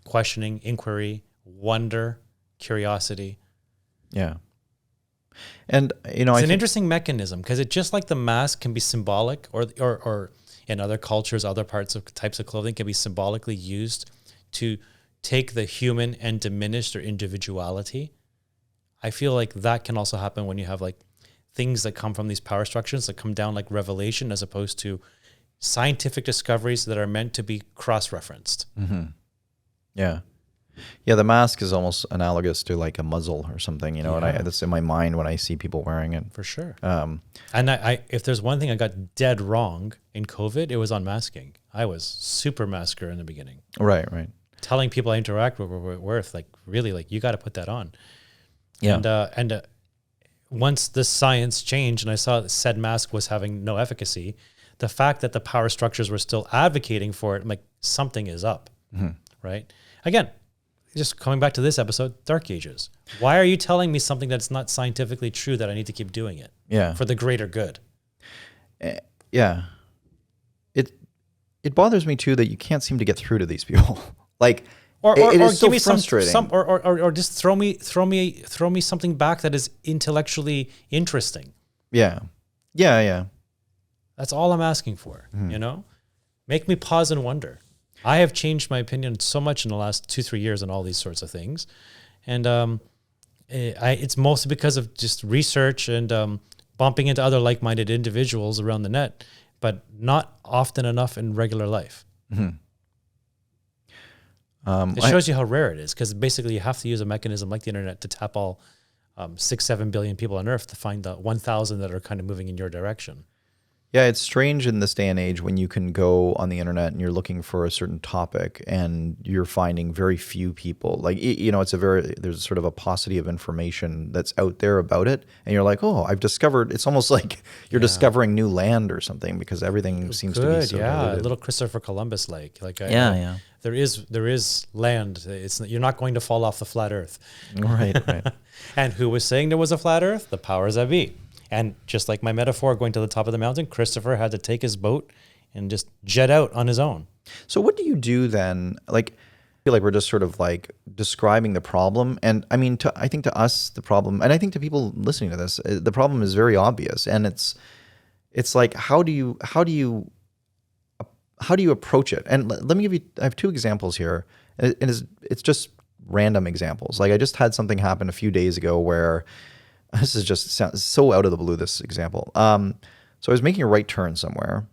questioning, inquiry, wonder, curiosity. Yeah. And, you know, it's an interesting mechanism, because it, just like the mask can be symbolic, or in other cultures, other types of clothing can be symbolically used to take the human and diminish their individuality. I feel like that can also happen when you have like things that come from these power structures that come down like revelation, as opposed to scientific discoveries that are meant to be cross-referenced. Mm-hmm. Yeah. Yeah, the mask is almost analogous to like a muzzle or something, you know, and that's in my mind when I see people wearing it. For sure. And I if there's one thing I got dead wrong in COVID, it was unmasking. I was super masker in the beginning. Right. Telling people I interact with, like, really, like, you got to put that on. Yeah. And once the science changed and I saw that said mask was having no efficacy, the fact that the power structures were still advocating for it, I'm like, something is up, right? Again, just coming back to this episode, Dark Ages. Why are you telling me something that's not scientifically true that I need to keep doing it? Yeah. For the greater good. Yeah. It bothers me too that you can't seem to get through to these people. Like, it is so frustrating. Or just throw me something back that is intellectually interesting. Yeah. That's all I'm asking for, you know? Make me pause and wonder. I have changed my opinion so much in the last 2-3 years on all these sorts of things. And it's mostly because of just research and bumping into other like-minded individuals around the net, but not often enough in regular life. It shows you how rare it is, because basically you have to use a mechanism like the internet to tap all 6-7 billion people on Earth to find the 1,000 that are kind of moving in your direction. Yeah, it's strange in this day and age when you can go on the internet and you're looking for a certain topic and you're finding very few people. Like, you know, there's sort of a paucity of information that's out there about it. And you're like, oh, I've discovered, it's almost like you're discovering new land or something, because everything seems to be so diluted. Little Christopher Columbus like. Yeah. There is land. You're not going to fall off the flat Earth. Right. And who was saying there was a flat Earth? The powers that be. And just like my metaphor going to the top of the mountain, Christopher had to take his boat and just jet out on his own. So what do you do then? Like, I feel like we're just sort of like describing the problem. And I mean, I think to us, the problem, and I think to people listening to this, the problem is very obvious. And it's like, how do you approach it? And let me give you, I have 2 examples here. And it's just random examples. Like, I just had something happen a few days ago where, this is just sounds so out of the blue, this example. So I was making a right turn somewhere.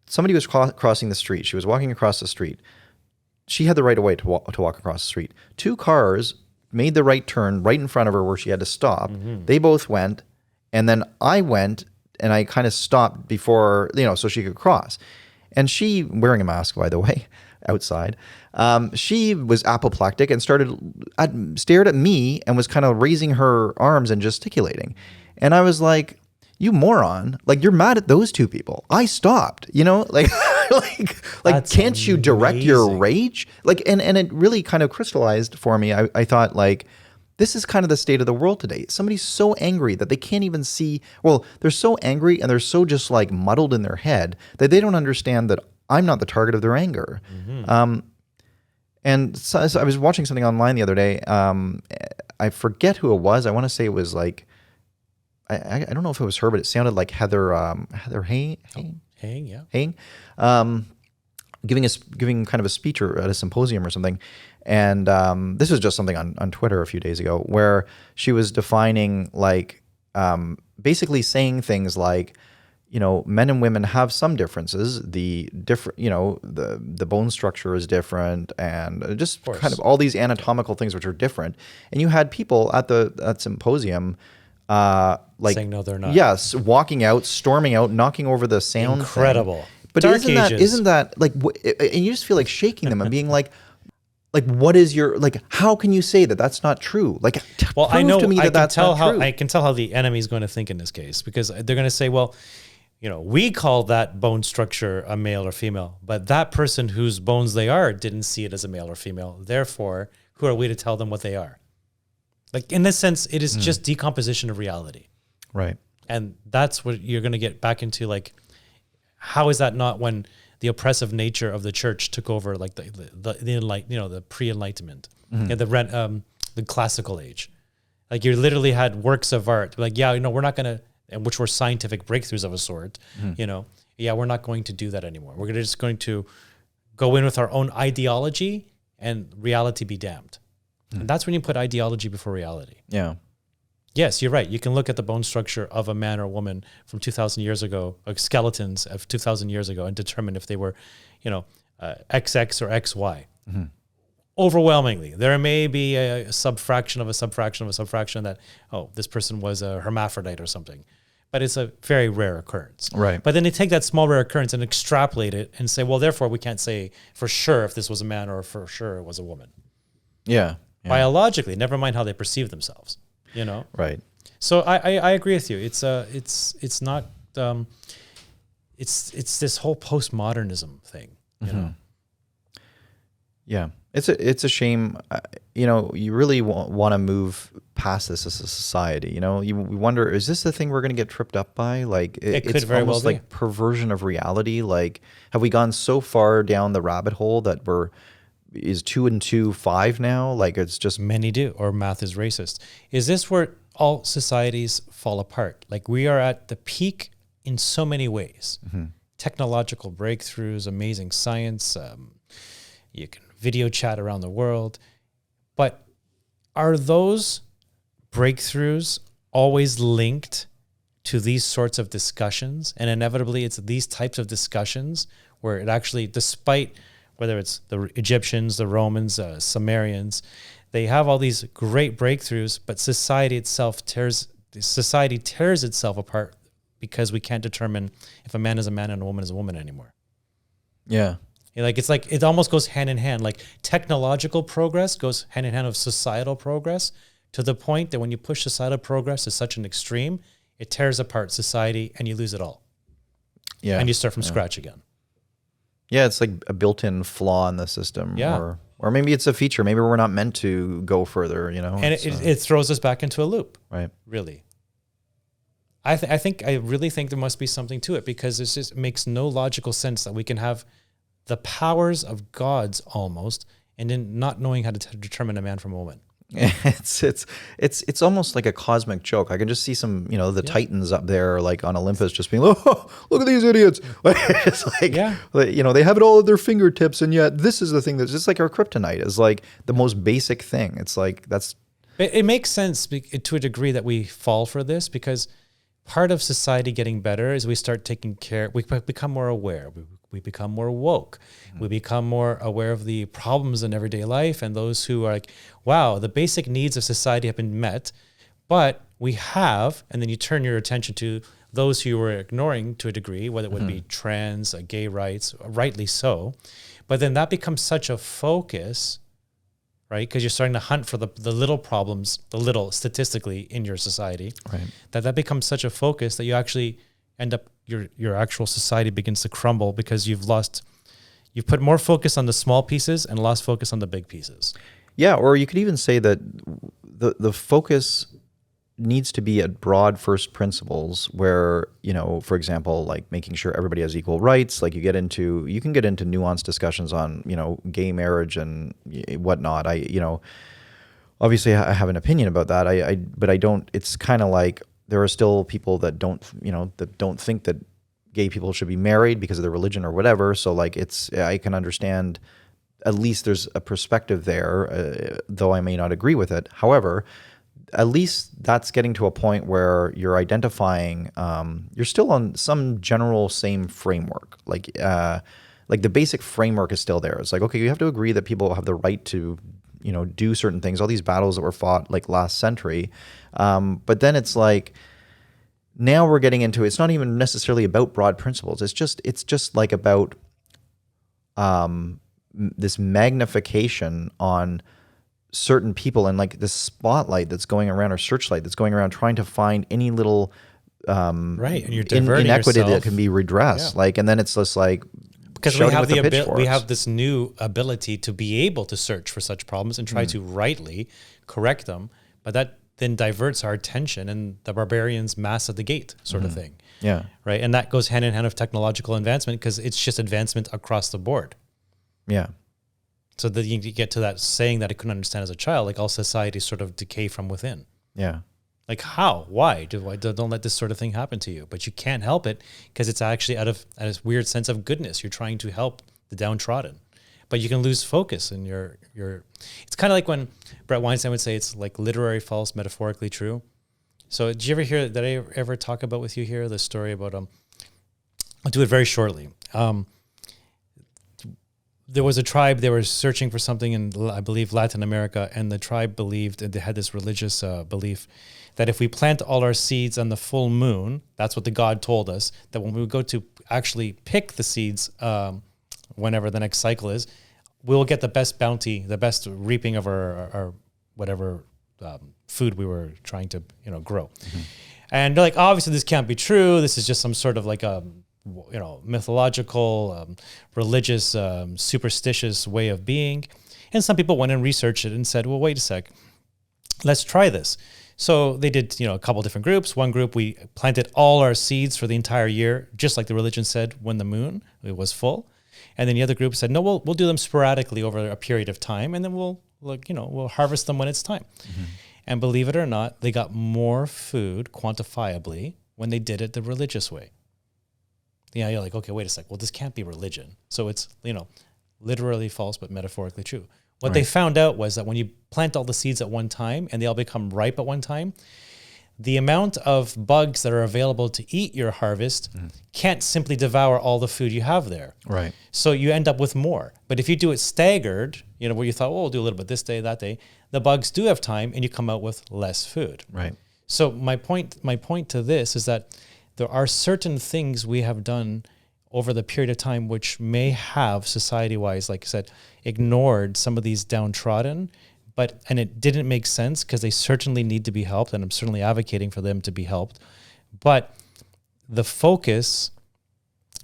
Somebody was crossing the street. She was walking across the street. She had the right of way to walk across the street. 2 cars made the right turn right in front of her where she had to stop. They both went, and then I went, and I kind of stopped before, you know, so she could cross. And she, wearing a mask, by the way, outside. She was apoplectic and stared at me and was kind of raising her arms and gesticulating. And I was like, you moron, like you're mad at those two people. I stopped, like, like can't you direct your rage? Like, and it really kind of crystallized for me. I thought like, this is kind of the state of the world today. Somebody's so angry that they can't even see. Well, they're so angry and they're so just like muddled in their head that they don't understand that I'm not the target of their anger. And so I was watching something online the other day. I forget who it was. I want to say it was like, I don't know if it was her, but it sounded like Heather Haying, giving kind of a speech or at a symposium or something. And this was just something on Twitter a few days ago where she was defining like basically saying things like, men and women have some differences. The bone structure is different, and just kind of all these anatomical things which are different. And you had people at that symposium like saying no, they're not. Yes, walking out, storming out, knocking over the sound. Incredible. Thing. But Dark isn't that like? And you just feel like shaking them and being like. Like, what is your, like, how can you say that that's not true? Like, well, I know, to me that that's not true. I can tell how the enemy is going to think in this case, because they're going to say, well, we call that bone structure a male or female, but that person whose bones they are didn't see it as a male or female. Therefore, who are we to tell them what they are? Like, in this sense, it is just decomposition of reality. Right. And that's what you're going to get back into, like, how is that not when the oppressive nature of the church took over, like the pre-Enlightenment, and the classical age. Like you literally had works of art, like we're not gonna, and which were scientific breakthroughs of a sort. We're not going to do that anymore. We're just going to go in with our own ideology, and reality be damned. And that's when you put ideology before reality. Yeah. Yes, you're right. You can look at the bone structure of a man or a woman from 2,000 years ago, like skeletons of 2,000 years ago, and determine if they were, XX or XY. Overwhelmingly, there may be a subfraction of a subfraction of a subfraction that, this person was a hermaphrodite or something. But it's a very rare occurrence. Right. But then they take that small rare occurrence and extrapolate it and say, well, therefore, we can't say for sure if this was a man or for sure it was a woman. Yeah. Biologically, never mind how they perceive themselves. Right. So I agree with you. It's not it's this whole postmodernism thing. Yeah, it's a shame. You really want to move past this as a society. We wonder, is this the thing we're going to get tripped up by? Like it's very almost like perversion of reality. Like, have we gone so far down the rabbit hole that is 2 and 2 5 now? Like it's just many do, or math is racist. Is this where all societies fall apart? Like we are at the peak in so many ways. Technological breakthroughs, amazing science. You can video chat around the world, but are those breakthroughs always linked to these sorts of discussions? And inevitably, it's these types of discussions where it actually, despite whether it's the Egyptians, the Romans, Sumerians, they have all these great breakthroughs, but society tears itself apart because we can't determine if a man is a man and a woman is a woman anymore. Yeah. It's like it almost goes hand in hand. Like technological progress goes hand in hand with societal progress, to the point that when you push societal progress to such an extreme, it tears apart society and you lose it all. Yeah. And you start from scratch again. Yeah, it's like a built-in flaw in the system. Yeah. Or maybe it's a feature. Maybe we're not meant to go further, And it throws us back into a loop. Right. Really. I really think there must be something to it, because it makes no logical sense that we can have the powers of gods almost, and then not knowing how to determine a man from a woman. It's almost like a cosmic joke. I can just see some, the Titans up there, like on Olympus, just being, oh, look at these idiots. It's like, they have it all at their fingertips, and yet this is the thing that's just like our kryptonite is like the most basic thing. It's like it makes sense to a degree that we fall for this, because part of society getting better is we start taking care. We become more aware. We become more woke. We become more aware of the problems in everyday life, and those who are like, wow, the basic needs of society have been met, but we have, and then you turn your attention to those who you were ignoring to a degree, whether it would be trans, gay rights, rightly so. But then that becomes such a focus, right? Because you're starting to hunt for the little problems, the little statistically in your society, Right. that becomes such a focus that you actually end up, your actual society begins to crumble because you've put more focus on the small pieces and lost focus on the big pieces. Yeah, or you could even say that the focus needs to be at broad first principles where, for example, like making sure everybody has equal rights. Like you can get into nuanced discussions on, gay marriage and whatnot. Obviously I have an opinion about that. But I don't, it's kind of like there are still people that don't think that gay people should be married because of their religion or whatever. So like I can understand at least there's a perspective there, though I may not agree with it. However, at least that's getting to a point where you're identifying, you're still on some general same framework. Like the basic framework is still there. It's like, okay, you have to agree that people have the right to, do certain things, all these battles that were fought like last century. But then it's like, now we're getting into, it's not even necessarily about broad principles. It's just like about this magnification on certain people and like this spotlight that's going around or searchlight that's going around trying to find any little right, and you're diverting inequity yourself. that can be redressed. Yeah. And then it's just like because we have this new ability to be able to search for such problems and try to rightly correct them, but that then diverts our attention and the barbarians mass at the gate sort of thing. Yeah. Right. And that goes hand in hand with technological advancement because it's just advancement across the board. Yeah. So that you get to that saying that I couldn't understand as a child, like all societies sort of decay from within. Yeah. Like how? Why? Don't let this sort of thing happen to you. But you can't help it because it's actually out of this weird sense of goodness. You're trying to help the downtrodden. But you can lose focus in your it's kind of like when Brett Weinstein would say it's like literary false, metaphorically true. So did you ever hear, did I ever talk about with you here the story about, I'll do it very shortly. There was a tribe, they were searching for something in, I believe, Latin America, and the tribe believed, and they had this religious belief, that if we plant all our seeds on the full moon, that's what the God told us, that when we would go to actually pick the seeds, whenever the next cycle is, we'll get the best bounty, the best reaping of our whatever food we were trying to grow. Mm-hmm. And they're like, obviously this can't be true. This is just some sort of like a mythological, religious, superstitious way of being. And some people went and researched it and said, well, wait a sec, let's try this. So they did, a couple different groups. One group, we planted all our seeds for the entire year, just like the religion said, when the moon was full. And then the other group said, no, we'll do them sporadically over a period of time, and then we'll harvest them when it's time. Mm-hmm. And believe it or not, they got more food quantifiably when they did it the religious way. Yeah, you're like, okay, wait a sec. Well, this can't be religion. So it's, literally false, but metaphorically true. What they found out was that when you plant all the seeds at one time and they all become ripe at one time, the amount of bugs that are available to eat your harvest can't simply devour all the food you have there. Right. So you end up with more. But if you do it staggered, where you thought, we'll do a little bit this day, that day, the bugs do have time and you come out with less food. Right. So my point to this is that there are certain things we have done over the period of time which may have society-wise, like I said, ignored some of these downtrodden, and it didn't make sense because they certainly need to be helped, and I'm certainly advocating for them to be helped. But the focus,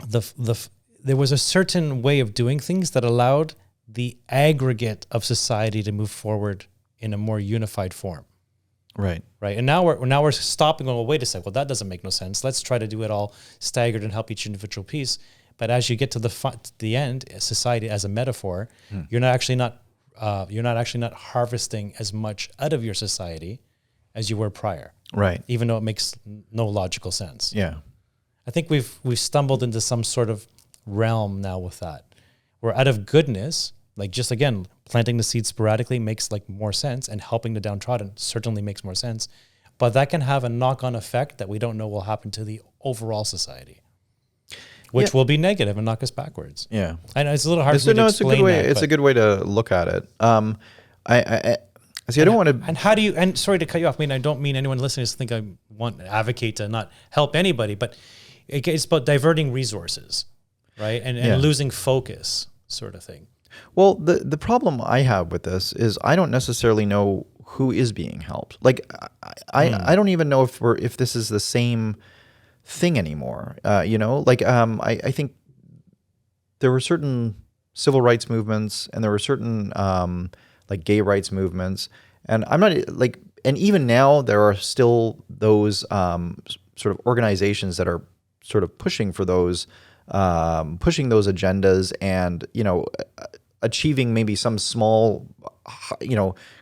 there was a certain way of doing things that allowed the aggregate of society to move forward in a more unified form. Right. Right. And now we're stopping going, well, wait a sec. Well, that doesn't make no sense. Let's try to do it all staggered and help each individual piece. But as you get to the end, society as a metaphor, you're not actually not harvesting as much out of your society as you were prior. Right. Even though it makes no logical sense. Yeah. I think we've stumbled into some sort of realm now with that. We're out of goodness, like just again, planting the seeds sporadically makes like more sense, and helping the downtrodden certainly makes more sense. But that can have a knock-on effect that we don't know will happen to the overall society, which will be negative and knock us backwards. Yeah. I know it's a little hard for me to explain that. It's a good way to look at it. I don't want to... And how do you... And sorry to cut you off. I mean, I don't mean anyone listening to think I want to advocate to not help anybody, but it's about diverting resources, right? And losing focus. sort of thing. Well, the problem I have with this is I don't necessarily know who is being helped. Like I don't even know if this is the same thing anymore. I think there were certain civil rights movements and there were certain like gay rights movements, and I'm not like, and even now there are still those sort of organizations that are sort of pushing for those agendas, and achieving maybe some small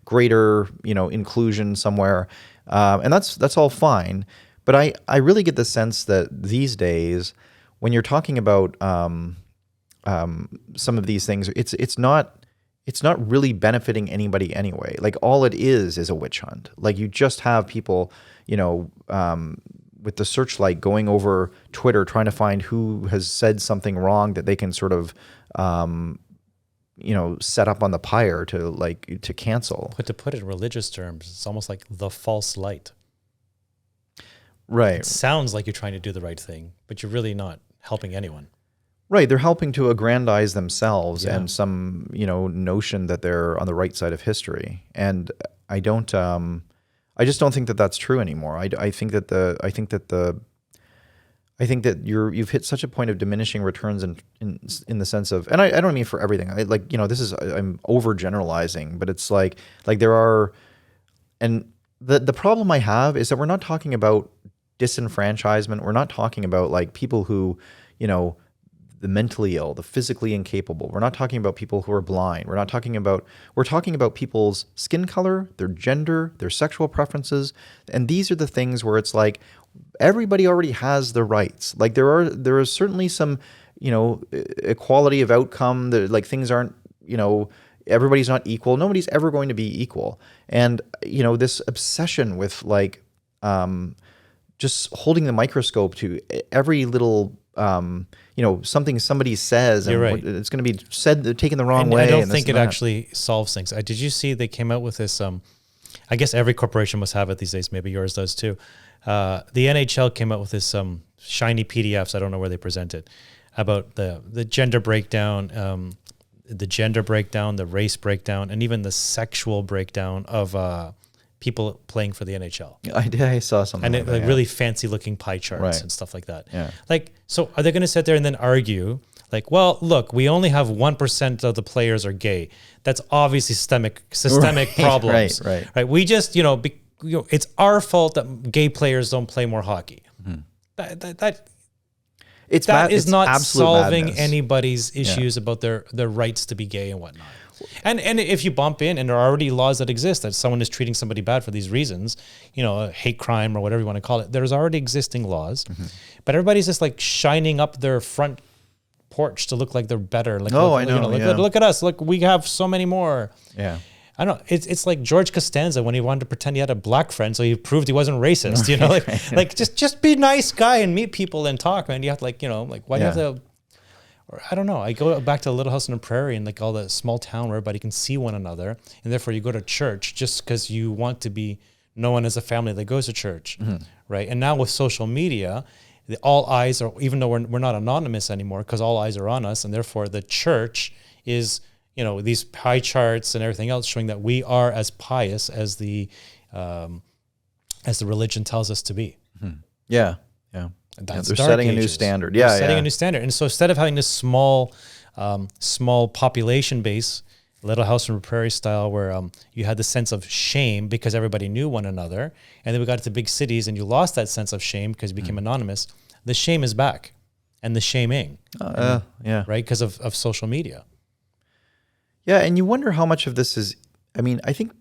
greater inclusion somewhere, and that's all fine. But I really get the sense that these days, when you're talking about some of these things, it's not really benefiting anybody anyway. Like all it is a witch hunt. Like you just have people, with the searchlight going over Twitter, trying to find who has said something wrong that they can sort of, set up on the pyre to cancel. But to put it in religious terms, it's almost like the false light. Right. It sounds like you're trying to do the right thing, but you're really not helping anyone. Right. They're helping to aggrandize themselves and some, notion that they're on the right side of history. And I just don't think that that's true anymore. I think that you've hit such a point of diminishing returns in the sense of, and I don't mean for everything. I'm overgeneralizing, but it's like there are, and the problem I have is that we're not talking about disenfranchisement. We're not talking about like people who, the mentally ill, the physically incapable. We're not talking about people who are blind. We're talking about people's skin color, their gender, their sexual preferences. And these are the things where it's like everybody already has the rights. Like there are certainly some, equality of outcome that like things aren't, everybody's not equal. Nobody's ever going to be equal. And, this obsession with like, just holding the microscope to every little, something somebody says, and right. It's going to be said, taken the wrong way. I don't think it actually solves things. Did you see they came out with this? I guess every corporation must have it these days. Maybe yours does too. The NHL came out with this shiny PDFs. I don't know where they present it, about the gender breakdown, the race breakdown, and even the sexual breakdown of people playing for the NHL. I saw something and like really fancy looking pie charts and stuff like that. Yeah. Like, so are they going to sit there and then argue like, well, look, we only have 1% of the players are gay. That's obviously systemic problems. Right. We just, it's our fault that gay players don't play more hockey. Mm-hmm. That is not solving madness. Anybody's issues about their rights to be gay and whatnot. And if you bump in, and there are already laws that exist that someone is treating somebody bad for these reasons, a hate crime or whatever you want to call it, there's already existing laws. Mm-hmm. But everybody's just like shining up their front porch to look like they're better. Like, I know. Look at us. Look, we have so many more. Yeah. I don't know. It's like George Costanza when he wanted to pretend he had a black friend, so he proved he wasn't racist. Like just be a nice guy and meet people and talk, man. You have to why do you have to? Or I don't know. I go back to Little House on the Prairie and like all the small town where everybody can see one another, and therefore you go to church just because you want to be known as a family that goes to church, right? And now with social media, all eyes are, even though we're not anonymous anymore, because all eyes are on us, and therefore the church is, these pie charts and everything else showing that we are as pious as the religion tells us to be. Mm-hmm. Yeah. They're setting a new standard. Yeah, setting a new standard. And so instead of having this small population base, Little House on the Prairie style, where you had the sense of shame because everybody knew one another, and then we got to big cities and you lost that sense of shame because you became anonymous, the shame is back, and the shaming. Right? Because of social media. Yeah, and you wonder how much of this is, I think,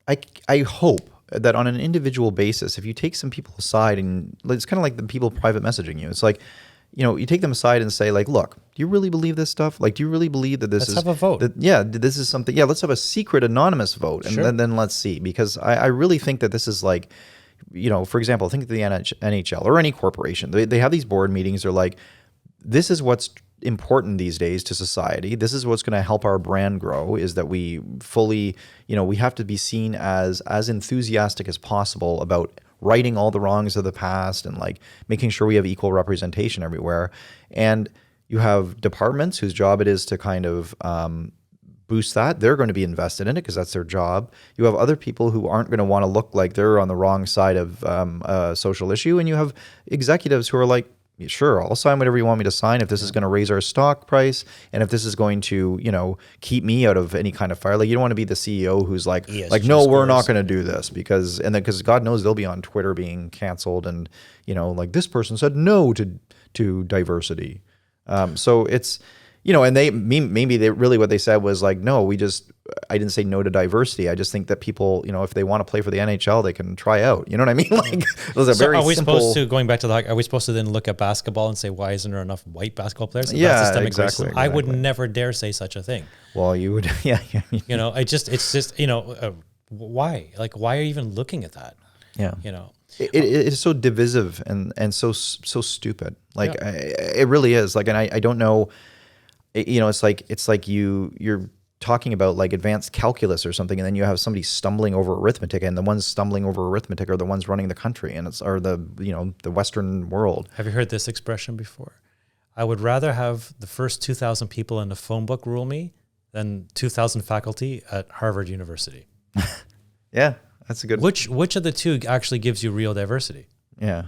I hope that on an individual basis, if you take some people aside, and it's kind of like the people private messaging you, it's like, you take them aside and say like, look, do you really believe this stuff? Like, do you really believe that let's have a vote? This is something. Yeah, let's have a secret anonymous vote, and then let's see, because I really think that this is like, for example, think of the NHL or any corporation. They have these board meetings. They're like, this is what's important these days to society. This is what's going to help our brand grow, is that we fully, we have to be seen as enthusiastic as possible about righting all the wrongs of the past and like making sure we have equal representation everywhere. And, You have departments whose job it is to kind of boost that. They're going to be invested in it because that's their job. You have other people who aren't going to want to look like they're on the wrong side of a social issue. And you have executives who are like, sure, I'll sign whatever you want me to sign if this is going to raise our stock price and if this is going to, keep me out of any kind of fire. Like, you don't want to be the CEO who's like, no, we're not going to do this because God knows they'll be on Twitter being canceled and, like, this person said no to diversity. So it's, and maybe really what they said was like, no, I didn't say no to diversity. I just think that people, if they want to play for the NHL, they can try out. You know what I mean? Like, those are very simple. Supposed to, going back to are we supposed to then look at basketball and say, why isn't there enough white basketball players? That's systemic racism. I would never dare say such a thing. Well, you would, yeah. It's just, why? Like, why are you even looking at that? Yeah. It is so divisive and so stupid. Like, it really is. Like, and I don't know. It's like you're talking about like advanced calculus or something, and then you have somebody stumbling over arithmetic, and the ones stumbling over arithmetic are the ones running the country, and the Western world. Have you heard this expression before? I would rather have the first 2,000 people in the phone book rule me than 2,000 faculty at Harvard University. Yeah, that's a good. Which of the two actually gives you real diversity? Yeah.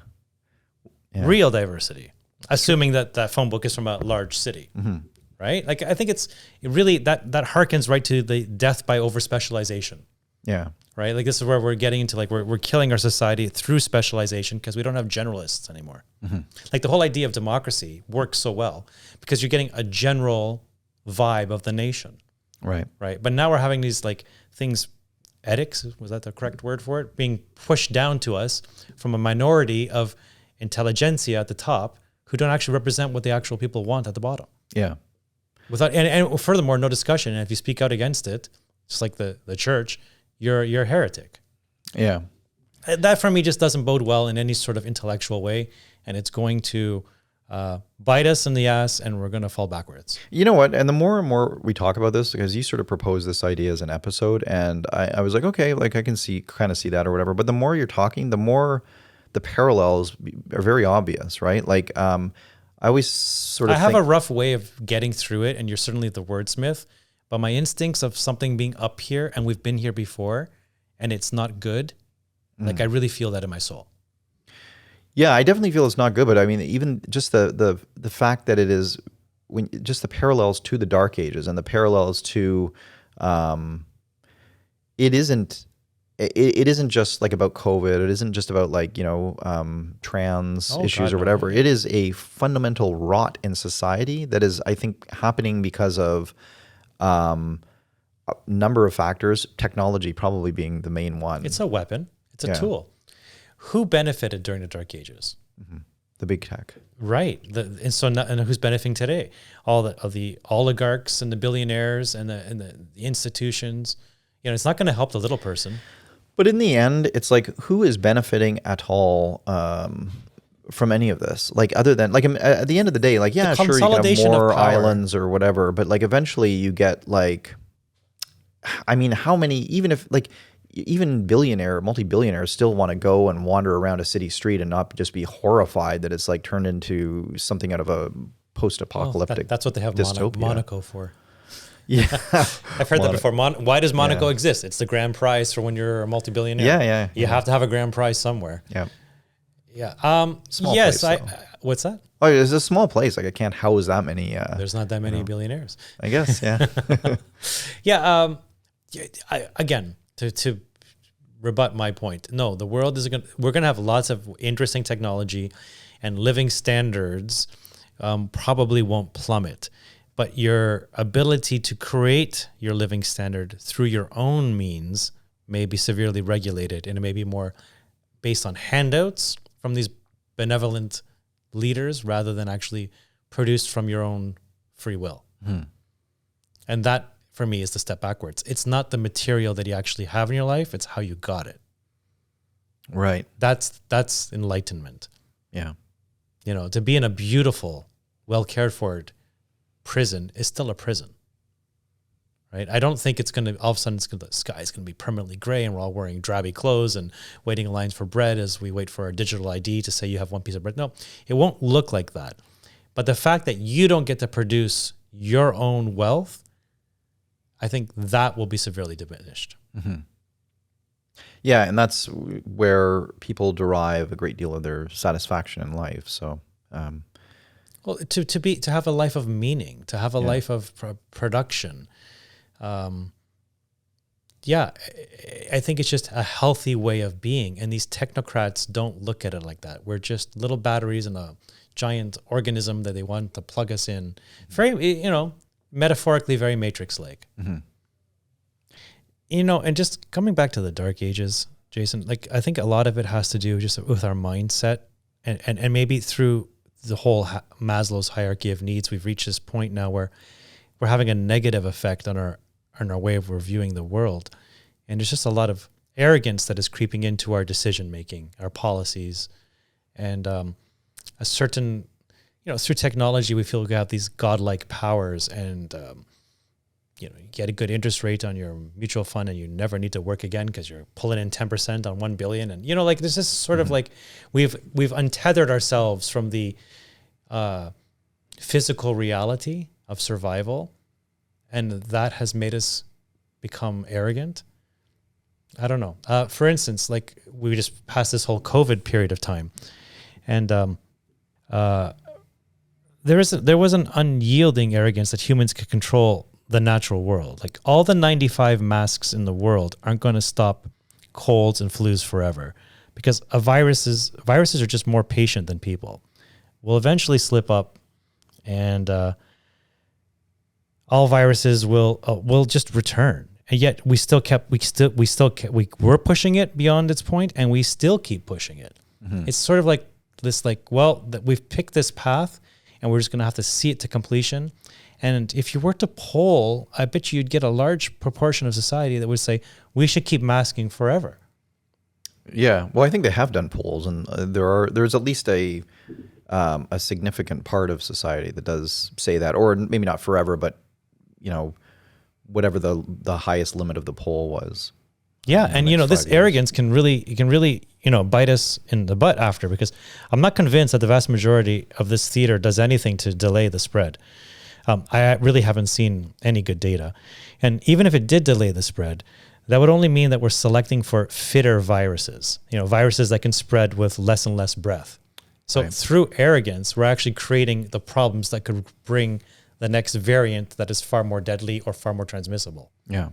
Real diversity, assuming that phone book is from a large city. Mm-hmm. Right? Like, I think it really, that harkens right to the death by over-specialization. Yeah. Right? Like, this is where we're getting into, like, we're killing our society through specialization because we don't have generalists anymore. Mm-hmm. Like, the whole idea of democracy works so well because you're getting a general vibe of the nation. Right. Right? But now we're having these, like, things, ethics, was that the correct word for it? Being pushed down to us from a minority of intelligentsia at the top who don't actually represent what the actual people want at the bottom. Yeah. Without and furthermore, no discussion. And if you speak out against it, just like the church, you're a heretic. Yeah, that for me just doesn't bode well in any sort of intellectual way, and it's going to bite us in the ass, and we're going to fall backwards. You know what? And the more and more we talk about this, because you sort of proposed this idea as an episode, and I was like, okay, like I can kind of see that or whatever. But the more you're talking, the more the parallels are very obvious, right? Like, I always sort of I have a rough way of getting through it, and you're certainly the wordsmith, but my instincts of something being up here and we've been here before and it's not good, like I really feel that in my soul. Yeah, I definitely feel it's not good, but I mean, even just the fact that it is just the parallels to the Dark Ages and the parallels to it isn't just like about COVID. It isn't just about like, trans issues or whatever. It is a fundamental rot in society that is, I think, happening because of a number of factors, technology probably being the main one. It's a weapon. It's a tool. Who benefited during the Dark Ages? Mm-hmm. The big tech. Right. And who's benefiting today? All the oligarchs and the billionaires and the institutions. It's not going to help the little person. But in the end, it's like, who is benefiting at all from any of this? Like, other than, like, at the end of the day, like, yeah, sure, you can have more islands or whatever, but like, eventually you get like, I mean, how many, even if like, even multi-billionaires still want to go and wander around a city street and not just be horrified that it's like turned into something out of a post-apocalyptic that's what they have Monaco for. Yeah, I've heard that before. Why does Monaco exist? It's the grand prize for when you're a multi-billionaire. Yeah. You have to have a grand prize somewhere. Yeah. Yeah. Yes. Place, what's that? Oh, it's a small place. Like, I can't house that many. There's not that many billionaires. I guess. Yeah. Yeah. Again, to rebut my point, no, the world we're going to have lots of interesting technology, and living standards probably won't plummet. But your ability to create your living standard through your own means may be severely regulated, and it may be more based on handouts from these benevolent leaders rather than actually produced from your own free will. And that, for me, is the step backwards. It's not the material that you actually have in your life, it's how you got it. Right. That's enlightenment. Yeah. To be in a beautiful, well cared for prison is still a prison, right? I don't think it's going to, all of a sudden, the sky's going to be permanently gray and we're all wearing drabby clothes and waiting in lines for bread as we wait for our digital ID to say you have one piece of bread. No, it won't look like that. But the fact that you don't get to produce your own wealth, I think that will be severely diminished. Mm-hmm. Yeah, and that's where people derive a great deal of their satisfaction in life. So, well, to have a life of meaning, to have a life of production, I think it's just a healthy way of being. And these technocrats don't look at it like that. We're just little batteries in a giant organism that they want to plug us in. Very, metaphorically, very Matrix-like. Mm-hmm. And just coming back to the Dark Ages, Jason, like I think a lot of it has to do just with our mindset, and maybe through the whole Maslow's hierarchy of needs, we've reached this point now where we're having a negative effect on our way of reviewing the world, and there's just a lot of arrogance that is creeping into our decision making, our policies, and a certain, through technology we feel we have these godlike powers, and you get a good interest rate on your mutual fund and you never need to work again because you're pulling in 10% on 1 billion. And, there's this sort of like, we've untethered ourselves from the physical reality of survival. And that has made us become arrogant. I don't know. For instance, like we just passed this whole COVID period of time. And there was an unyielding arrogance that humans could control the natural world. Like all the 95 masks in the world aren't going to stop colds and flus forever, because viruses are just more patient than people. We'll eventually slip up, and all viruses will just return. And yet we were pushing it beyond its point, and we still keep pushing it. Mm-hmm. It's sort of like this, that we've picked this path, and we're just going to have to see it to completion. And if you were to poll, I bet you'd get a large proportion of society that would say, we should keep masking forever. Yeah, well, I think they have done polls, and there's at least a significant part of society that does say that, or maybe not forever, but whatever the highest limit of the poll was. Yeah, and this arrogance can really bite us in the butt after, because I'm not convinced that the vast majority of this theater does anything to delay the spread. I really haven't seen any good data. And even if it did delay the spread, that would only mean that we're selecting for fitter viruses, viruses that can spread with less and less breath. So through arrogance, we're actually creating the problems that could bring the next variant that is far more deadly or far more transmissible. Yeah.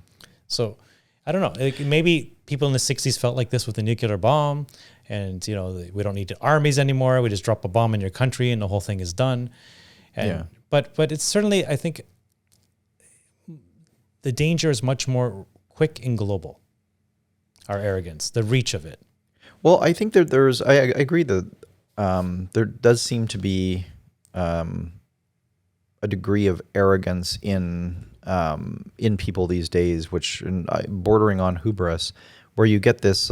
So I don't know. Maybe people in the 60s felt like this with the nuclear bomb, and we don't need armies anymore. We just drop a bomb in your country and the whole thing is done. And, But it's certainly, I think, the danger is much more quick and global. Our arrogance, the reach of it. Well, I think there's. I agree that there does seem to be a degree of arrogance in people these days, which bordering on hubris, where you get this.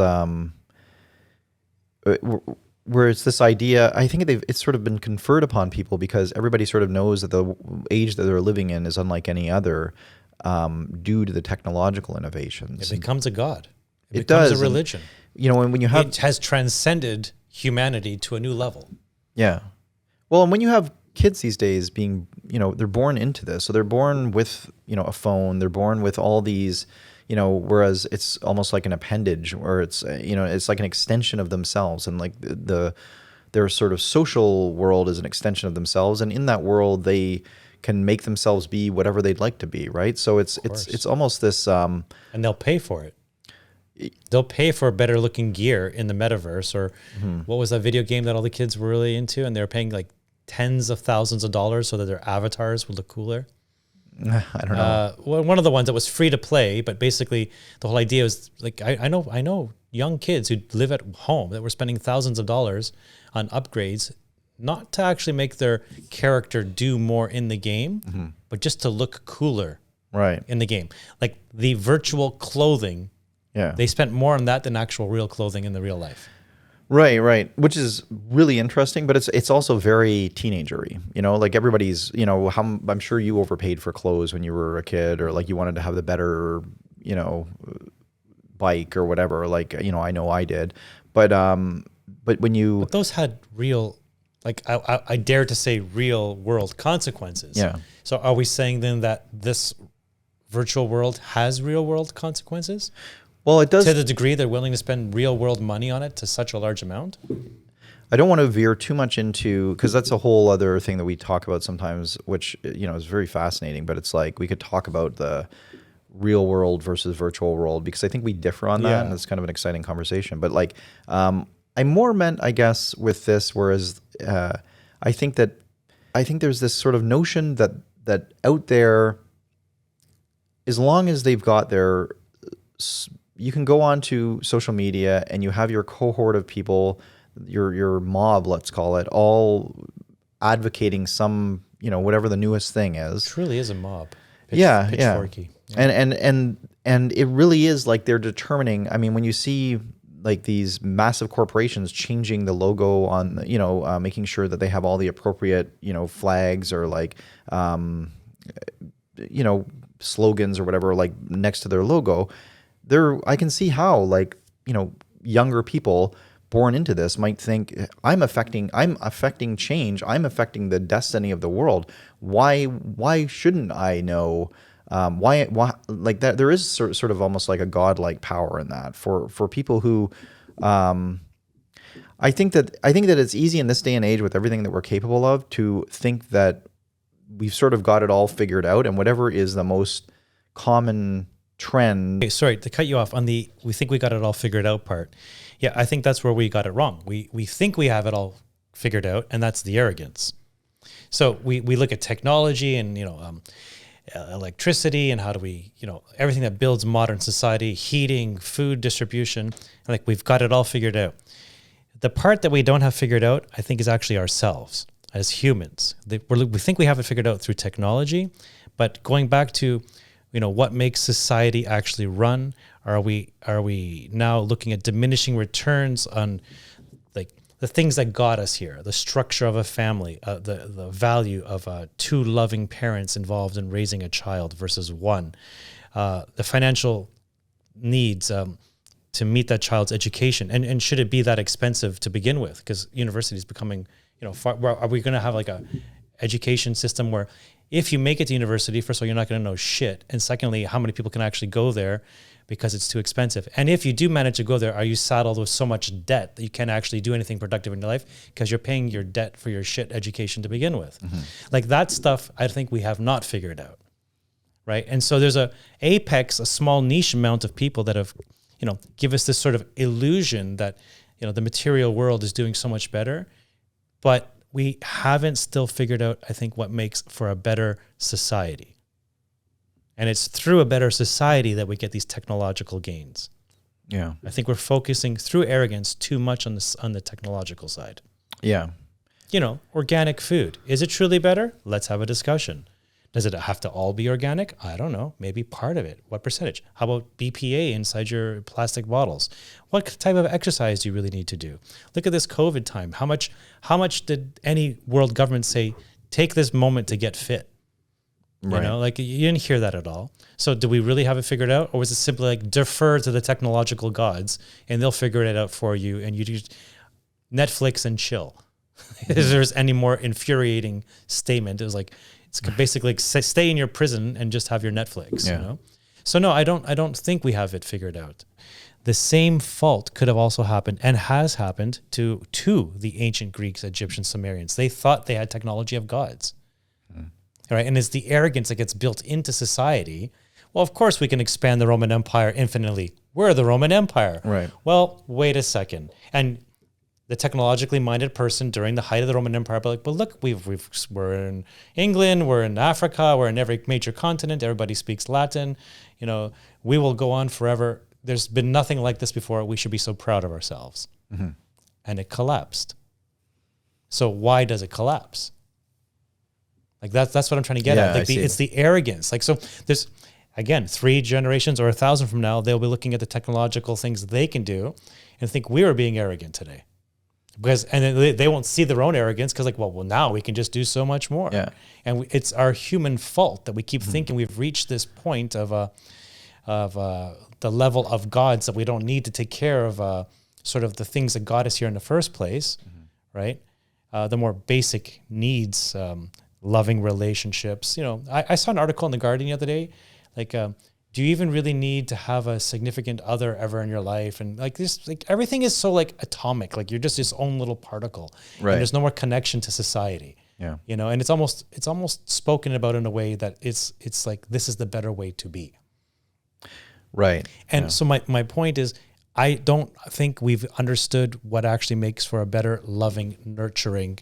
Where it's this idea, I think it's sort of been conferred upon people because everybody sort of knows that the age that they're living in is unlike any other, due to the technological innovations. It becomes a god. It becomes a religion. And, when you have, it has transcended humanity to a new level. Yeah. Well, and when you have kids these days being, they're born into this, so they're born with, a phone. They're born with all these. Whereas it's almost like an appendage, or it's, it's like an extension of themselves, and like their sort of social world is an extension of themselves, and in that world they can make themselves be whatever they'd like to be, right? So it's almost this, and they'll pay for it. They'll pay for better looking gear in the metaverse, or what was that video game that all the kids were really into, and they were paying like tens of thousands of dollars so that their avatars would look cooler. I don't know. One of the ones that was free to play, but basically the whole idea was like, I know young kids who live at home that were spending thousands of dollars on upgrades, not to actually make their character do more in the game, but just to look cooler in the game. Like the virtual clothing, they spent more on that than actual real clothing in the real life. Right. Which is really interesting, but it's also very teenagery. Like everybody's, I'm sure you overpaid for clothes when you were a kid, or like you wanted to have the better, bike or whatever. Like, I know I did, but when you, but those had real like I dare to say real world consequences. Yeah. So are we saying then that this virtual world has real world consequences? Well, it does. To the degree they're willing to spend real world money on it to such a large amount? I don't want to veer too much into, because that's a whole other thing that we talk about sometimes, which, is very fascinating, but it's like we could talk about the real world versus virtual world, because I think we differ on that, and it's kind of an exciting conversation. But like, I more meant, I guess, with this, whereas I think there's this sort of notion that out there, as long as they've got their, you can go on to social media and you have your cohort of people, your mob, let's call it, all advocating some, whatever the newest thing is. It truly is a mob. Pitchforky. Yeah. And it really is like they're determining. I mean, when you see like these massive corporations changing the logo on, making sure that they have all the appropriate, flags or like, slogans or whatever, like next to their logo, I can see how like, younger people born into this might think I'm affecting change. I'm affecting the destiny of the world. Why shouldn't I know? Why like that? There is sort of almost like a godlike power in that for people who, I think that it's easy in this day and age with everything that we're capable of to think that we've sort of got it all figured out, and whatever is the most common trend. Okay, sorry to cut you off on we think we got it all figured out part. Yeah, I think that's where we got it wrong. We think we have it all figured out, and that's the arrogance. So we look at technology and electricity and how do we everything that builds modern society, heating, food distribution, and like we've got it all figured out. The part that we don't have figured out, I think, is actually ourselves as humans. We think we have it figured out through technology, but going back to what makes society actually run? Are we now looking at diminishing returns on like the things that got us here, the structure of a family, the value of two loving parents involved in raising a child versus one, the financial needs to meet that child's education, and should it be that expensive to begin with? Because university is becoming, are we going to have like a education system where if you make it to university, first of all, you're not going to know shit. And secondly, how many people can actually go there because it's too expensive? And if you do manage to go there, are you saddled with so much debt that you can't actually do anything productive in your life because you're paying your debt for your shit education to begin with? Mm-hmm. Like that stuff, I think we have not figured out, right? And so there's a small niche amount of people that have, give us this sort of illusion that, the material world is doing so much better, but we haven't still figured out, I think, what makes for a better society. And it's through a better society that we get these technological gains. Yeah. I think we're focusing through arrogance too much on the technological side. Yeah. Organic food. Is it truly better? Let's have a discussion. Does it have to all be organic? I don't know. Maybe part of it. What percentage? How about BPA inside your plastic bottles? What type of exercise do you really need to do? Look at this COVID time. How much did any world government say, take this moment to get fit? Right. You didn't hear that at all. So do we really have it figured out? Or was it simply like defer to the technological gods and they'll figure it out for you and you just Netflix and chill? If there's any more infuriating statement, it was like, it's basically like stay in your prison and just have your Netflix, So no, I don't think we have it figured out. The same fault could have also happened and has happened to the ancient Greeks, Egyptians, Sumerians. They thought they had technology of gods, right? And it's the arrogance that gets built into society. Well, of course we can expand the Roman Empire infinitely. We're the Roman Empire. Right. Well, wait a second. And the technologically minded person during the height of the Roman Empire, but look, we're in England, we're in Africa, we're in every major continent. Everybody speaks Latin. We will go on forever. There's been nothing like this before. We should be so proud of ourselves. Mm-hmm. And it collapsed. So why does it collapse? Like that's what I'm trying to get at. Like it's the arrogance. Like so, there's again 3 generations or 1,000 from now, they'll be looking at the technological things they can do and think we are being arrogant today. And then they won't see their own arrogance because well, now we can just do so much more. Yeah. And it's our human fault that we keep thinking we've reached this point of the level of gods that we don't need to take care of sort of the things that got us here in the first place, right? the more basic needs, loving relationships. I saw an article in The Guardian the other day, like, do you even really need to have a significant other ever in your life? And like this, like everything is so like atomic, like you're just this own little particle, Right. and there's no more connection to society. Yeah. And it's almost spoken about in a way that it's like, this is the better way to be. Right. And so my point is, I don't think we've understood what actually makes for a better, loving, nurturing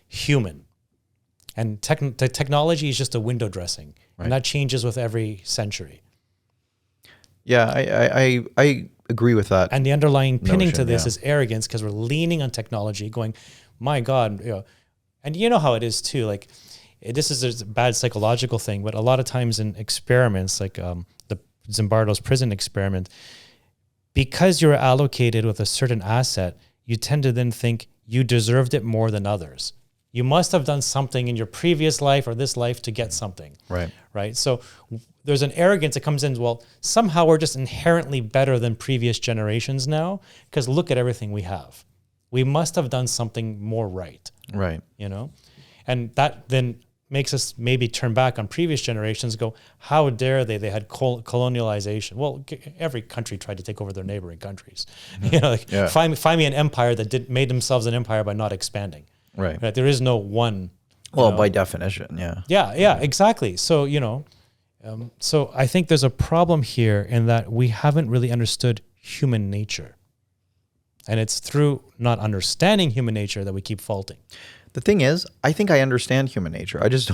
human. And the technology is just a window dressing, and that changes with every century. Yeah, I agree with that. And the underlying pinning to this is arrogance, because we're leaning on technology, going, my God, and you know how it is too. Like, this is a bad psychological thing, but a lot of times in experiments, like the Zimbardo's prison experiment, because you're allocated with a certain asset, you tend to then think you deserved it more than others. You must have done something in your previous life or this life to get something. Right. So there's an arrogance that comes in. Well, somehow we're just inherently better than previous generations now, because look at everything we have. We must have done something more right. Right. And that then makes us maybe turn back on previous generations, go, how dare they? They had colonialization. Well, every country tried to take over their neighboring countries. Find me an empire that made themselves an empire by not expanding. Right. There is no one. Well, by definition, Yeah, exactly. So, so I think there's a problem here in that we haven't really understood human nature. And it's through not understanding human nature that we keep faulting. The thing is, I think I understand human nature. I just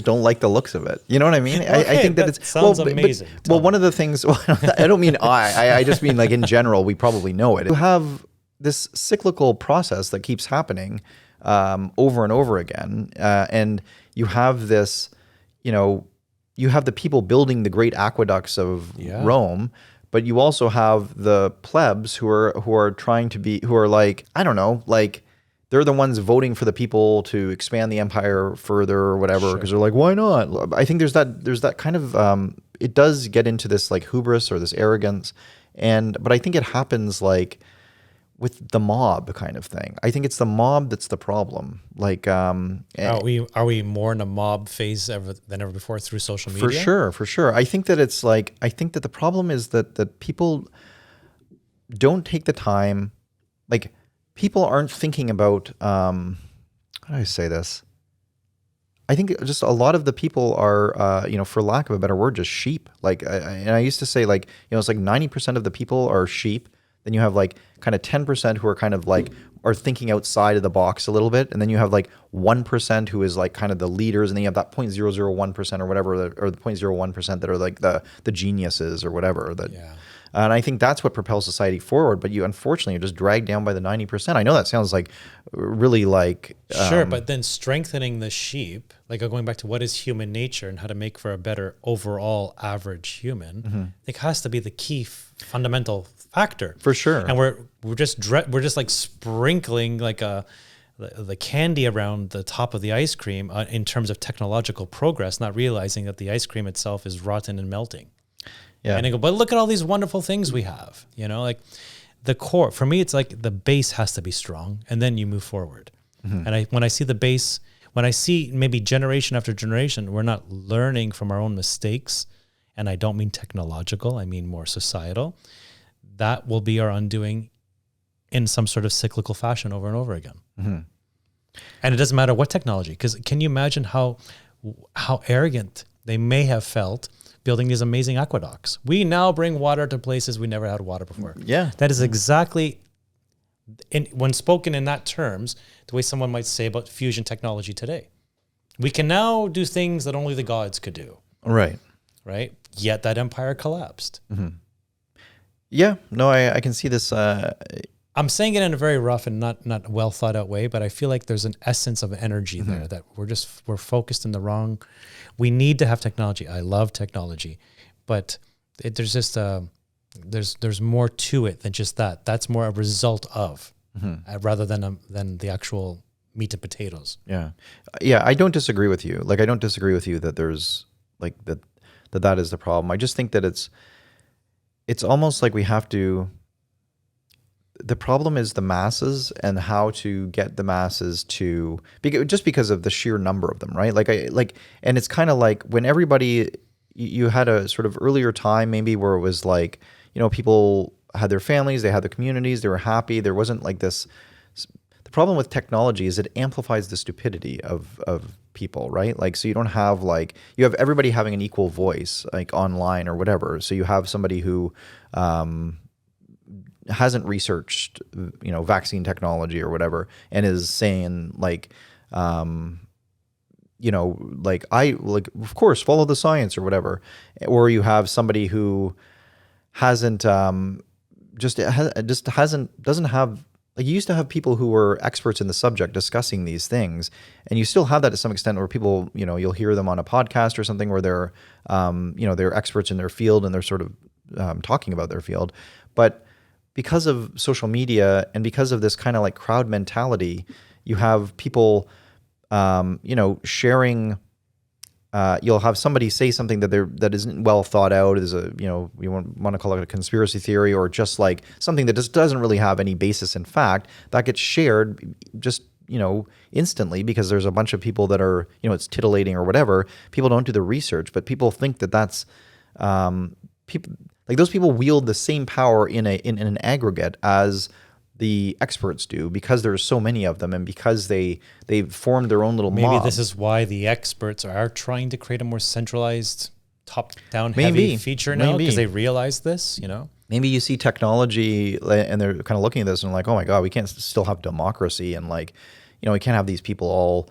don't like the looks of it. You know what I mean? Okay, I think that sounds amazing. Well, one of the things, I don't mean I just mean like in general, we probably know it. You have this cyclical process that keeps happening over and over again. And you have this, you have the people building the great aqueducts of Rome, but you also have the plebs who are trying to be, who are like, I don't know, like they're the ones voting for the people to expand the empire further or whatever, because they're like, why not? I think there's that kind of, it does get into this like hubris or this arrogance. But I think it happens like with the mob kind of thing. I think it's the mob that's the problem. Like, are we more in a mob phase than ever before through social media? For sure. I think that it's like, I think that the problem is that people don't take the time, like people aren't thinking about, how do I say this? I think just a lot of the people are, for lack of a better word, just sheep. Like, and I used to say like, it's like 90% of the people are sheep. Then you have like kind of 10% who are kind of like are thinking outside of the box a little bit. And then you have like 1% who is like kind of the leaders. And then you have that 0.001% or whatever, or the 0.01% that are like the geniuses or whatever. And I think that's what propels society forward. But you unfortunately are just dragged down by the 90%. I know that sounds like really like... Sure, but then strengthening the sheep, like going back to what is human nature and how to make for a better overall average human, I think has to be the key fundamental factor. For sure. And we're just like sprinkling like the candy around the top of the ice cream in terms of technological progress, not realizing that the ice cream itself is rotten and melting. Yeah. And I go, but look at all these wonderful things we have, like the core. For me, it's like the base has to be strong, and then you move forward. And when I see the base, when I see maybe generation after generation, we're not learning from our own mistakes, and I don't mean technological, I mean more societal, that will be our undoing in some sort of cyclical fashion over and over again. And it doesn't matter what technology, because can you imagine how arrogant they may have felt building these amazing aqueducts? We now bring water to places we never had water before. Yeah. That is exactly, when spoken in that terms, the way someone might say about fusion technology today. We can now do things that only the gods could do. Right. Yet that empire collapsed. Yeah. No, I can see this. I'm saying it in a very rough and not well thought out way, but I feel like there's an essence of energy there that we're focused in the wrong. We need to have technology. I love technology, but there's just there's more to it than just that. That's more a result of rather than the actual meat and potatoes. Yeah. I don't disagree with you. Like I don't disagree with you that there's like that is the problem. I just think that it's almost like we have to. the problem is the masses and how to get the masses to, just because of the sheer number of them, right? And it's kind of like when everybody, you had a sort of earlier time maybe where it was like, people had their families, they had their communities, they were happy. There wasn't like this. The problem with technology is it amplifies the stupidity of people, right? Like, so you don't have you have everybody having an equal voice, like online or whatever. So you have somebody who hasn't researched, vaccine technology or whatever, and is saying of course, follow the science or whatever. Or you have somebody who hasn't, doesn't have, like, you used to have people who were experts in the subject discussing these things, and you still have that to some extent where people, you'll hear them on a podcast or something where they're, they're experts in their field and they're sort of talking about their field. But because of social media and because of this kind of like crowd mentality, you have people, sharing. You'll have somebody say something that isn't well thought out, is you want to call it a conspiracy theory, or just like something that just doesn't really have any basis in fact, that gets shared just instantly because there's a bunch of people that are, it's titillating or whatever. People don't do the research, but people think that that's people, like, those people wield the same power in an aggregate as the experts do, because there's so many of them and because they've formed their own little mob. Maybe this is why the experts are trying to create a more centralized, top-down heavy feature now, because they realize this, Maybe you see technology and they're kind of looking at this and like, oh my God, we can't still have democracy, and we can't have these people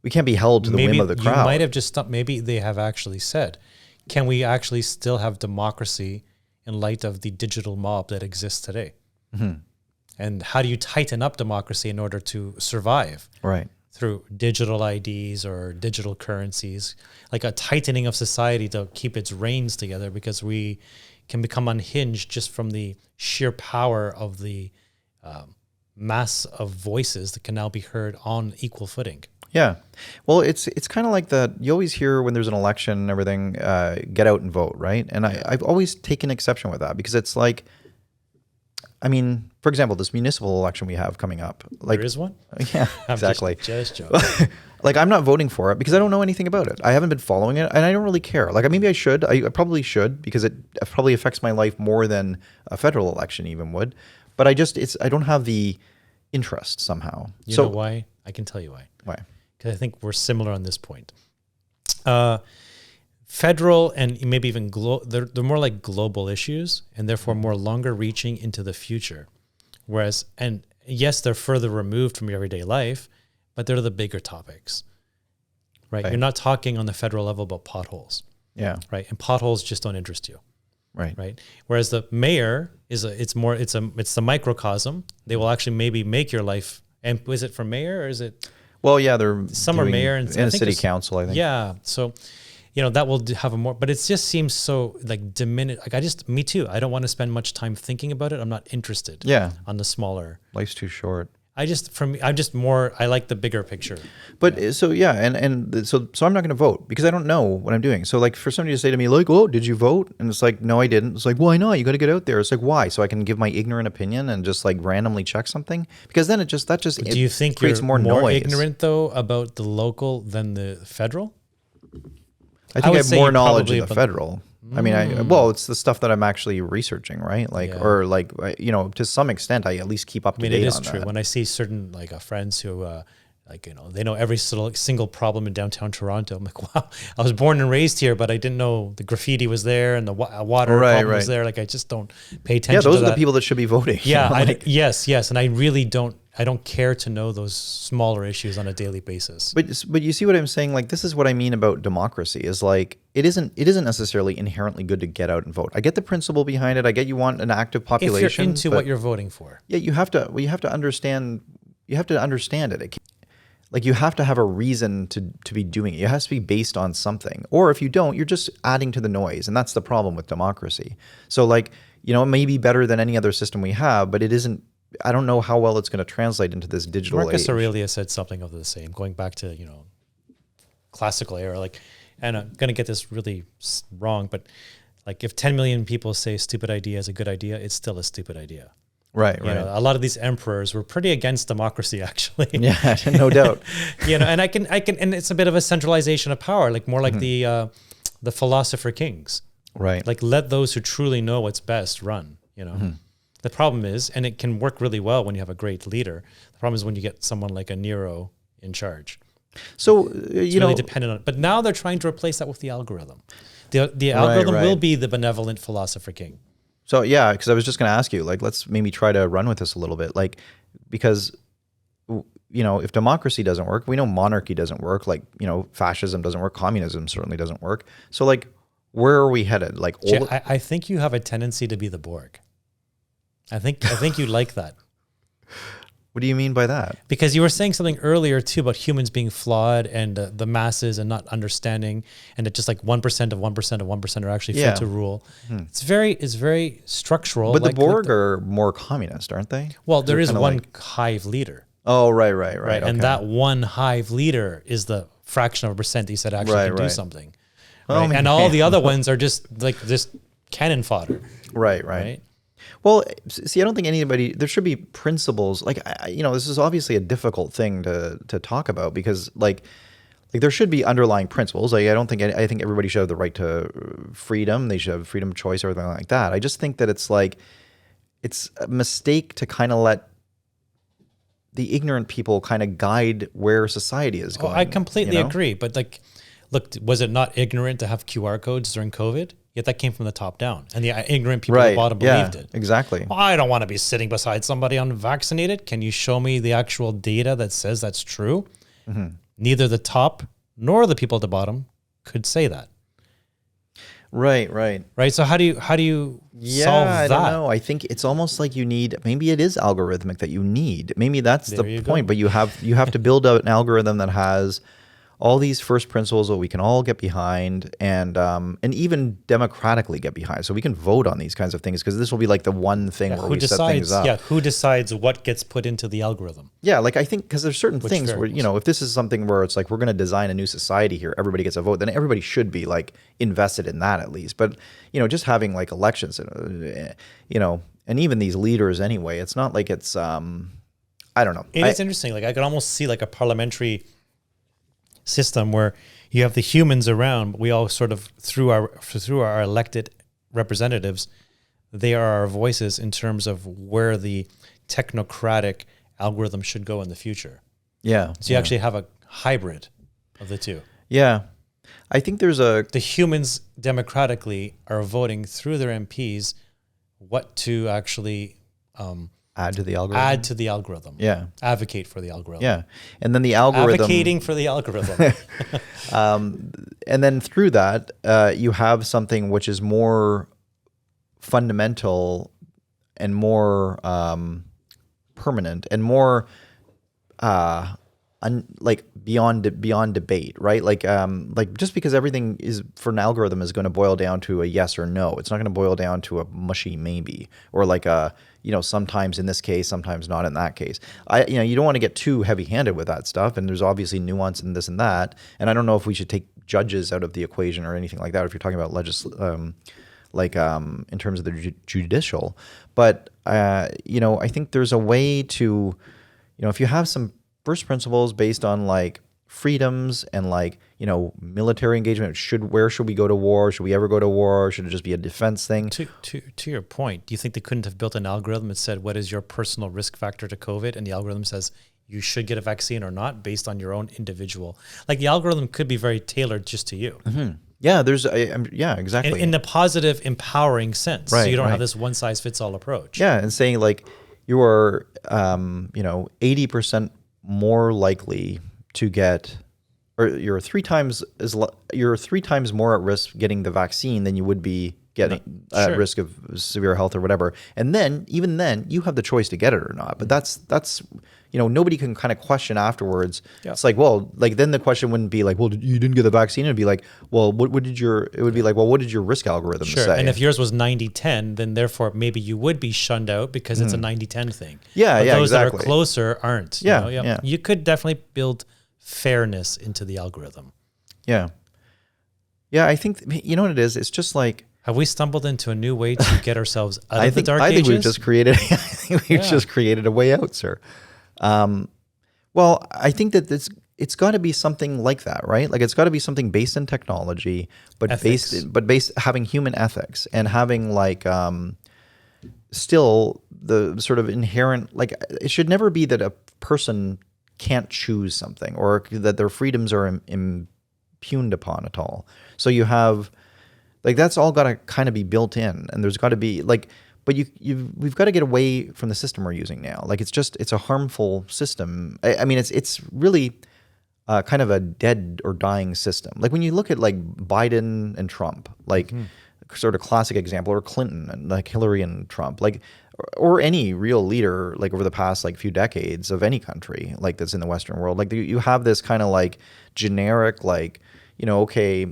we can't be held to the whim of the crowd. You might have just stopped. Maybe they have actually said, can we actually still have democracy in light of the digital mob that exists today? Mm-hmm. And how do you tighten up democracy in order to survive? Right. Through digital IDs or digital currencies, like a tightening of society to keep its reins together, because we can become unhinged just from the sheer power of the mass of voices that can now be heard on equal footing. Yeah. Well, it's kind of like that. You always hear when there's an election and everything, get out and vote, right? And I've always taken exception with that, because it's like, for example, this municipal election we have coming up. Like, there is one? Yeah, exactly. Just joking. Like, I'm not voting for it because I don't know anything about it. I haven't been following it, and I don't really care. Like, maybe I should. I probably should, because it probably affects my life more than a federal election even would. But I don't have the interest somehow. You know why? I can tell you why. Why? Because I think we're similar on this point. Federal and maybe even they're more like global issues, and therefore more longer reaching into the future. Whereas, and yes, they're further removed from your everyday life, but they're the bigger topics, right? You're not talking on the federal level about potholes. Yeah. Right. And potholes just don't interest you. Right. Right. Whereas the mayor it's the microcosm. They will actually maybe make your life. And is it for mayor or is it? Well, yeah, some are mayor and a city council, I think. Yeah. So, that will have a more, but it just seems so like diminished. Like me too. I don't want to spend much time thinking about it. I'm not interested. Yeah. On the smaller. Life's too short. I like the bigger picture. But so, yeah. And so I'm not going to vote because I don't know what I'm doing. So like for somebody to say to me like, oh, did you vote? And it's like, no, I didn't. It's like, why not? You got to get out there. It's like, why? So I can give my ignorant opinion and just like randomly check something, because then do you think creates you're more noise. Ignorant though about the local than the federal? I think I have more knowledge of the federal. It's the stuff that I'm actually researching, right? Like, or like, to some extent, I at least keep up to date on that. It is true. When I see certain friends who, they know every single problem in downtown Toronto. I'm like, wow, I was born and raised here, but I didn't know the graffiti was there and the water problem was there. Like, I just don't pay attention to that. Yeah, those are the people that should be voting. Yeah, yes. And I really don't care to know those smaller issues on a daily basis. But you see what I'm saying? Like, this is what I mean about democracy is like, it isn't necessarily inherently good to get out and vote. I get the principle behind it. I get you want an active population. If you're into what you're voting for. Yeah, you have to understand it. Like, you have to have a reason to be doing it. It has to be based on something. Or if you don't, you're just adding to the noise. And that's the problem with democracy. So like, it may be better than any other system we have, but it isn't. I don't know how well it's going to translate into this digital age. Marcus Aurelius said something of the same, going back to, classical era. Like, and I'm going to get this really wrong, but like if 10 million people say stupid idea is a good idea, it's still a stupid idea. Right, You know, a lot of these emperors were pretty against democracy, actually. Yeah, no doubt. You know, and I can, and it's a bit of a centralization of power, like more like the philosopher kings. Right. Like let those who truly know what's best run, you know. The problem is, and it can work really well when you have a great leader. The problem is when you get someone like a Nero in charge. So, It's really dependent on it. But now they're trying to replace that with the algorithm. The algorithm will be the benevolent philosopher king. So yeah, because I was just going to ask you, like, let's maybe try to run with this a little bit, like, because, you know, if democracy doesn't work, we know monarchy doesn't work, like, you know, fascism doesn't work, communism certainly doesn't work. So like, where are we headed? Like, I think you have a tendency to be the Borg. I think you like that. What do you mean by that? Because you were saying something earlier too about humans being flawed and the masses and not understanding, and that just like 1% of 1% of 1% are actually fit to rule. It's very structural. But like the Borg are more communist, aren't they? Well, there is one hive leader. Oh, right. Okay. And that one hive leader is the fraction of a percent that you said actually can do something. Right? And all the other ones are just cannon fodder. Right. Well, see, I don't think there should be principles. Like, you know, this is obviously a difficult thing to talk about because like there should be underlying principles. Like, I think everybody should have the right to freedom. They should have freedom of choice, or everything like that. I just think that it's a mistake to kind of let the ignorant people kind of guide where society is going. I completely agree. But like, look, was it not ignorant to have QR codes during COVID? Yet that came from the top down, and the ignorant people at the bottom believed it. Exactly. Well, I don't want to be sitting beside somebody unvaccinated. Can you show me the actual data that says that's true? Neither the top nor the people at the bottom could say that. Right. So how do you solve that? I don't know. I think it's almost like maybe it is algorithmic that you need. Maybe that's the point. But you have to build out an algorithm that has all these first principles that we can all get behind, and even democratically get behind, so we can vote on these kinds of things, because this will be like the one thing where we set things up. Yeah, who decides what gets put into the algorithm? Yeah, like I think because there's certain things where, you know, if this is something where it's like we're going to design a new society here, everybody gets a vote, then everybody should be like invested in that at least. But you know, just having like elections, you know, and even these leaders anyway, it's not like it's I don't know. It's interesting. Like I could almost see like a parliamentary system where you have the humans around, but we all sort of through our elected representatives, they are our voices in terms of where the technocratic algorithm should go in the future. Yeah. So you actually have a hybrid of the two. Yeah. I think the humans democratically are voting through their MPs what to actually add to the algorithm. Yeah. Advocate for the algorithm. Yeah. And then the algorithm. Advocating for the algorithm. And then through that, you have something which is more fundamental and more permanent and more like beyond debate, right? Like just because everything is for an algorithm is going to boil down to a yes or no. It's not going to boil down to a mushy maybe, or like a, you know, sometimes in this case, sometimes not in that case. You know, you don't want to get too heavy-handed with that stuff, and there's obviously nuance in this and that. And I don't know if we should take judges out of the equation or anything like that, if you're talking about in terms of the judicial. But you know, I think there's a way to, you know, if you have some first principles based on like freedoms and like, you know, military engagement, where should we go to war? Should we ever go to war? Should it just be a defense thing? To your point, do you think they couldn't have built an algorithm that said, what is your personal risk factor to COVID? And the algorithm says you should get a vaccine or not based on your own individual. Like the algorithm could be very tailored just to you. Yeah, yeah, exactly. In the positive, empowering sense. Right, so you don't have this one size fits all approach. Yeah, and saying like you are, you know, 80% more likely to get, or you're three times more at risk getting the vaccine than you would be getting at risk of severe health or whatever. And then even then you have the choice to get it or not. But that's you know, nobody can kind of question afterwards. Yeah. It's like, well, like then the question wouldn't be like, well, you didn't get the vaccine. It'd be like, well, what did your risk algorithm say? And if yours was 90-10, then therefore maybe you would be shunned out because it's a 90-10 thing. Yeah, but those exactly. that are closer aren't. Yeah, you know? You could definitely build fairness into the algorithm. Yeah. Yeah, I think, you know what it is? It's just like, Have we stumbled into a new way to get ourselves out of the dark ages? I think we've just created. I think we've just created a way out, sir. Well, I think that it's got to be something like that, right? Like it's got to be something based in technology, but ethics. based having human ethics and having like still the sort of inherent, like it should never be that a person can't choose something or that their freedoms are impugned upon at all. So you have like that's all got to kind of be built in, and there's got to be like. But we've got to get away from the system we're using now. Like it's a harmful system. I mean, it's really kind of a dead or dying system. Like when you look at like Biden and Trump, like sort of classic example, or Clinton and like Hillary and Trump, like or any real leader like over the past like few decades of any country like that's in the Western world. Like you have this kind of like generic like okay.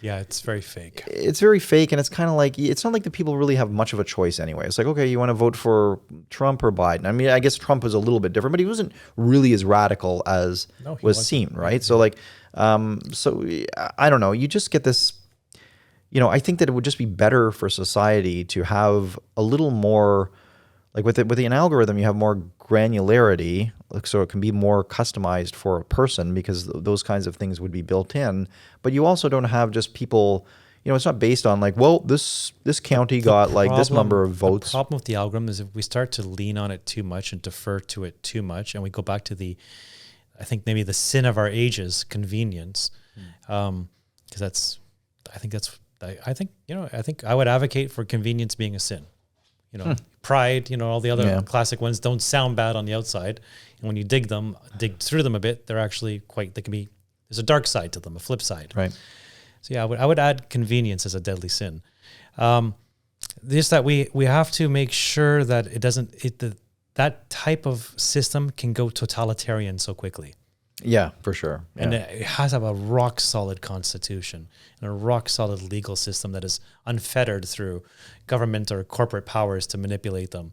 Yeah, it's very fake. It's very fake, and it's kind of like, it's not like the people really have much of a choice anyway. It's like, okay, you want to vote for Trump or Biden? I mean, I guess Trump was a little bit different, but he wasn't really as radical as was seen, right? So like, so I don't know. You just get this, I think that it would just be better for society to have a little more, like with an algorithm, you have more granularity, so it can be more customized for a person because those kinds of things would be built in. But you also don't have just people, it's not based on like, well, this county got like this number of votes. The problem with the algorithm is if we start to lean on it too much and defer to it too much, and we go back to I think maybe the sin of our ages, convenience, because I think I would advocate for convenience being a sin. Pride, all the other classic ones don't sound bad on the outside. And when you dig through them a bit, there's a dark side to them, a flip side. Right. So yeah, I would add convenience as a deadly sin. Just that we have to make sure that that type of system can go totalitarian so quickly. Yeah, for sure. Yeah. And it has to have a rock solid constitution and a rock solid legal system that is unfettered through government or corporate powers to manipulate them.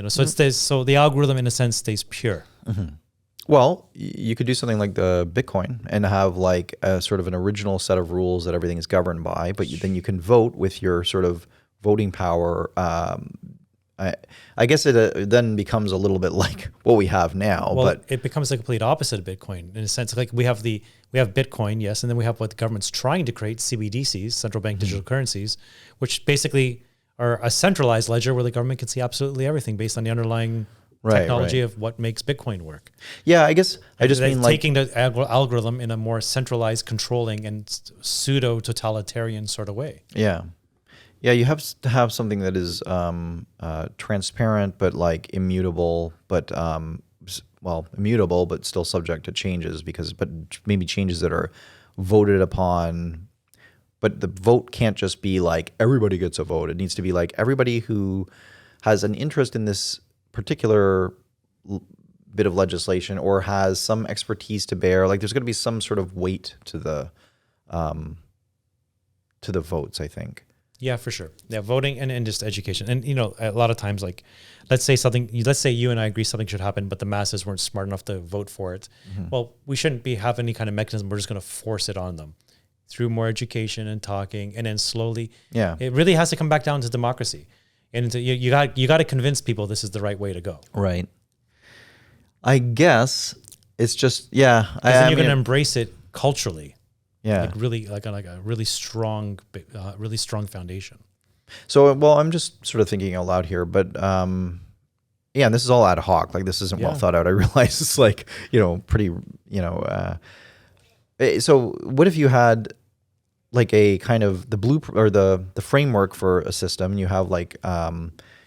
So the algorithm in a sense stays pure. Mm-hmm. Well, you could do something like the Bitcoin and have like a sort of an original set of rules that everything is governed by, but then you can vote with your sort of voting power. I guess it then becomes a little bit like what we have now. Well, but it becomes the complete opposite of Bitcoin in a sense. Like we have Bitcoin, yes, and then we have what the government's trying to create, CBDCs, central bank digital currencies, which basically are a centralized ledger where the government can see absolutely everything based on the underlying technology of what makes Bitcoin work. Yeah, I guess I just mean like taking the algorithm in a more centralized, controlling, and pseudo-totalitarian sort of way. Yeah. Yeah, you have to have something that is transparent, but like immutable, but immutable, but still subject to changes but maybe changes that are voted upon. But the vote can't just be like everybody gets a vote. It needs to be like everybody who has an interest in this particular bit of legislation or has some expertise to bear. Like there's going to be some sort of weight to the votes, I think. Yeah, for sure. Yeah, voting and just education. And, a lot of times, like, let's say you and I agree something should happen, but the masses weren't smart enough to vote for it. Mm-hmm. Well, we shouldn't have any kind of mechanism. We're just going to force it on them through more education and talking. And then slowly, it really has to come back down to democracy. And you got to convince people this is the right way to go. Right. I guess it's just, then you're going to embrace it culturally. Yeah, like a really strong foundation. So, well, I'm just sort of thinking out loud here, but and this is all ad hoc. Like this isn't well thought out. I realize it's like pretty So, what if you had like a kind of the blueprint or the framework for a system? And you have like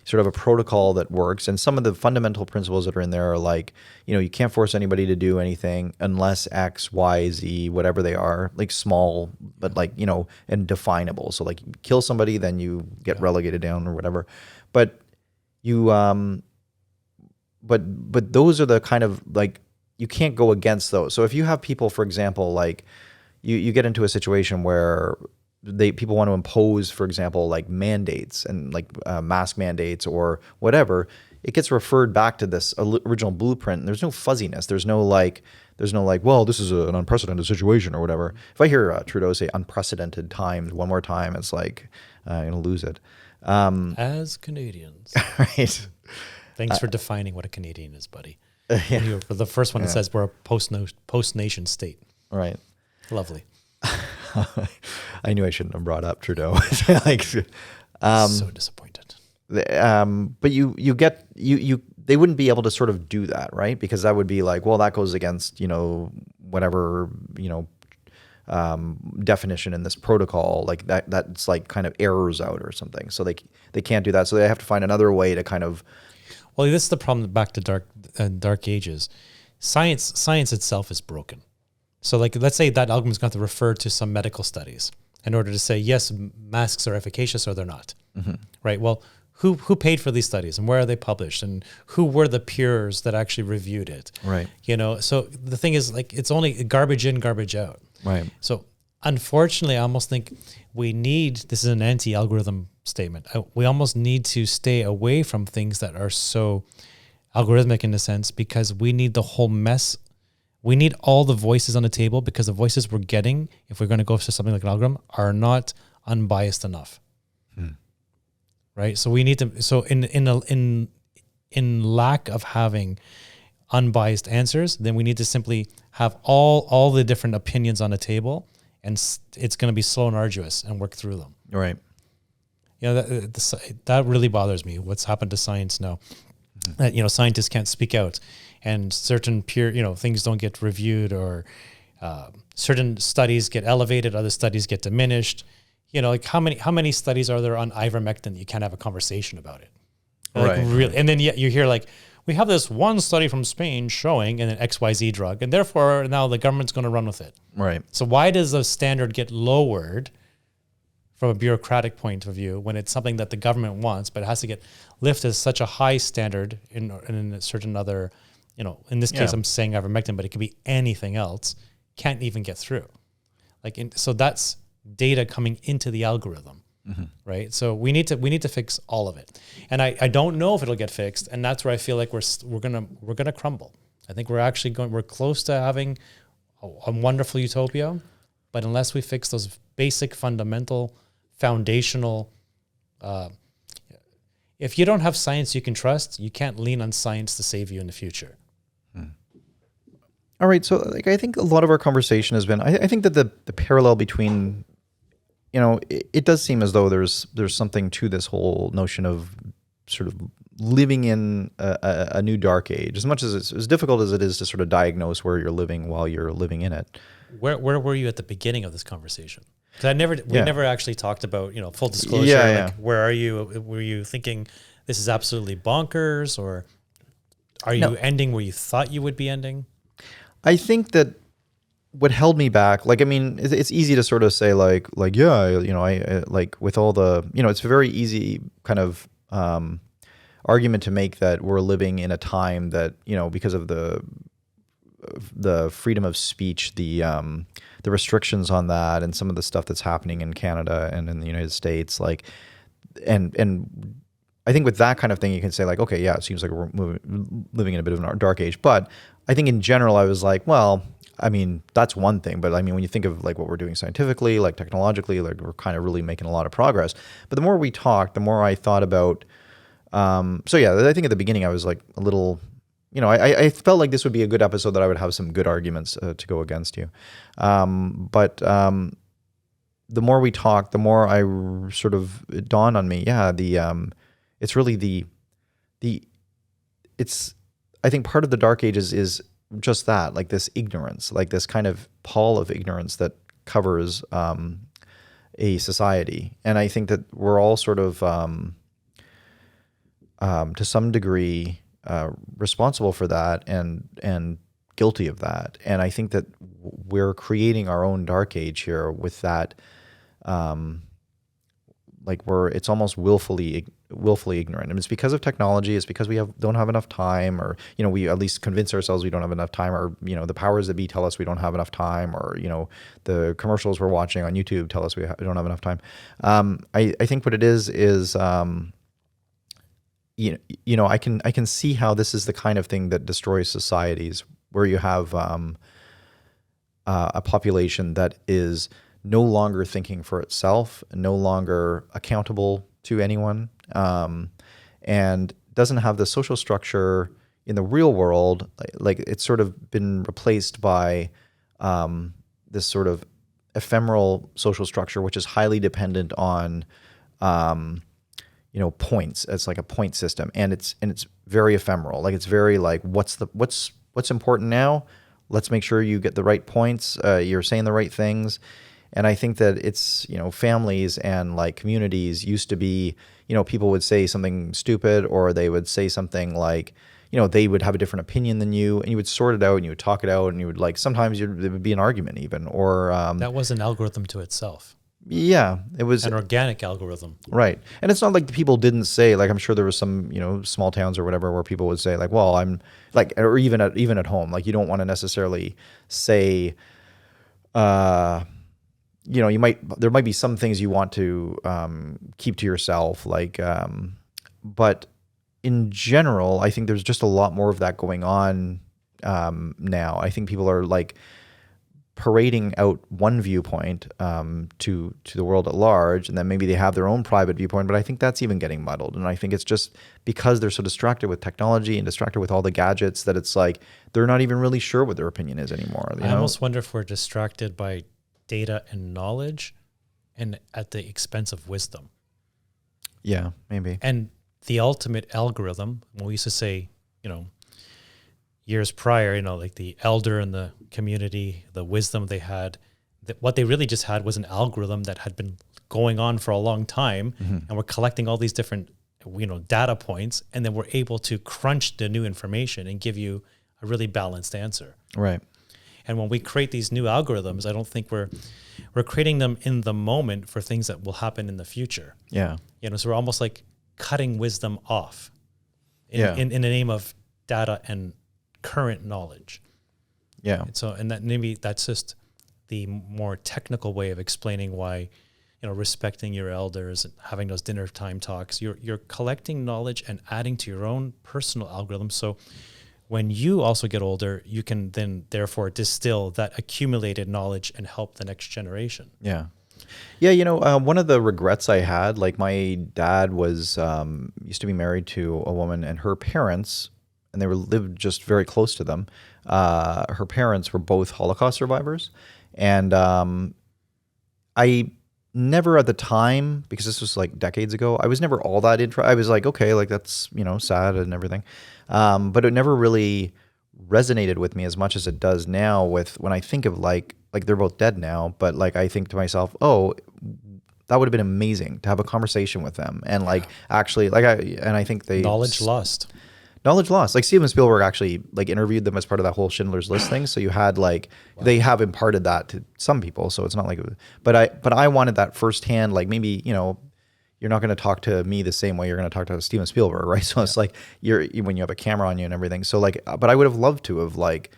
sort of a protocol that works, and some of the fundamental principles that are in there are like, you can't force anybody to do anything unless X, Y, Z, whatever they are, like small, but like, and definable. So like you kill somebody, then you get relegated down or whatever. But you, but those are the kind of like, you can't go against those. So if you have people, for example, like you get into a situation where people want to impose, for example, like mandates and like mask mandates or whatever, it gets referred back to this original blueprint. And there's no fuzziness. There's no like, well, this is an unprecedented situation or whatever. If I hear Trudeau say unprecedented times one more time, it's like, I'm going to lose it. As Canadians. Right. Thanks for defining what a Canadian is, buddy. Yeah. You were the first one that says we're a post-nation state. Right. Lovely. I knew I shouldn't have brought up Trudeau. So disappointed. But they wouldn't be able to sort of do that, right? Because that would be like, well, that goes against, whatever, definition in this protocol, like that's like kind of errors out or something. So they can't do that. So they have to find another way to kind of. Well, this is the problem back to dark ages. Science itself is broken. So like, let's say that algorithm is going to refer to some medical studies in order to say, yes, masks are efficacious or they're not. Mm-hmm. Right. Well, who paid for these studies and where are they published and who were the peers that actually reviewed it? Right. So the thing is, like, it's only garbage in, garbage out. Right. So unfortunately, I almost think this is an anti-algorithm statement. We almost need to stay away from things that are so algorithmic in a sense, because we need the whole mess. We need all the voices on the table, because the voices we're getting, if we're going to go for something like an algorithm, are not unbiased enough. Right. So we need to, so in lack of having unbiased answers, then we need to simply have all the different opinions on the table, and it's going to be slow and arduous, and work through them. Right. That really bothers me. What's happened to science now? That scientists can't speak out, and certain things don't get reviewed, or certain studies get elevated, other studies get diminished. Like how many studies are there on ivermectin that you can't have a conversation about it? Like, right. Really, and then you hear like, we have this one study from Spain showing an XYZ drug, and therefore now the government's going to run with it. Right. So why does the standard get lowered from a bureaucratic point of view when it's something that the government wants, but it has to get lifted to such a high standard in a certain other, in this case, I'm saying ivermectin, but it could be anything else, can't even get through. So that's data coming into the algorithm. Mm-hmm. Right. So we need to fix all of it. And I don't know if it'll get fixed. And that's where I feel like we're gonna crumble. I think we're close to having a wonderful utopia, but unless we fix those basic fundamental foundational, if you don't have science you can trust, you can't lean on science to save you in the future. All right. So I think a lot of our conversation has been, I think that the parallel between, it does seem as though there's something to this whole notion of sort of living in a new dark age, as much as it's as difficult as it is to sort of diagnose where you're living while you're living in it. Where were you at the beginning of this conversation? Because we never actually talked about, full disclosure. Yeah. Like, where are you? Were you thinking this is absolutely bonkers, or are you ending where you thought you would be ending? I think that what held me back, it's easy to sort of say I like with all the, it's a very easy kind of argument to make that we're living in a time that, because of the freedom of speech, the restrictions on that, and some of the stuff that's happening in Canada and in the United States, and I think with that kind of thing, you can say okay, yeah, it seems like we're living in a bit of a dark age. But I think in general, I was like, well, I mean, that's one thing. But I mean, when you think of what we're doing scientifically, technologically, we're kind of really making a lot of progress. But the more we talked, the more I thought about, I think at the beginning I was a little, I felt like this would be a good episode that I would have some good arguments to go against you. But the more we talked, the more it dawned on me, it's really I think part of the dark ages is just that, this ignorance, this kind of pall of ignorance that covers a society. And I think that we're all sort of, to some degree, responsible for that and guilty of that. And I think that we're creating our own dark age here with that, it's almost willfully ignorant. And it's because of technology. It's because we don't have enough time, or we at least convince ourselves we don't have enough time, or the powers that be tell us we don't have enough time, or the commercials we're watching on YouTube tell us we don't have enough time. I think what it is I can see how this is the kind of thing that destroys societies, where you have a population that is no longer thinking for itself, no longer accountable to anyone, and doesn't have the social structure in the real world. Like it's sort of been replaced by this sort of ephemeral social structure, which is highly dependent on points. It's like a point system, and it's very ephemeral. Like it's very like what's important now. Let's make sure you get the right points. You're saying the right things. And I think that it's, families and like communities used to be, people would say something stupid, or they would say something like, they would have a different opinion than you, and you would sort it out and you would talk it out, and you would like, sometimes there would be an argument even, or that was an algorithm to itself. Yeah, it was an organic algorithm. Right. And it's not like the people didn't say, like, I'm sure there was some, small towns or whatever where people would say like, well, I'm like, or even at home, like you don't want to necessarily say, there might be some things you want to keep to yourself, like, but in general, I think there's just a lot more of that going on now. I think people are like parading out one viewpoint to the world at large, and then maybe they have their own private viewpoint, but I think that's even getting muddled. And I think it's just because they're so distracted with technology and distracted with all the gadgets that it's like they're not even really sure what their opinion is anymore. I almost wonder if we're distracted by data and knowledge and at the expense of wisdom. Yeah, maybe. And the ultimate algorithm, when we used to say, years prior, like the elder in the community, the wisdom they had, that what they really just had was an algorithm that had been going on for a long time, and we're collecting all these different, data points, and then we're able to crunch the new information and give you a really balanced answer. Right. And when we create these new algorithms, I don't think we're creating them in the moment for things that will happen in the future. Yeah. So we're almost like cutting wisdom off in the name of data and current knowledge. Yeah. And that maybe that's just the more technical way of explaining why, respecting your elders and having those dinner time talks, you're collecting knowledge and adding to your own personal algorithm. So when you also get older, you can then therefore distill that accumulated knowledge and help the next generation. Yeah. Yeah, one of the regrets I had, like my dad was used to be married to a woman, and her parents, and they lived just very close to them. Her parents were both Holocaust survivors. And I never at the time, because this was like decades ago, I was never all that interested. I was like, okay, like that's, sad and everything. But it never really resonated with me as much as it does now with when I think of like they're both dead now, but like I think to myself, oh, that would have been amazing to have a conversation with them. And like, actually, like I think they... Knowledge lost. Like Steven Spielberg actually like interviewed them as part of that whole Schindler's List thing. So you had like, they have imparted that to some people. So it's not like, but I wanted that firsthand, like maybe, you're not going to talk to me the same way you're going to talk to Steven Spielberg. Right. So it's like when you have a camera on you and everything. So like, but I would have loved to have like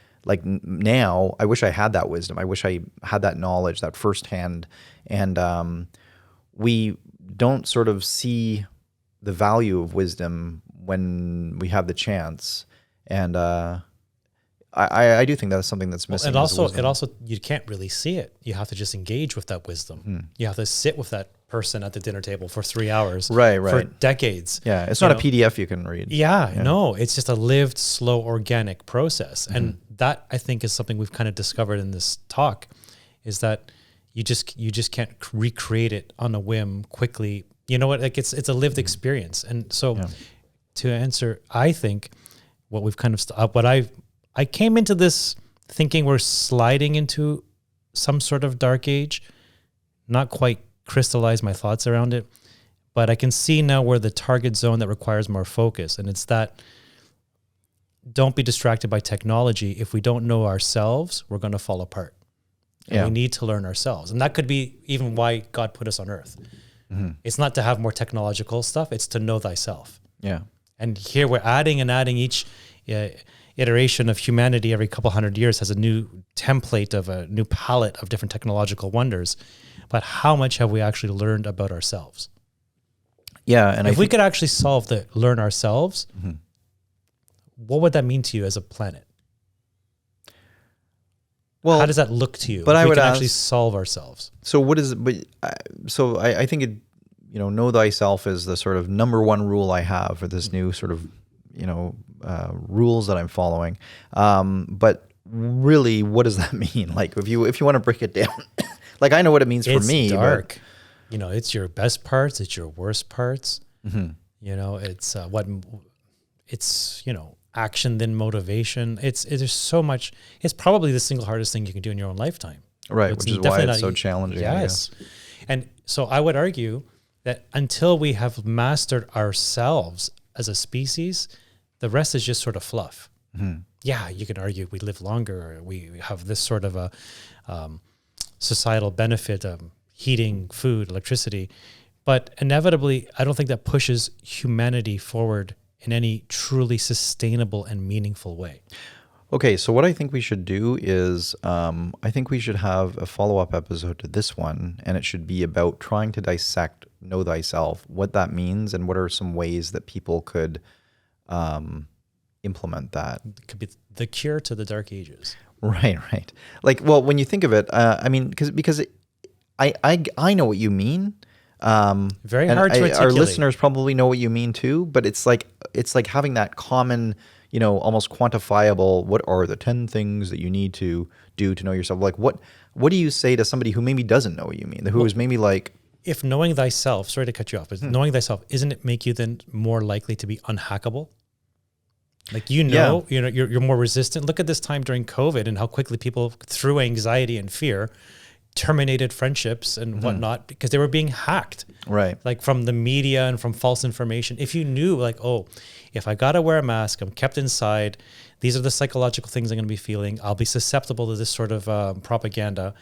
now I wish I had that wisdom. I wish I had that knowledge, that firsthand. And we don't sort of see the value of wisdom when we have the chance. And I do think that's something that's missing. And also you can't really see it. You have to just engage with that wisdom. You have to sit with that person at the dinner table for 3 hours, right, for decades. Yeah, it's not a PDF you can read. No, it's just a lived, slow, organic process. And that I think is something we've kind of discovered in this talk, is that you just can't recreate it on a whim quickly. You know what? Like it's a lived experience. And so to answer, I think what we've kind of I came into this thinking we're sliding into some sort of dark age, not quite crystallize my thoughts around it, but I can see now where the target zone that requires more focus. And it's that don't be distracted by technology. If we don't know ourselves, we're going to fall apart. And we need to learn ourselves. And that could be even why God put us on earth. It's not to have more technological stuff. It's to know thyself. Yeah. And here we're adding each iteration of humanity every couple hundred years has a new template of a new palette of different technological wonders. But how much have we actually learned about ourselves? Yeah, and if we could actually learn ourselves, Mhm. what would that mean to you as a planet? Well, how does that look to you? but if I we would can ask, actually solve ourselves. so what is, but so I think it, know thyself is the sort of number one rule I have for this new sort of, rules that I'm following. But really, what does that mean? Like, if you want to break it down, like I know what it means for me. It's dark. It's your best parts. It's your worst parts. Mm-hmm. It's action then motivation. There's so much. It's probably the single hardest thing you can do in your own lifetime. Right, which is why it's so challenging. Yes. And so I would argue that until we have mastered ourselves as a species, the rest is just sort of fluff. Mm-hmm. Yeah, you can argue we live longer. We have this sort of a societal benefit of heating, food, electricity. But inevitably, I don't think that pushes humanity forward in any truly sustainable and meaningful way. Okay, so what I think we should do is I think we should have a follow-up episode to this one, and it should be about trying to dissect know thyself, what that means, and what are some ways that people could implement that. It could be the cure to the dark ages. Right. Like, well, when you think of it, I mean, because I know what you mean. Very hard to articulate. Our listeners probably know what you mean too, but it's like having that common, almost quantifiable. What are the 10 things that you need to do to know yourself? Like, what do you say to somebody who maybe doesn't know what you mean, who is maybe like, if knowing thyself, sorry to cut you off, but knowing thyself, isn't it make you then more likely to be unhackable? Like, you're more resistant. Look at this time during COVID and how quickly people, through anxiety and fear, terminated friendships and whatnot because they were being hacked. Right. Like from the media and from false information. If you knew like, oh, if I got to wear a mask, I'm kept inside, these are the psychological things I'm going to be feeling. I'll be susceptible to this sort of propaganda,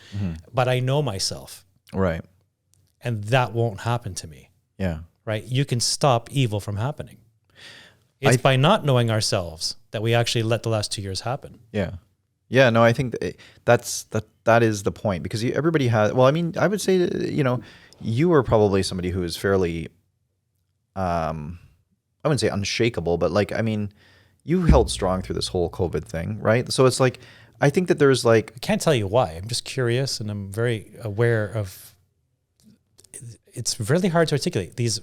but I know myself. Right. And that won't happen to me. Yeah. Right. You can stop evil from happening. It's by not knowing ourselves that we actually let the last 2 years happen. Yeah. Yeah, no, I think that is the point, because everybody has. Well, I mean, I would say you are probably somebody who is fairly, I wouldn't say unshakable, but like, I mean, you held strong through this whole COVID thing, right? So it's like, I think that there's like, I can't tell you why. I'm just curious, and I'm very aware of. It's really hard to articulate these.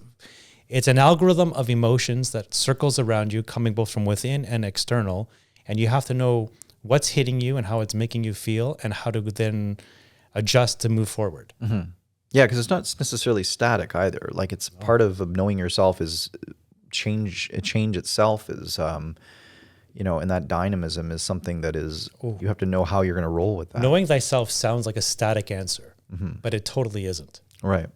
It's an algorithm of emotions that circles around you, coming both from within and external, and you have to know what's hitting you and how it's making you feel and how to then adjust to move forward. Mm-hmm. Yeah, because it's not necessarily static either. Like, it's part of knowing yourself is change. Change itself is, and that dynamism is something that is, you have to know how you're going to roll with that. Knowing thyself sounds like a static answer, but it totally isn't. Right.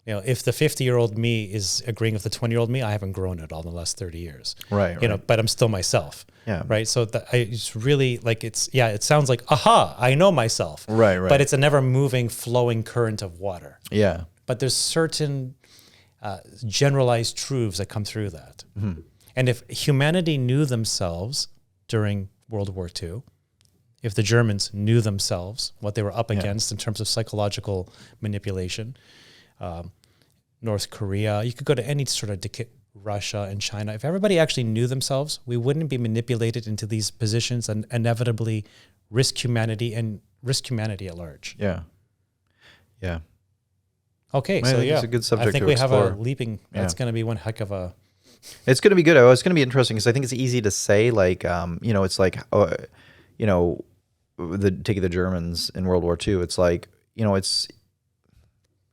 If the 50-year-old me is agreeing with the 20-year-old me, I haven't grown at all in the last 30 years. Right. But I'm still myself. Yeah. Right. So it's really like it sounds like, aha, I know myself. Right. But it's a never moving, flowing current of water. Yeah. But there's certain generalized truths that come through that. Mm-hmm. And if humanity knew themselves during World War II, if the Germans knew themselves, what they were up against in terms of psychological manipulation, North Korea, you could go to any sort of Russia and China. If everybody actually knew themselves, we wouldn't be manipulated into these positions and inevitably risk humanity at large. Yeah. Yeah. Okay, so it's a good subject. I think we have a leaping. That's going to be one heck of a. It's going to be good. It's going to be interesting because I think it's easy to say, like, it's like, taking the Germans in World War II. It's like, it's.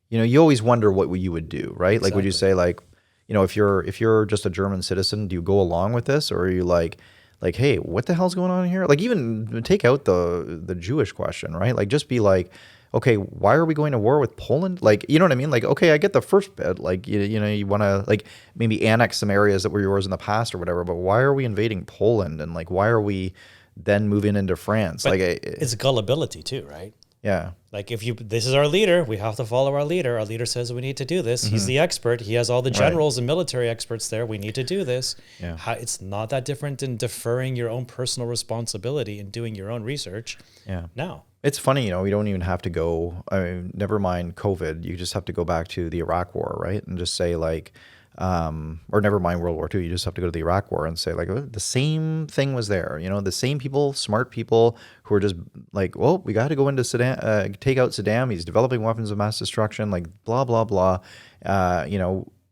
You always wonder what you would do, right? Exactly. Like, would you say, like, if you're just a German citizen, do you go along with this, or are you like, hey, what the hell's going on here? Like, even take out the Jewish question, right? Like, just be like, okay, why are we going to war with Poland? Like, you know what I mean? Like, okay, I get the first bit, like, you want to like maybe annex some areas that were yours in the past or whatever, but why are we invading Poland, and like, why are we then moving into France? But like, it's gullibility too, right? Yeah. Like, this is our leader, we have to follow our leader. Our leader says we need to do this. He's the expert. He has all the generals and military experts there. We need to do this. Yeah. It's not that different than deferring your own personal responsibility and doing your own research. Yeah. Now. It's funny, we don't even have to go, I mean, never mind COVID. You just have to go back to the Iraq War, right? And just say, like, or never mind World War II. You just have to go to the Iraq War and say like the same thing was there. The same people, smart people who are just like, well, we got to go into Saddam, take out Saddam. He's developing weapons of mass destruction, like blah blah blah.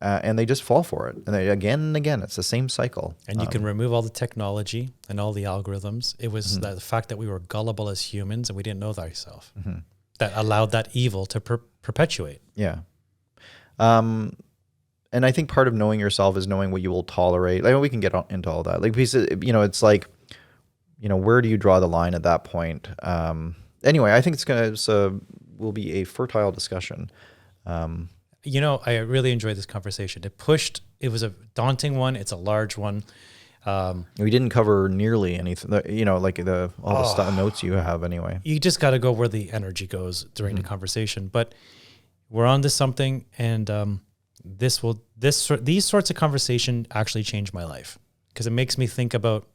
And they just fall for it, and again and again, it's the same cycle. And you can remove all the technology and all the algorithms. It was the fact that we were gullible as humans and we didn't know thyself that allowed that evil to perpetuate. Yeah. And I think part of knowing yourself is knowing what you will tolerate. Like we can get into all that. Like, because, it's like, where do you draw the line at that point? Anyway, I think will be a fertile discussion. I really enjoyed this conversation. It was a daunting one. It's a large one. We didn't cover nearly anything, like the notes you have anyway. You just got to go where the energy goes during the conversation, but we're on to something. And, these sorts of conversation actually changed my life because it makes me think about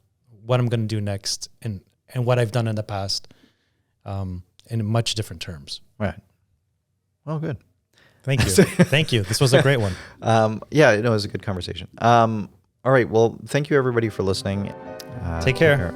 what I'm going to do next and what I've done in the past, in much different terms. Right. Well, good. Thank you. Thank you. This was a great one. It was a good conversation. All right. Well, thank you everybody for listening. Take care.